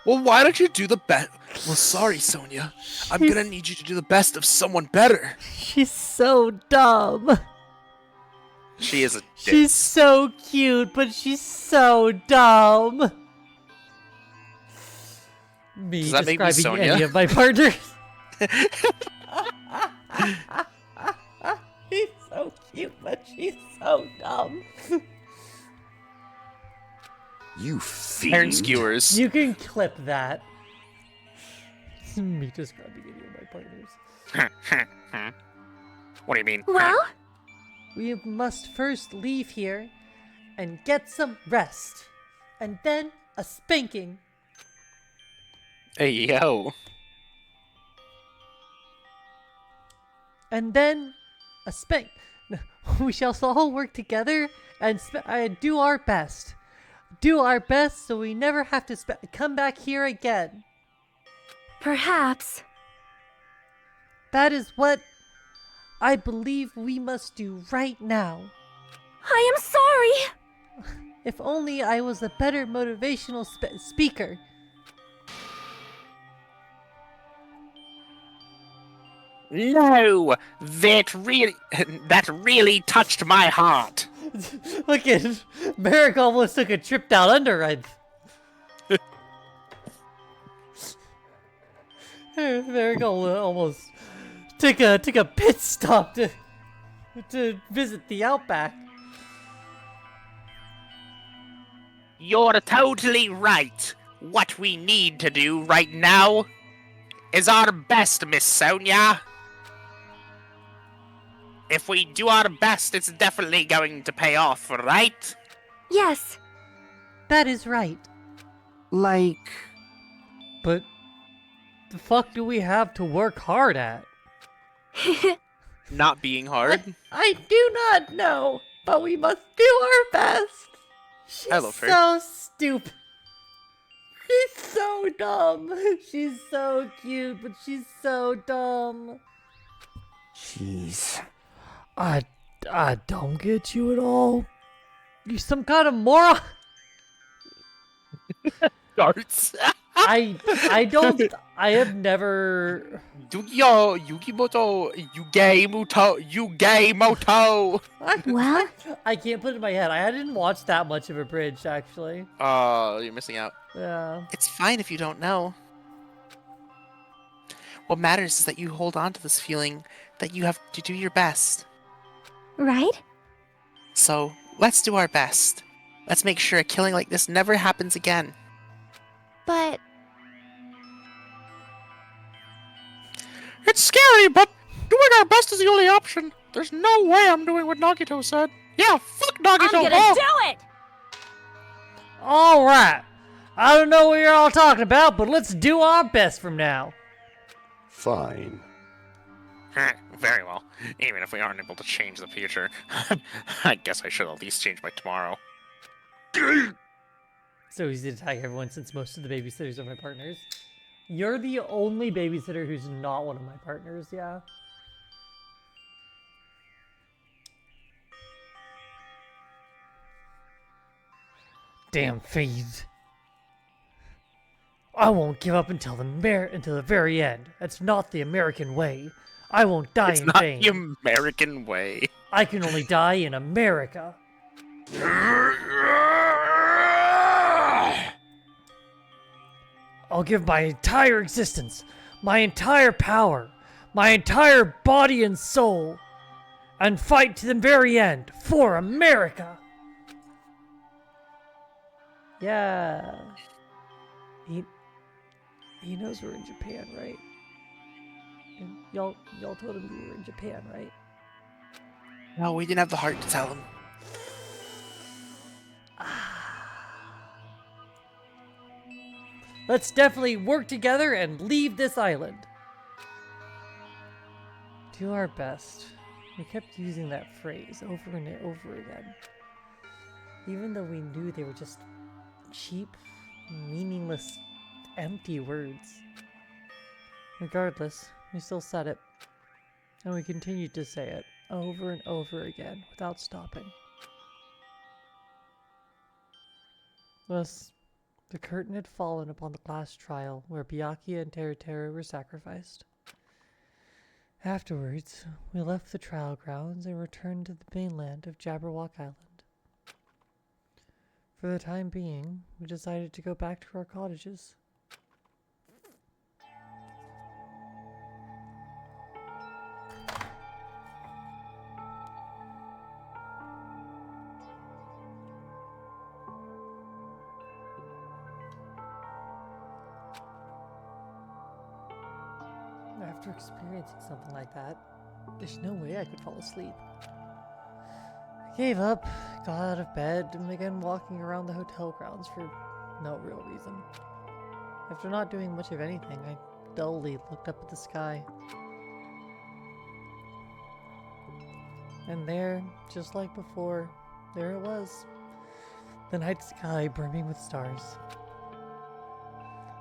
Well, why don't you do the best? Well, sorry, Sonia. I'm gonna need you to do the best of someone better. She's so dumb. She is a She's so cute, but she's so dumb. Me Does that make me describing Sonia? any of my partners. She's so cute, but she's so dumb. You fiend. Iron skewers. You can clip that. Me describing any of my partners. What do you mean? Well? We must first leave here and get some rest. And then a spanking. Hey, yo. And then a spank. We shall all work together and do our best. Do our best so we never have to come back here again. Perhaps. That is what I believe we must do right now. I am sorry! If only I was a better motivational speaker. No, that really touched my heart. Look at Merrick almost took a trip down under it. Merrick almost took a pit stop to visit the Outback. You're totally right. What we need to do right now is our best, Miss Sonia. If we do our best, it's definitely going to pay off, right? Yes. That is right. Like... But the fuck do we have to work hard at? Not being hard. I do not know, but we must do our best. She's I love her. so stupid. She's so dumb. She's so cute, but she's so dumb. Jeez. I don't get you at all. You some kind of moron. Darts. I don't. I have never. Yo, Yukimoto, Yugemoto. Well? I can't put it in my head. I didn't watch that much of a bridge, actually. You're missing out. Yeah. It's fine if you don't know. What matters is that you hold on to this feeling that you have to do your best. Right? So, let's do our best. Let's make sure a killing like this never happens again. But It's scary, but doing our best is the only option. There's no way I'm doing what Nagito said. Yeah, fuck Nagito. I'm gonna do it! All right. I don't know what you're all talking about, but let's do our best from now. Fine. Very well. Even if we aren't able to change the future, I guess I should at least change by tomorrow. So easy to tag everyone since most of the babysitters are my partners. You're the only babysitter who's not one of my partners, yeah? Damn fiends. I won't give up until the very end. That's not the American way. I won't die It's in not vain. the American way. I can only die in America. I'll give my entire existence, my entire power, my entire body and soul, and fight to the very end for America. Yeah. He knows we're in Japan, right? And y'all told him we were in Japan, right? No, we didn't have the heart to tell him. Let's definitely work together and leave this island. Do our best. We kept using that phrase over and over again. Even though we knew they were just cheap, meaningless, empty words. Regardless, we still said it. And we continued to say it over and over again without stopping. Thus, the curtain had fallen upon the last trial where Byakuya and Teruteru were sacrificed. Afterwards, we left the trial grounds and returned to the mainland of Jabberwock Island. For the time being, we decided to go back to our cottages. After experiencing something like that, there's no way I could fall asleep. I gave up, got out of bed, and began walking around the hotel grounds for no real reason. After not doing much of anything, I dully looked up at the sky. And there, just like before, there it was. The night sky brimming with stars.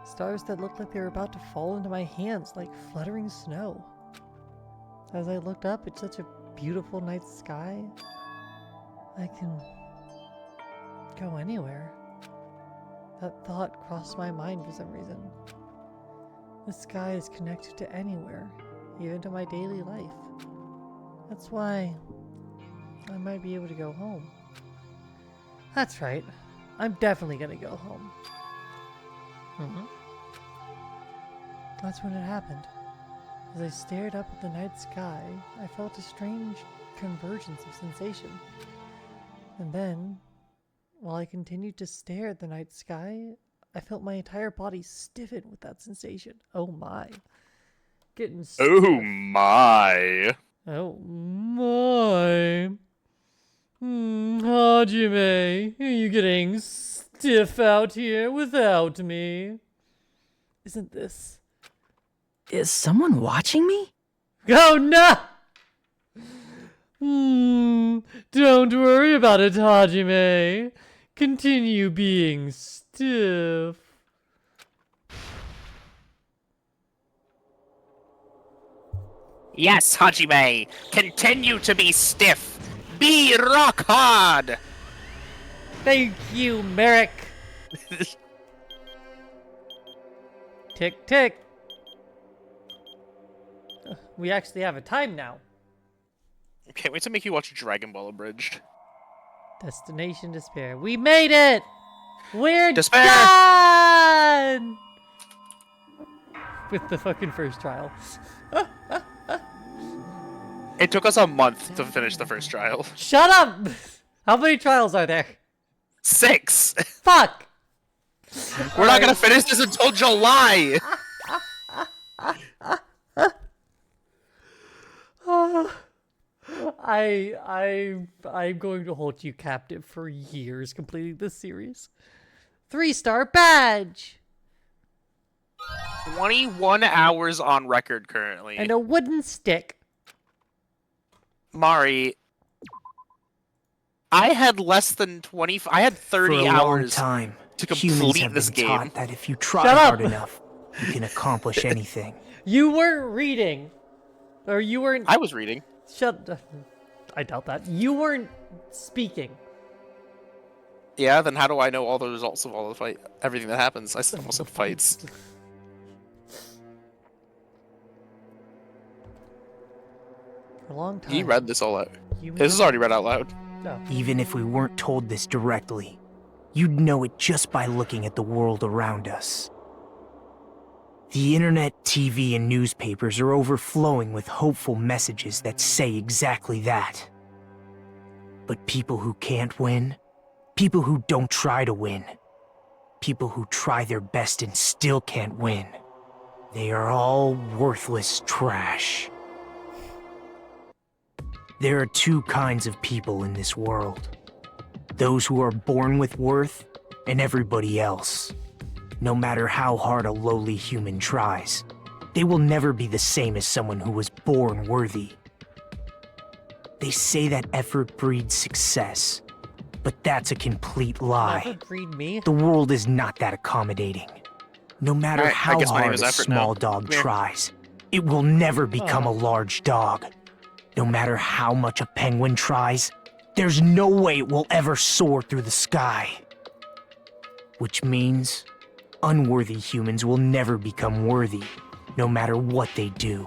Stars that looked like they were about to fall into my hands like fluttering snow. As I looked up at such a beautiful night sky, I can go anywhere. That thought crossed my mind for some reason. The sky is connected to anywhere, even to my daily life. That's why I might be able to go home. That's right. I'm definitely gonna go home. That's when it happened. As I stared up at the night sky, I felt a strange convergence of sensation. And then, while I continued to stare at the night sky, I felt my entire body stiffen with that sensation. Oh my. Getting stiff. Oh my. Oh my. Hajime, are you getting stiff out here without me? Isn't this... Is someone watching me? Oh no! Don't worry about it, Hajime. Continue being stiff. Yes, Hajime! Continue to be stiff! Be rock hard! Thank you, Merrick. Tick, tick. We actually have a time now. Can't wait to make you watch Dragon Ball Abridged. Destination Despair. We made it! We're Despair! done! With the fucking first trial. It took us a month to finish the first trial. Shut up! How many trials are there? 6! Fuck! We're not gonna finish this until July! I'm going to hold you captive for years completing this series. 3-star badge! 21 hours on record currently. And a wooden stick. Mari, I had less than 20. I had 30 For a hours long time, to humans complete have this been game. taught that if you try Shut up! hard enough, you can accomplish anything. You weren't reading. Or you weren't... I was reading. Shut... I doubt that. You weren't speaking. Yeah, then how do I know all the results of all the fight? Everything that happens. I almost said fights. For a long time. He read this all out. You- This is already read out loud. No. Even if we weren't told this directly, you'd know it just by looking at the world around us. The internet, TV, and newspapers are overflowing with hopeful messages that say exactly that. But people who can't win, people who don't try to win, people who try their best and still can't win, they are all worthless trash. There are two kinds of people in this world. Those who are born with worth, and everybody else. No matter how hard a lowly human tries, they will never be the same as someone who was born worthy. They say that effort breeds success, but that's a complete lie. Never breed me. The world is not that accommodating. No matter Alright, I how guess my name hard is a Effort small now. dog Come here. tries, it will never become a large dog. No matter how much a penguin tries, there's no way it will ever soar through the sky. Which means, unworthy humans will never become worthy, no matter what they do.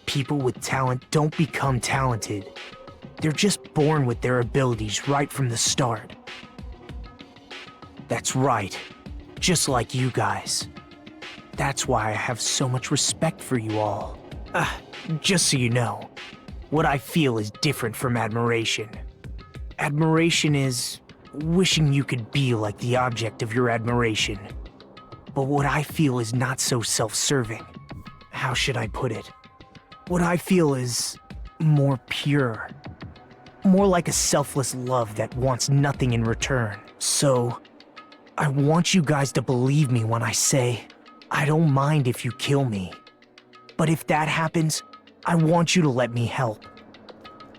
People with talent don't become talented. They're just born with their abilities right from the start. That's right, just like you guys. That's why I have so much respect for you all. Just so you know, what I feel is different from admiration. Admiration is wishing you could be like the object of your admiration. But what I feel is not so self-serving. How should I put it? What I feel is more pure. More like a selfless love that wants nothing in return. So, I want you guys to believe me when I say, I don't mind if you kill me. But if that happens, I want you to let me help.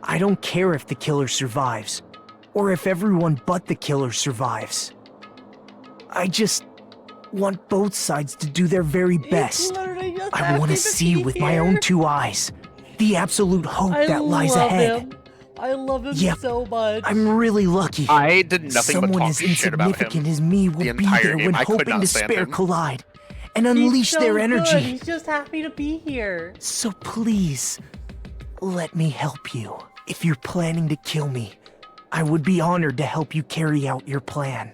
I don't care if the killer survives, or if everyone but the killer survives. I just want both sides to do their very best. I want to see with my own two eyes the absolute hope that lies ahead. Him. I love him Yep, so much. I'm really lucky. I did nothing but Someone talk as shit about him insignificant as me will the be entire there game. when I could hope and not stand despair him. collide and unleash He's so their good. energy. He's just happy to be here. So please, let me help you. If you're planning to kill me, I would be honored to help you carry out your plan.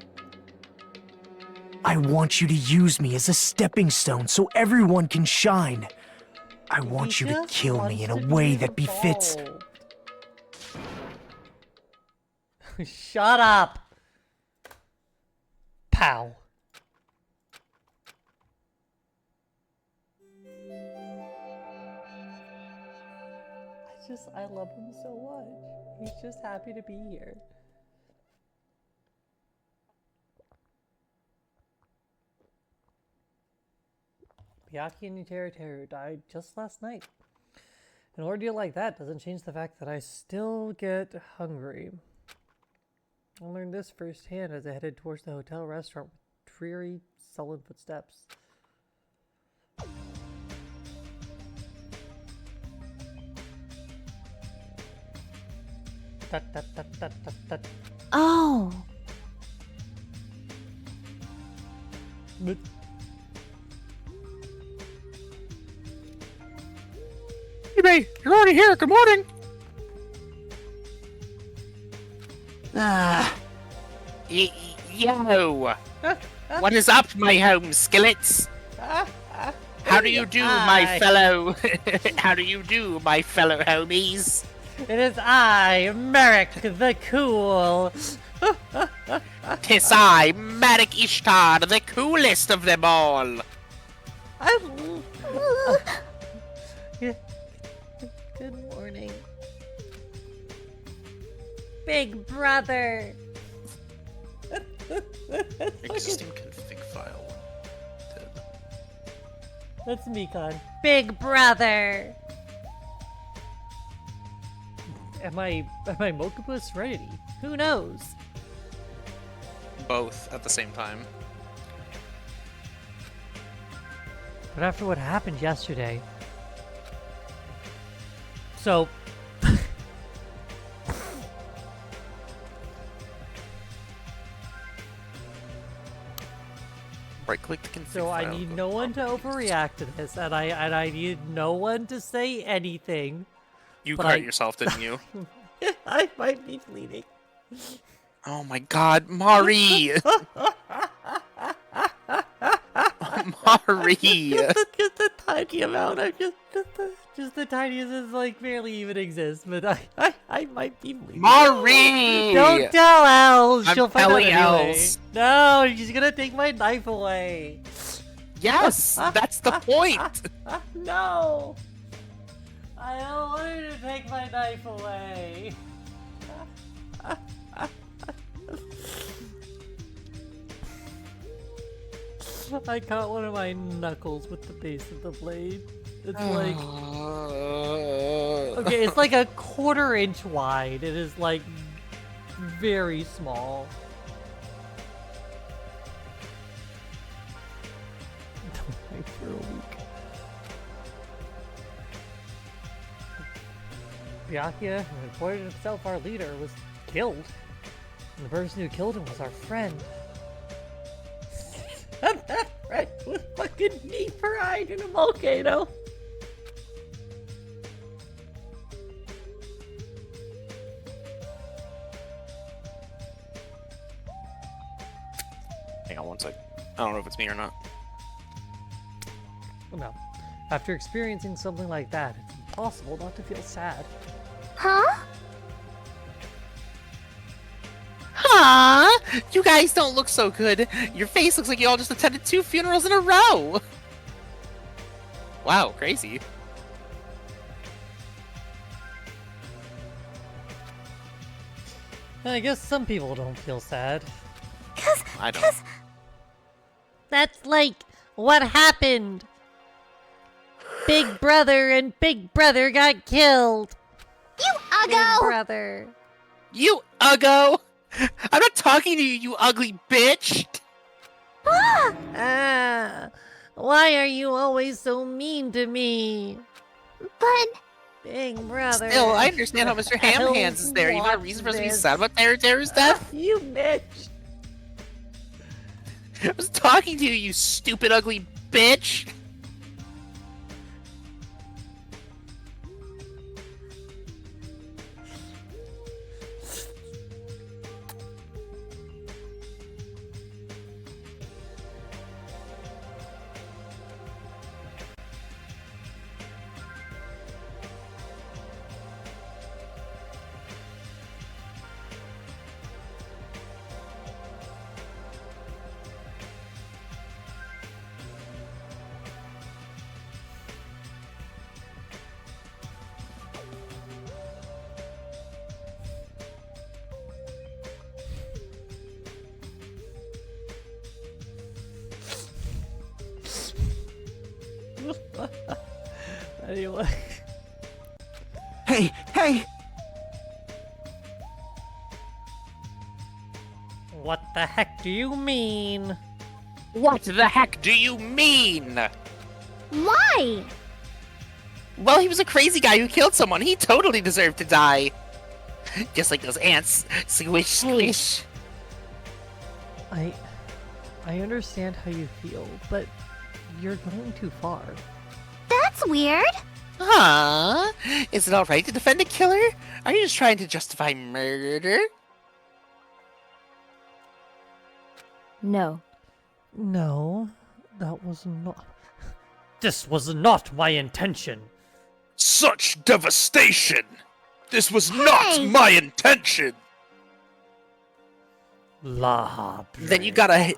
I want you to use me as a stepping stone so everyone can shine. I want you to kill me in a way that befits. Shut up. Pow. I love him so much. He's just happy to be here. Byakuya and Teru died just last night. An ordeal like that doesn't change the fact that I still get hungry. I learned this firsthand as I headed towards the hotel restaurant with dreary, sullen footsteps. Oh. But Hey, you're already here. Good morning. Yo. What is up, my home skillets? How do you do, my fellow? How do you do, my fellow homies? it is I, Merrick the Cool. Tis I, Marik Ishtar, the coolest of them all. Good morning. Big brother. Existing That's Mikan. Big brother. Am I Mokuba Serenity? Who knows? Both at the same time. But after what happened yesterday... So... Right-click to config So I file. need no one to overreact to this, and I need no one to say anything. You but cut yourself, didn't you? I might be bleeding. Oh my god, Mari! Mari! Just a tiny amount. I'm just the tiniest is like barely even exists, but I might be bleeding. Mari! Don't tell Els. I'm She'll find out telling anyway. Els. No, she's gonna take my knife away. Yes, that's the point. No. I don't want her to take my knife away. I caught one of my knuckles with the base of the blade. It's like... Okay, it's like a 1/4 inch wide. It is like very small. Don't wait for a week. Byakuya, who reported himself our leader, was killed. And the person who killed him was our friend. And that friend was fucking deep-fried in a volcano. Hang on one sec. I don't know if it's me or not. No. After experiencing something like that, it's impossible not to feel sad. Huh? Huh? You guys don't look so good. Your face looks like you all just attended 2 funerals in a row. Wow, crazy. I guess some people don't feel sad. I don't. That's like what happened. Big brother and Big brother got killed. You Big uggo! brother. You uggo! I'm not talking to you, you ugly bitch! Ah, why are you always so mean to me? But... Big brother. Still, I understand how Mr. Ham Hands is there. You got a reason for us to be sad about Teru's death? You bitch. I was talking to you, you stupid ugly bitch! Anyway. Hey, hey! What the heck do you mean? What the heck do you mean? Why? Well, he was a crazy guy who killed someone. He totally deserved to die. Just like those ants. Squish, squish. I understand how you feel, but you're going too far. That's weird. Huh? Is it alright to defend a killer? Are you just trying to justify murder? No. No, that was not... This was not my intention. Such devastation! This was not my intention! La Then you gotta...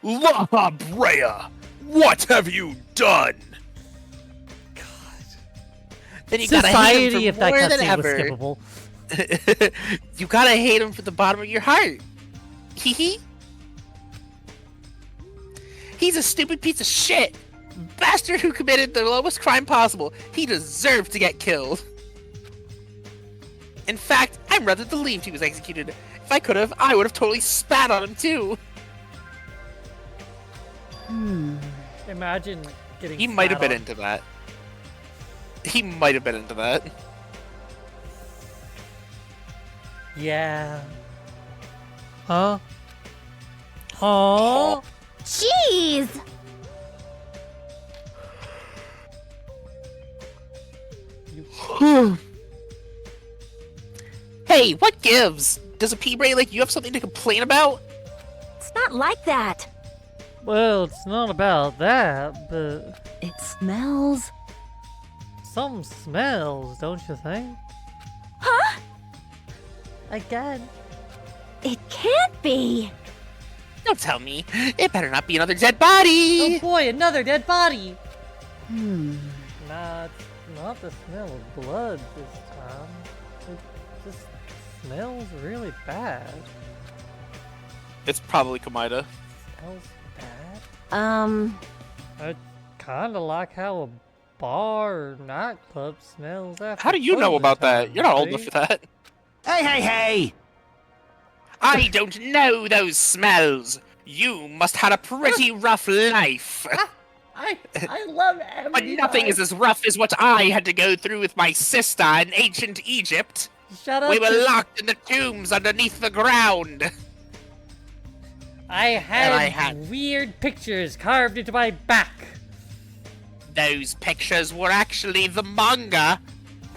La Brea! What have you done? Then you gotta hate him Society, for if that more than cutscene was ever. skippable. You gotta hate him from the bottom of your heart. Hee hee. He's a stupid piece of shit. bastard who committed the lowest crime possible. He deserved to get killed. In fact, I'm rather relieved he was executed. If I could have, I would have totally spat on him too. Imagine getting. He might have spat been on. into that. He might have been into that. Yeah. Huh? Oh. Jeez! Hey, what gives? Does a P-Bray like you have something to complain about? It's not like that. Well, it's not about that, but It smells. some smells, don't you think? Huh? Again. It can't be. Don't tell me. It better not be another dead body. Oh boy, another dead body. Hmm. Nah, it's not the smell of blood this time. It just smells really bad. It's probably Kamida. Smells bad. I kinda like how a bar or nightclub smells after. How do you know closing about that? time, You're not old see? enough for that. Hey! I don't know those smells. You must had a pretty rough life. I love But nothing is as rough as what I had to go through with my sister in ancient Egypt. Shut up. We were Just- locked in the tombs underneath the ground. I had, I had- weird pictures carved into my back. Those pictures were actually the manga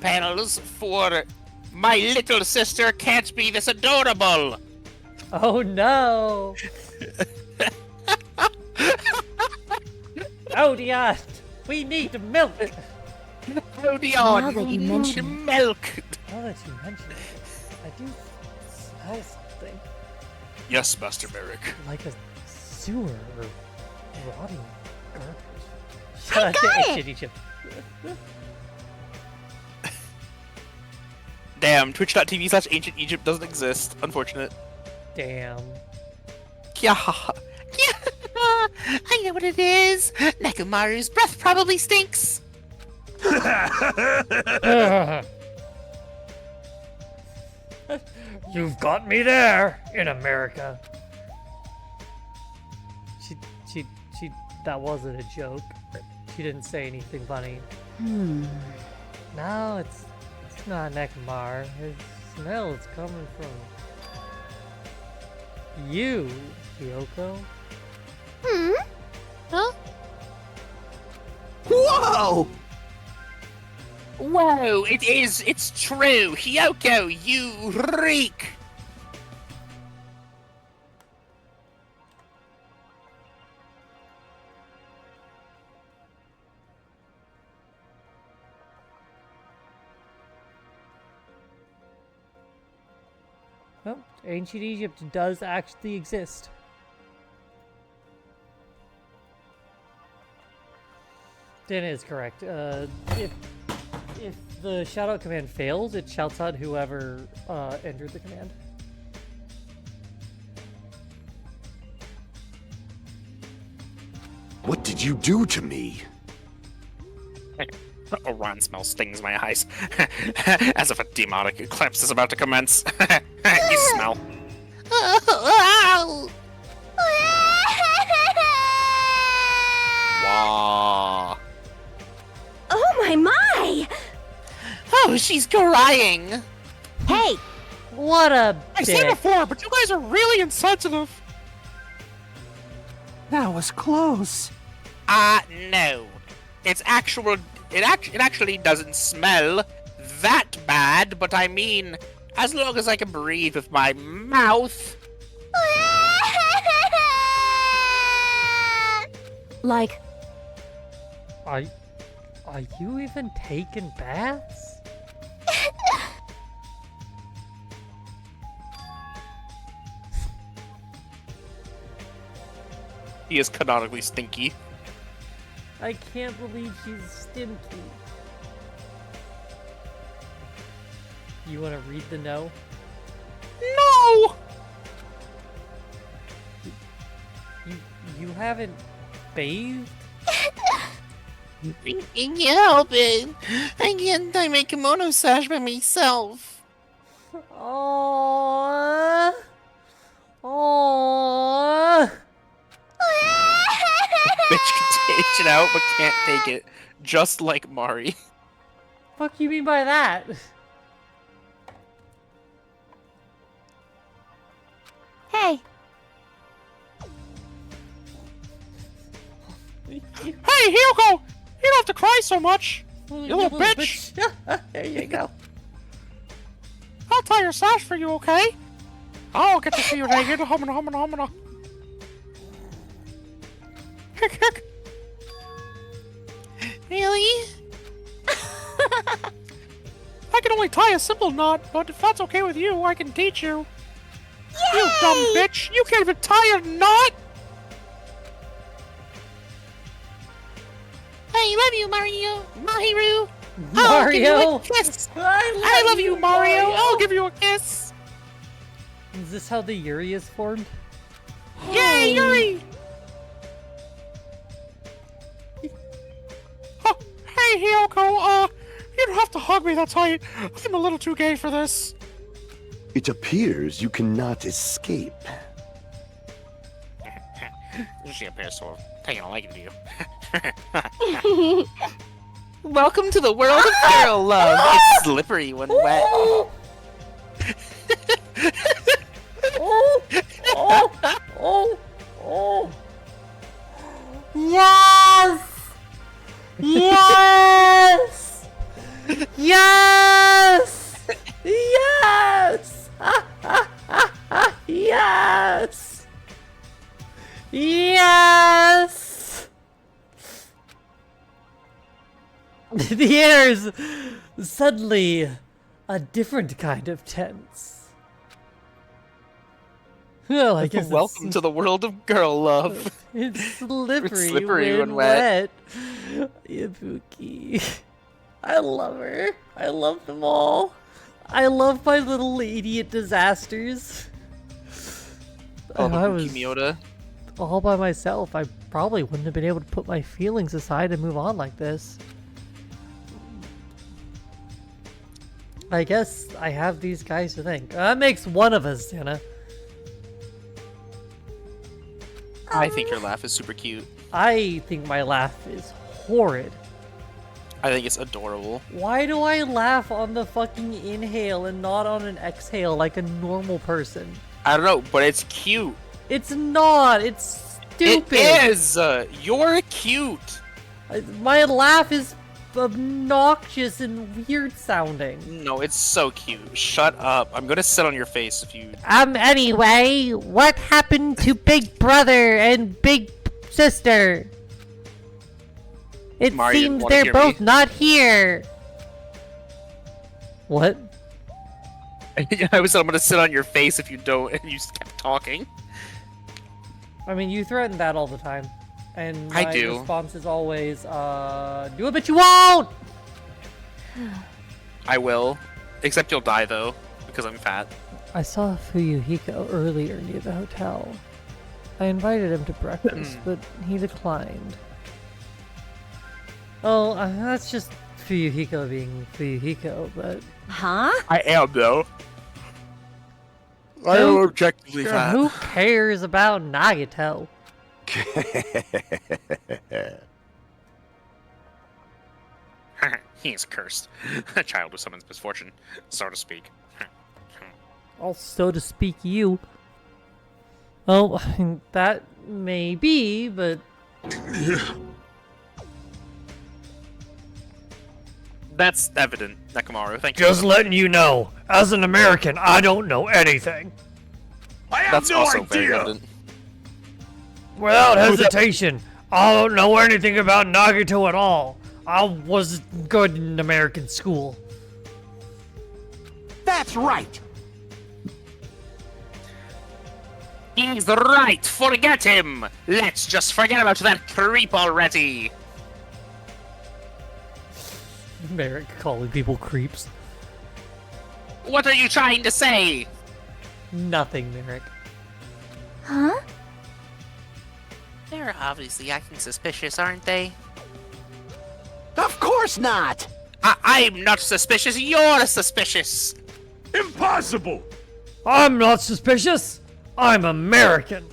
panels for My Little Sister Can't Be This Adorable. Oh no! Odeon, we need milk. Odeon, Now that you mention it. milk. Now that you mention it, I do smell something Yes, Master Merrick. like a sewer or rotting garbage. I Shut up, got it! ancient Egypt. Damn, twitch.tv/ancient Egypt doesn't exist. Unfortunate. Damn. Yeah. I know what it is. Nekomaru's breath probably stinks. You've got me there in America. She, that wasn't a joke. She didn't say anything funny. No, it's not Nekomar. His smell is coming from you, Kyoko. Huh? Whoa! Whoa, it's true. Hyoko, you reek. Well, ancient Egypt does actually exist. Dan is correct. If the shoutout command fails, it shouts out whoever entered the command. What did you do to me? Orion smell stings my eyes. As if a demonic eclipse is about to commence. You smell. Wow. Oh my! Oh, she's crying. Hey! What a I said dick. before, but you guys are really insensitive. That was close. No. It's actual. It actually doesn't smell that bad, but I mean, as long as I can breathe with my mouth. Like, Are you even taking baths? He is canonically stinky. I can't believe she's stinky. You want to read the no? No! You haven't bathed? I can't help it. I can't tie my kimono sash by myself. Aww. Aww. Bitch can take it out, but can't take it. Just like Mari. Fuck you mean by that? Hey. Hey, Hyuko! You don't have to cry so much! You little bitch! There you go. I'll tie your sash for you, okay? I'll get to see you naked. Humana, humana, humana. Hick, hick. Really? I can only tie a simple knot, but if that's okay with you, I can teach you. Yay! You dumb bitch! You can't even tie a knot! I love you, Mario. Mahiru. I'll give you a kiss. I love you, Mario. I'll give you a kiss. Is this how the Yuri is formed? Yay, Yuri! Hey, Hyuko, you don't have to hug me that tight. I'm a little too gay for this. It appears you cannot escape. She appears to have taken a liking to you. Welcome to the world of girl love. It's slippery when wet. Yes! Yes! Yes! Yes! Yes! Yes! The air is suddenly a different kind of tense. Well, I guess welcome to the world of girl love. It's slippery, It's slippery when when wet. Ibuki. I love her. I love them all. I love my little idiot disasters. Oh, If I was Miota. all by myself, I probably wouldn't have been able to put my feelings aside and move on like this. I guess I have these guys to thank. That makes one of us, Anna. I think your laugh is super cute. I think my laugh is horrid. I think it's adorable. Why do I laugh on the fucking inhale and not on an exhale like a normal person? I don't know, but it's cute. It's not. It's stupid. It is. You're cute. My laugh is obnoxious and weird sounding. No, it's so cute. Shut up. I'm gonna sit on your face if you... Anyway, what happened to Big Brother and Big Sister? It Mario, seems wanna they're hear both me? not here. What? I'm gonna sit on your face if you don't, and you just kept talking. I mean, you threaten that all the time. And I my do. response is always, do it, but you won't! I will. Except you'll die, though, because I'm fat. I saw Fuyuhiko earlier near the hotel. I invited him to breakfast, but he declined. Oh, that's just Fuyuhiko being Fuyuhiko, but... Huh? I am, though. I am objectively fat. Who cares about Nagito? He is cursed. A child with someone's misfortune, so to speak. Well, so to speak, you. Well, that may be, but... That's evident, Nekomaru. Thank you. Just letting you know, as an American, I don't know anything. That's also very evident. Without hesitation, I don't know anything about Nagito at all. I was good in American school. That's right. He's right. Forget him. Let's just forget about that creep already. Merrick calling people creeps. What are you trying to say? Nothing, Merrick. Huh? They're obviously acting suspicious, aren't they? course not! I'm not suspicious, you're suspicious! Impossible! I'm not suspicious. I'm American.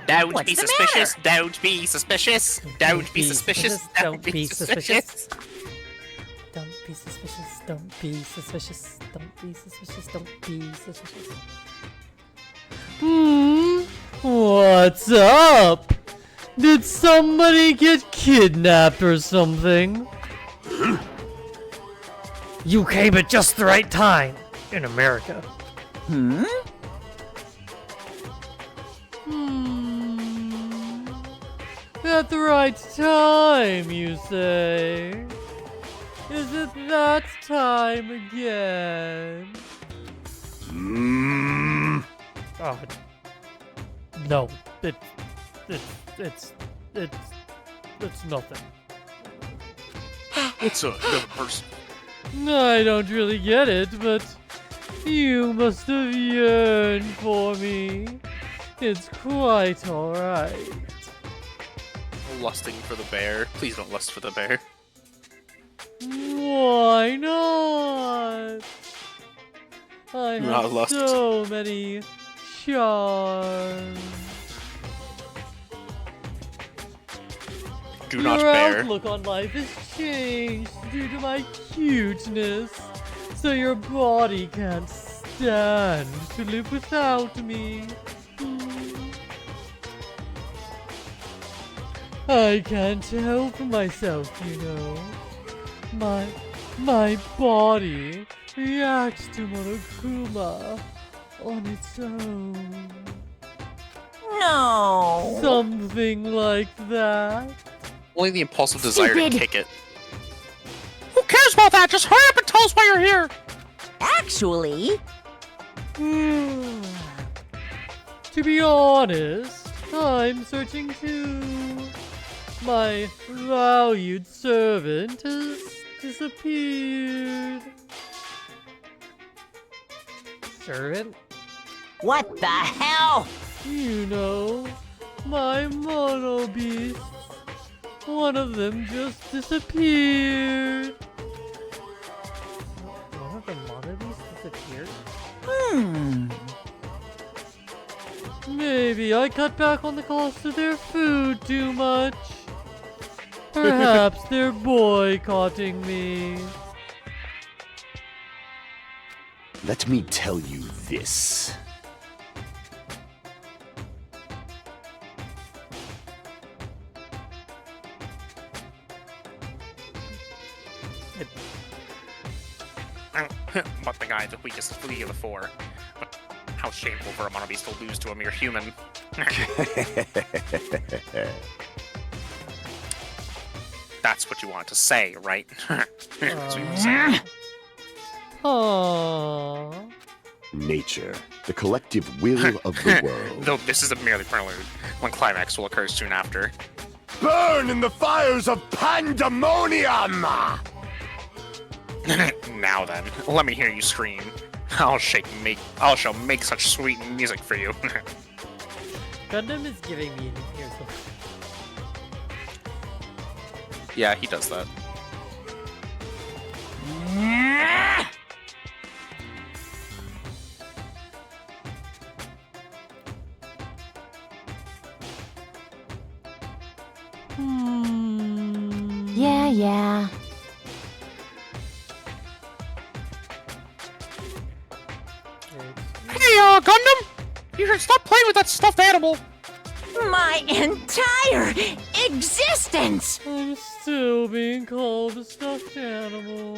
Don't What's be the suspicious, matter? don't be suspicious, don't be suspicious, don't be suspicious. Don't be suspicious. Don't be suspicious. Don't be suspicious. Don't be suspicious. What's up? Did somebody get kidnapped or something? You came at just the right time in America. At the right time, you say? Is it that time again? No. It's nothing. It's another person. I don't really get it, but you must have yearned for me. It's quite alright. Lusting for the bear. Please don't lust for the bear. Why not? I Not have lust. so many charms. Do not Your bear. outlook on life has changed due to my cuteness, so your body can't stand to live without me. I can't help myself, you know. My body reacts to Monokuma on its own. No. Something like that. Only the impulsive desire to Stupid. kick it. Who cares about that? Just hurry up and tell us why you're here! Actually, To be honest, I'm searching too. My valued servant has disappeared. Servant? what the hell? You know, my mono beasts. One of them just disappeared. One of the mono beasts disappeared? Maybe I cut back on the cost of their food too much. Perhaps they're boycotting me. Let me tell you this. But the guy, the weakest flea of the four. But how shameful for a monobeast to lose to a mere human. That's what you wanted to say, right? That's what you were saying. Aww. Nature, the collective will of the world. Though this is a merely prelude, when climax will occur soon after. Burn in the fires of pandemonium! Now then, let me hear you scream. I shall make such sweet music for you. Gundam is giving me here's the Yeah, he does that. Yeah. Hey, Gundam! You should stop playing with that stuffed animal! My entire existence! I'm still being called a stuffed animal.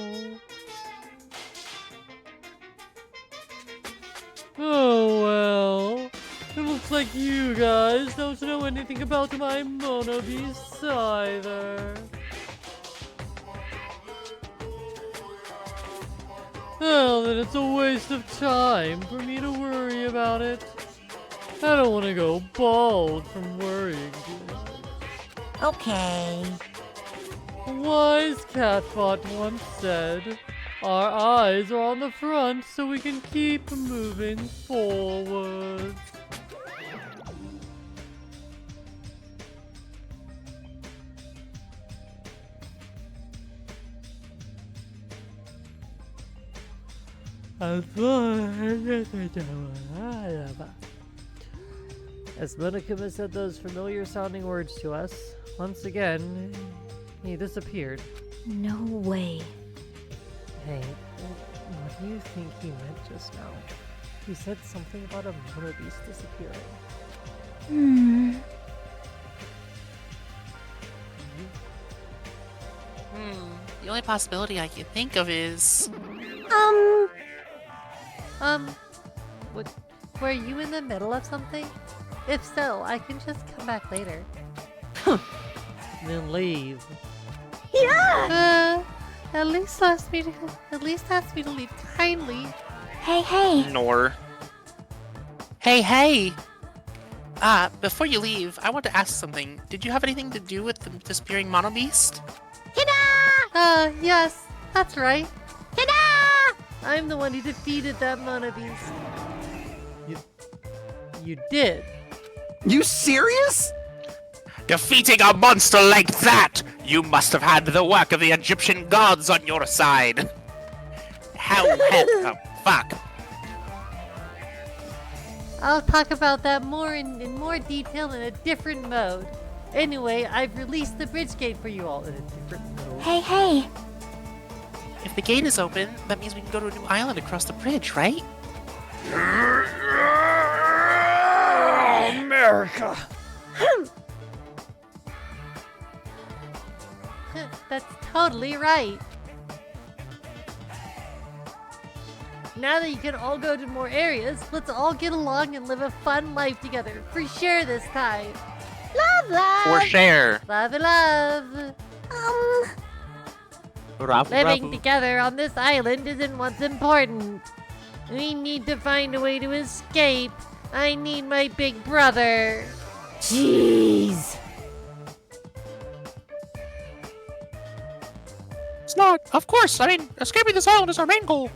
Oh well. It looks like you guys don't know anything about my mono beasts either. Well, then it's a waste of time for me to worry about it. I don't want to go bald from worrying too much. Okay. A wise catbot once said, our eyes are on the front so we can keep moving forwards. As Monokuma said those familiar sounding words to us, once again, he disappeared. No way. Hey, what do you think he meant just now? He said something about a Mono Beast disappearing. The only possibility I can think of is... What? Were you in the middle of something? If so, I can just come back later. Then leave. Yeah! At least ask me to leave kindly. Hey. Nor. Hey! Before you leave, I want to ask something. Did you have anything to do with the disappearing Mono Beast? Yes, that's right. Ta-da! I'm the one who defeated that Mono Beast. You did? You serious? Defeating a monster like that! You must have had the work of the Egyptian gods on your side. Oh, fuck. I'll talk about that more in more detail in a different mode. Anyway, I've released the bridge gate for you all in a different mode. Hey. If the gate is open, that means we can go to a new island across the bridge, right? America! That's totally right. Now that you can all go to more areas, let's all get along and live a fun life together. For sure this time. Love! Or share. Love. Living together on this island isn't what's important. We need to find a way to escape. I need my big brother. Jeez. It's not. Of course. I mean, escaping this island is our main goal.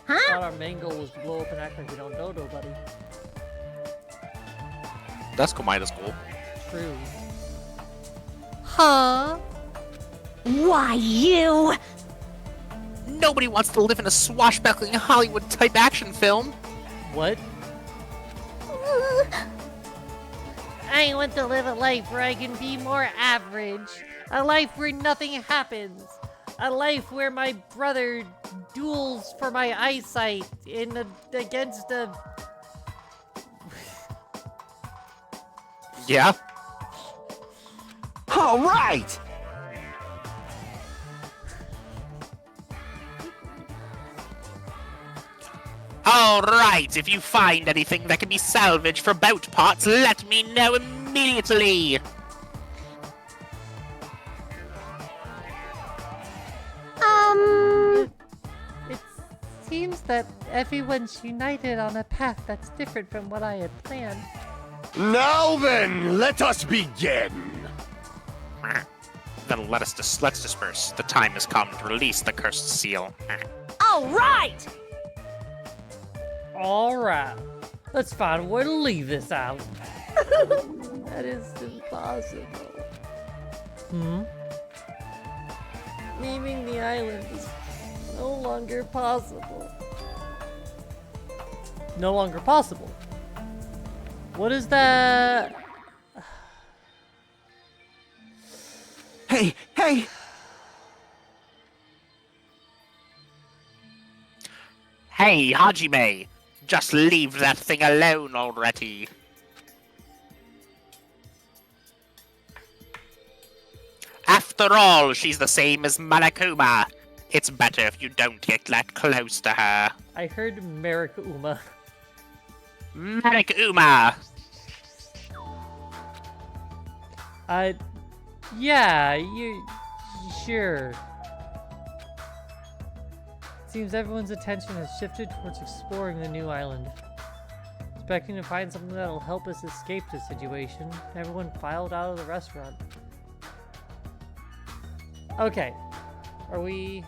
I thought our main goal was to blow up and act like we don't know nobody. That's Komaita's goal. True. Huh? Why, you? Nobody wants to live in a swashbuckling Hollywood-type action film. What? I want to live a life where I can be more average. A life where nothing happens. A life where my brother duels for my eyesight against a... Yeah? All right! Alright, if you find anything that can be salvaged for boat parts, let me know immediately! It seems that everyone's united on a path that's different from what I had planned. Now then, let us begin! Then let's disperse. The time has come to release the cursed seal. All right! Alright. Let's find a way to leave this island. That is impossible. Leaving the island is no longer possible. No longer possible? What is that? Hey! Hey, Hajime! Just leave that thing alone already. After all, she's the same as Monokuma. It's better if you don't get that close to her. I heard Marikuma. Monokuma! Yeah, you... Sure. Seems everyone's attention has shifted towards exploring the new island. Expecting to find something that'll help us escape this situation, everyone filed out of the restaurant. Okay. We're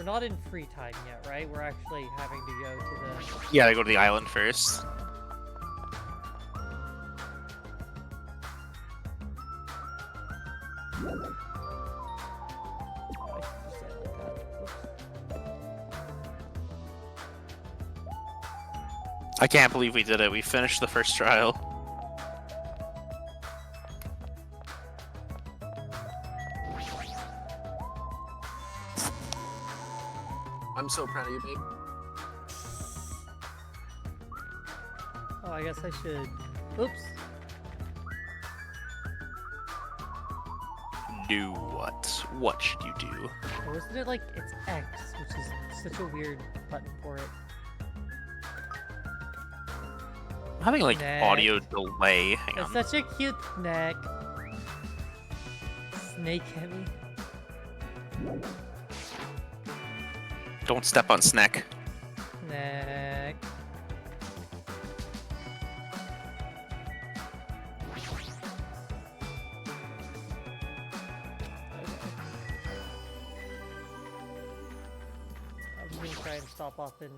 not in free time yet, right? We're actually having to go to the... Yeah, they go to the island first. I can't believe we did it. We finished the first trial. I'm so proud of you, babe. Oh, I guess I should. Oops. Do what? What should you do? Or isn't it like it's X, which is such a weird button for it? I'm having like Neck. audio delay. Hang It's on. such a cute neck. Snake heavy. Don't step on Snack. Neck. I'm gonna try and stop off in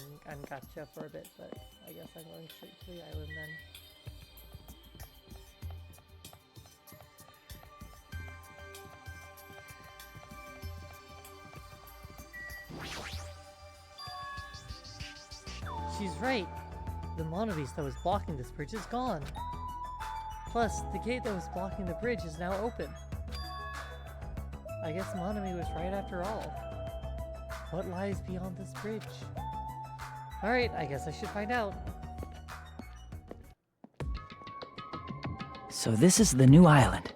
Gacha for a bit, but I guess I'm going straight to the island then. She's right. The Monobeast that was blocking this bridge is gone. Plus, the gate that was blocking the bridge is now open. I guess Monomi was right after all. What lies beyond this bridge? Alright, I guess I should find out. So this is the new island.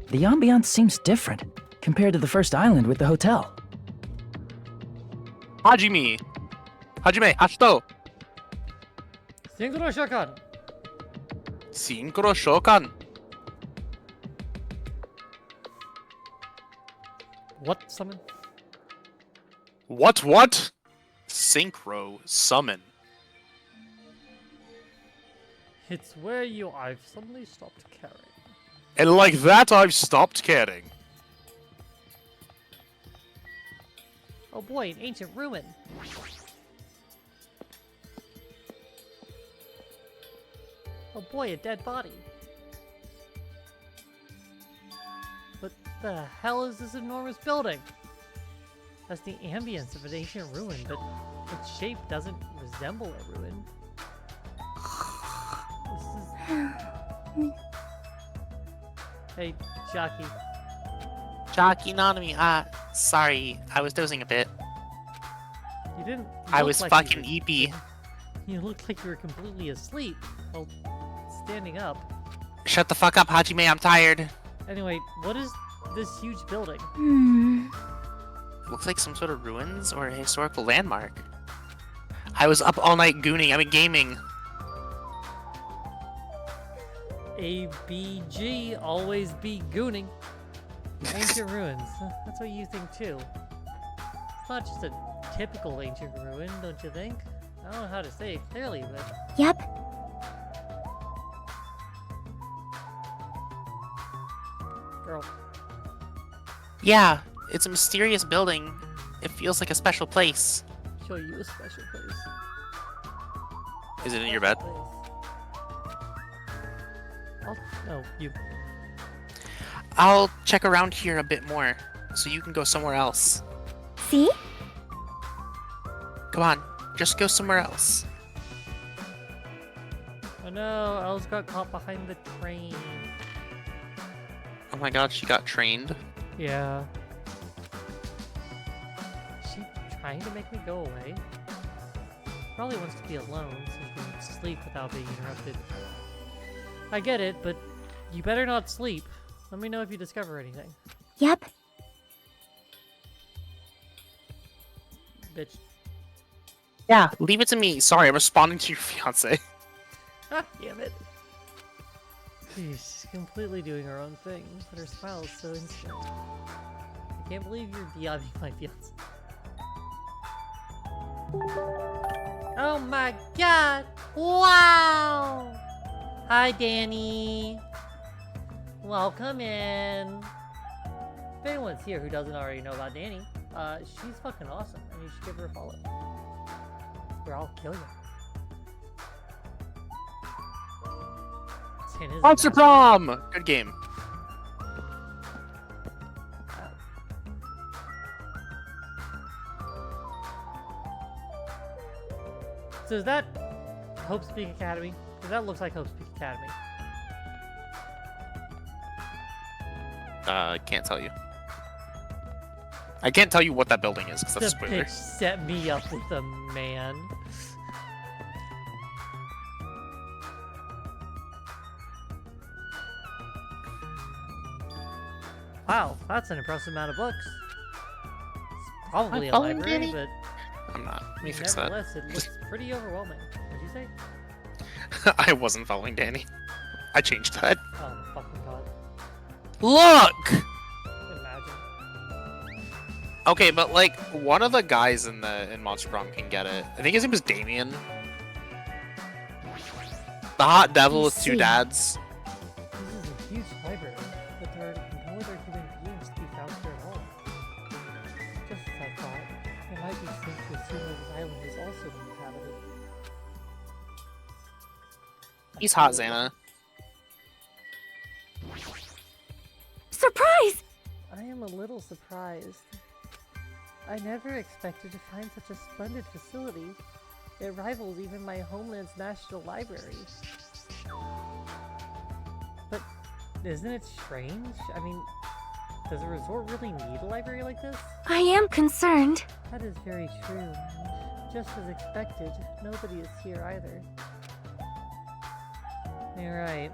The ambiance seems different compared to the first island with the hotel. Hajime! Hashito! Synchro Shokan! Synchro Shokan! What summon? What? Synchro summon. It's where I've suddenly stopped caring. And like that, I've stopped caring. Oh boy, an ancient ruin. Oh boy, a dead body. What the hell is this enormous building? That's the ambience of an ancient ruin, but its shape doesn't resemble a ruin. This is... Hey, Jackie. Jackie Nanami, sorry, I was dozing a bit. You didn't. I look was like fucking you eepy. You looked like you were completely asleep. Well, standing up. Shut the fuck up, Hajime, I'm tired. Anyway, what is this huge building? Looks like some sort of ruins or a historical landmark. I was up all night gooning, I mean gaming. ABG, always be gooning. Ancient ruins. That's what you think too. It's not just a typical ancient ruin, don't you think? I don't know how to say it clearly, but... Yep. Girl. Yeah, it's a mysterious building. It feels like a special place. Show you a special place. Is it in your bed? No, you. I'll check around here a bit more, so you can go somewhere else. See? Come on, just go somewhere else. Oh no, Els got caught behind the train. Oh my god, she got trained. Yeah. Is she trying to make me go away? Probably wants to be alone so she can sleep without being interrupted. I get it, but you better not sleep. Let me know if you discover anything. Yep. Bitch. Yeah, leave it to me. Sorry, I'm responding to your fiance. Ah, damn it. She's completely doing her own thing, but her smile is so instant. I can't believe you're DMing my fiance. Oh my god! Wow! Hi, Danny. Welcome in. If anyone's here who doesn't already know about Danny, she's fucking awesome, and you should give her a follow. Or I'll kill you. Monster Prom! Good game. So is that Hope's Peak Academy? Because that looks like Hope's Peak Academy. Can't tell you. I can't tell you what that building is because that's a The spoiler. pitch set me up with a man. Wow, that's an impressive amount of books. It's probably a following library, Danny? but I'm not. Let me fix that. nevertheless, it looks pretty overwhelming. What'd you say? I wasn't following Danny. I changed that. Oh, fucking god. Look! Imagine. Okay, but like one of the guys in Monster Prom can get it. I think his name is Damien. The hot devil with two dads. This is a huge library, but there are no other human beings to be found here at all. Just as I thought, it might be safe to assume that this island is also uninhabited. He's hot, Xana. Surprise! I am a little surprised. I never expected to find such a splendid facility. It rivals even my homeland's national library. But isn't it strange? I mean, does a resort really need a library like this? I am concerned. That is very true. Just as expected, nobody is here either. You're right.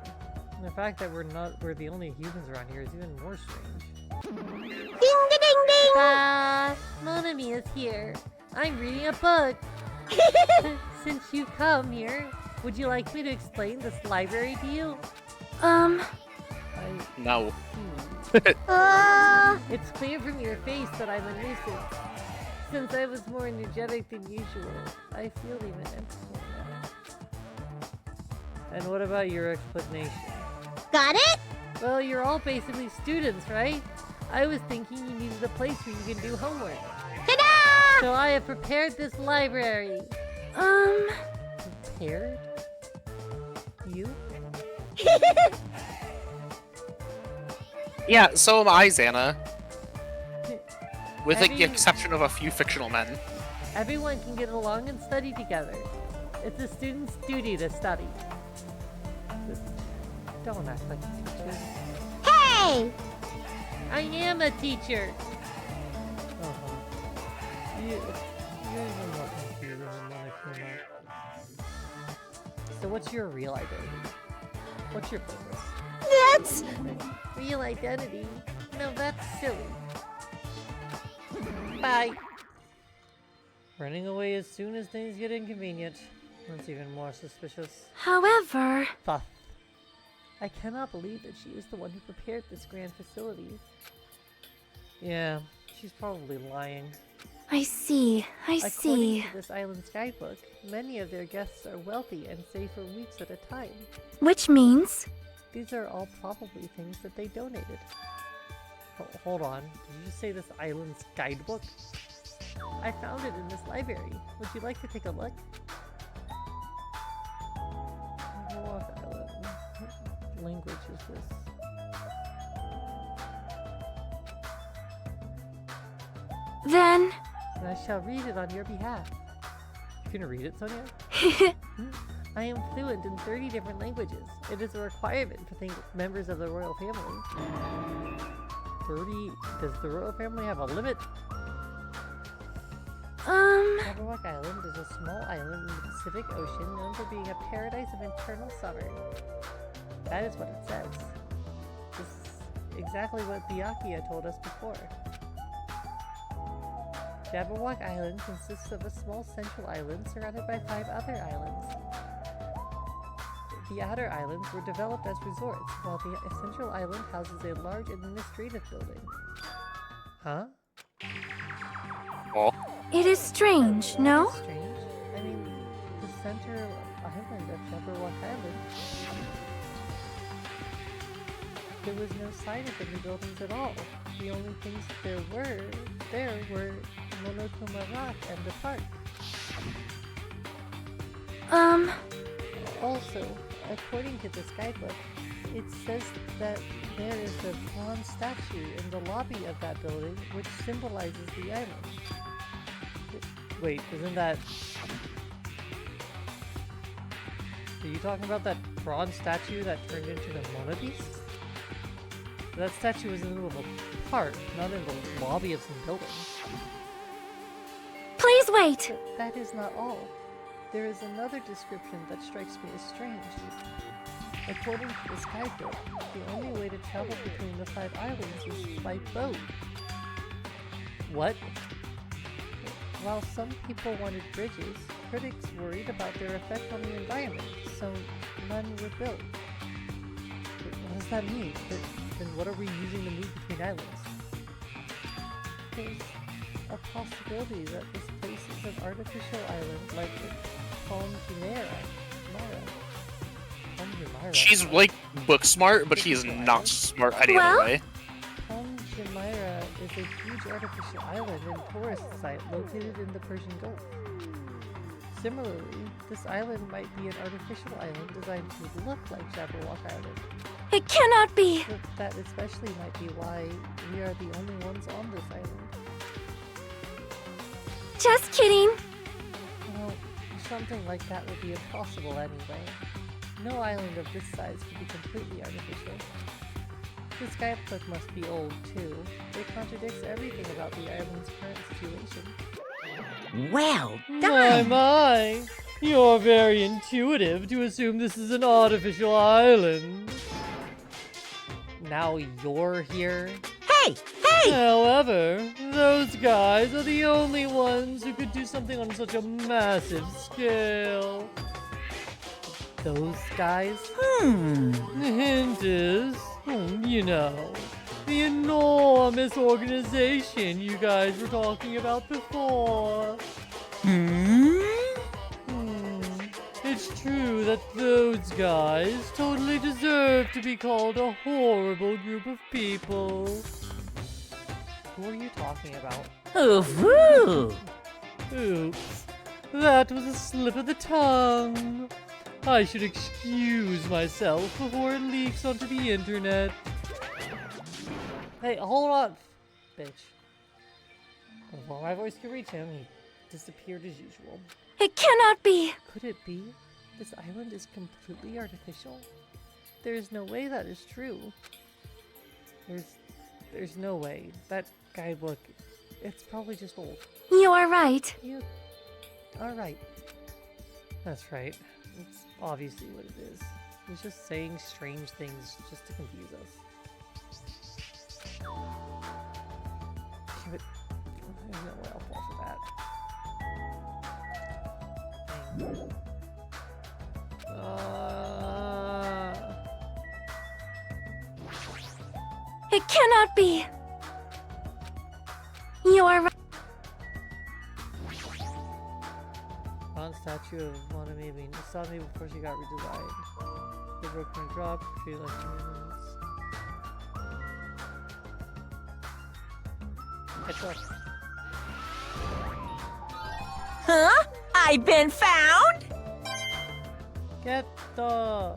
The fact that we're the only humans around here is even more strange. Ding ding ding ding! Mon Ami is here. I'm reading a book. Since you come here, would you like me to explain this library to you? No. It's clear from your face that I'm a nuisance. Since I was more energetic than usual, I feel even emptier now. And what about your explanation? Got it? Well, you're all basically students, right? I was thinking you needed a place where you can do homework. Ta-da! So I have prepared this library. Prepared? You? Yeah, so am I, Xana. With like, the Every- exception of a few fictional men. Everyone can get along and study together. It's a student's duty to study. Don't act like a teacher. Hey! I am a teacher! You're even more confusing than Monokuma. So what's your real identity? What's your purpose? That's... Real identity? No, that's silly. Bye! Running away as soon as things get inconvenient. That's even more suspicious. However... Fuck. I cannot believe that she is the one who prepared this grand facility. Yeah, she's probably lying. I see. According to this island's guidebook, many of their guests are wealthy and stay for weeks at a time. Which means... These are all probably things that they donated. Hold on, did you just say this island's guidebook? I found it in this library. Would you like to take a look? What language is this? Then... I shall read it on your behalf. You gonna read it, Sonia? I am fluent in 30 different languages. It is a requirement for members of the royal family. 30? Does the royal family have a limit? Jabberwock Island is a small island in the Pacific Ocean known for being a paradise of eternal summer. That is what it says. This is exactly what Byakuya told us before. Jabberwock Island consists of a small central island surrounded by 5 other islands. The outer islands were developed as resorts, while the central island houses a large administrative building. Huh? Oh. It is strange, no? Strange? I mean, the center island of Jabberwock Island. There was no sign of any buildings at all. The only things there were Monokuma Rock and the park. Also, according to this guidebook, it says that there is a bronze statue in the lobby of that building which symbolizes the island. Wait, isn't that... Are you talking about that bronze statue that turned into the Mona Beast? That statue was in the middle of a park, not in the lobby of some building. Please wait! But that is not all. There is another description that strikes me as strange. According to this guidebook, the only way to travel between the 5 islands is by boat. What? While some people wanted bridges, critics worried about their effect on the environment, so none were built. But what does that mean? Then what are we using to move between islands? There's a possibility that this place is an artificial island like Palm Jumeirah. She's like book smart, but she is not smart any other way. Palm Jumeirah is a huge artificial island and tourist site located in the Persian Gulf. Similarly, this island might be an artificial island designed to look like Jabberwock Island. It cannot be! But that especially might be why we are the only ones on this island. Just kidding! Well, something like that would be impossible anyway. No island of this size could be completely artificial. This guidebook must be old, too. It contradicts everything about the island's current situation. Well My, done! my! You're very intuitive to assume this is an artificial island. Now you're here? Hey! Hey! However, those guys are the only ones who could do something on such a massive scale. Those guys? The hint is, you know, the enormous organization you guys were talking about before. It's true that those guys totally deserve to be called a horrible group of people. Who are you talking about? Oof-woo! Oops. That was a slip of the tongue. I should excuse myself before it leaks onto the internet. Hey, hold on, bitch. Before my voice could reach him, he disappeared as usual. It cannot be! Could it be? This island is completely artificial? There is no way that is true. There's no way. That guidebook, it's probably just old. You are right. You are right. That's right. It's obviously what it is. He's just saying strange things just to confuse us. But there's no way I'll fall for that. It cannot be! You are right. Bronze statue of Mona Maybe saw me before she got redesigned. The broken drop, tree like humans. Catch up. Huh? I've been found? Get the...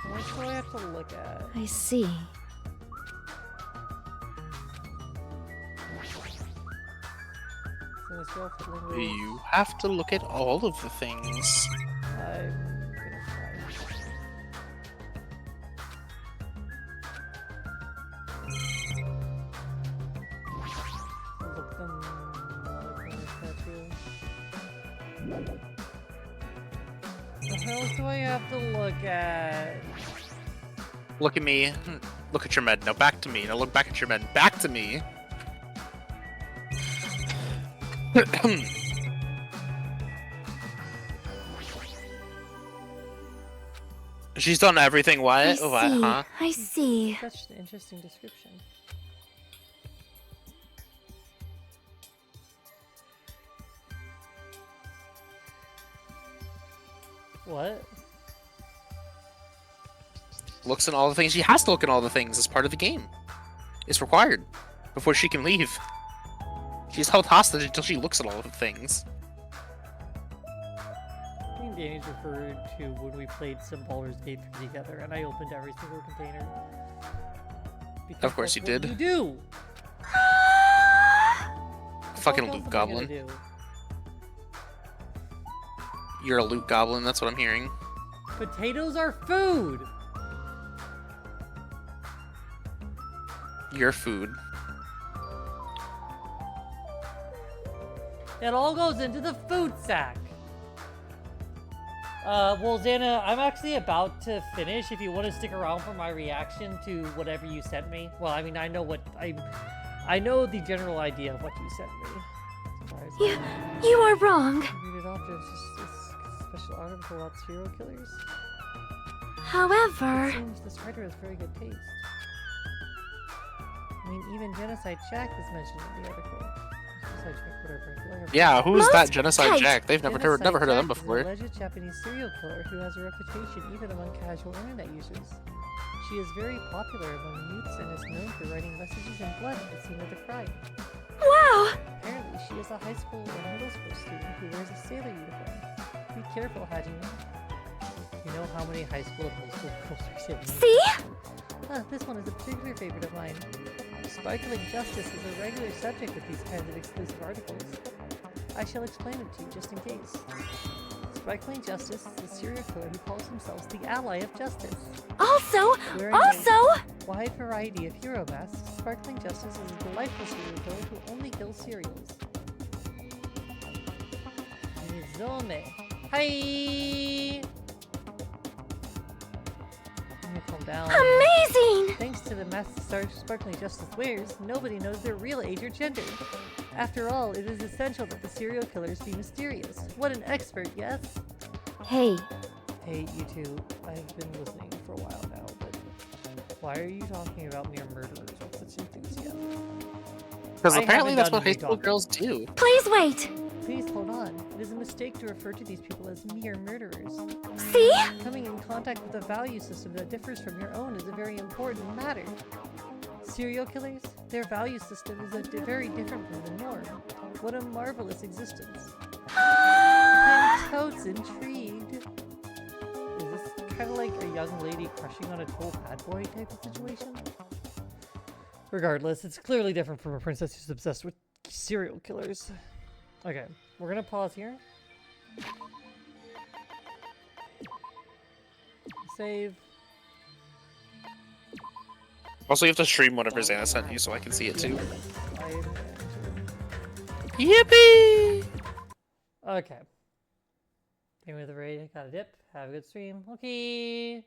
What do I have to look at? I see. You have to look at all of the things. I'm gonna try. Look them statue. What else do I have to look at? Look at me. Look at your med. Now back to me. Now look back at your med. Back to me. She's done everything. What? What? Huh? I see. Such an interesting description. What? Looks at all the things. She has to look at all the things as part of the game. It's required before she can leave. She's held hostage until she looks at all of the things. I mean, Danny's referred to when we played some Baldur's Gate 3 together, and I opened every single container. Because Of course that's you what did. You do. Fucking What loot else am I gonna goblin. do? You're a loot goblin, that's what I'm hearing. Potatoes are food. Your food. It all goes into the food sack. Well, Xana, I'm actually about to finish. If you want to stick around for my reaction to whatever you sent me. Well, I mean, I know the general idea of what you sent me. As far as You are wrong. read it off. There's just this special article about serial killers. However, It seems this writer has very good taste. I mean, even Genocide Jack is mentioned in the article. Genocide Jack, whatever. Yeah, who's Most that Genocide tight. Jack? They've never heard of Genocide them Jack is before. an alleged Japanese serial killer who has a reputation even among casual internet users. She is very popular among youths and is known for writing messages in blood at the scene of the crime. wow! Apparently, she is a high school or middle school student who wears a sailor uniform. Be careful, Hajime. You know how many high school and middle school girls are sailor uniforms? See? This one is a particular favorite of mine. Sparkling Justice is a regular subject of these kinds of exclusive articles. I shall explain it to you just in case. Sparkling Justice is a serial killer who calls himself the ally of justice. Also, Wearing also, a wide variety of hero masks, Sparkling Justice is a delightful serial killer who only kills serials. Mizome. Hi! Let me calm down. amazing! Thanks to the masks Sparkling Justice wears, nobody knows their real age or gender. After all, it is essential that the serial killers be mysterious. What an expert, yes? Hey, Hey, you two, I've been listening for a while now, but why are you talking about mere murderers with such enthusiasm? Because I apparently haven't that's done what high any school talking. girls do. please wait. Please hold on. It is a mistake to refer to these people as mere murderers. See? Coming in contact with a value system that differs from your own is a very important matter. Serial killers? Their value system is very different from the norm. What a marvelous existence. I'm totes intrigued. Is this kind of like a young lady crushing on a total bad boy type of situation? Regardless, it's clearly different from a princess who's obsessed with serial killers. Okay, we're gonna pause here. Save. Also, you have to stream whatever Xana sent you so I can see it too. Save. Yippee! Okay. Came with the raid, got a dip. Have a good stream. Okay.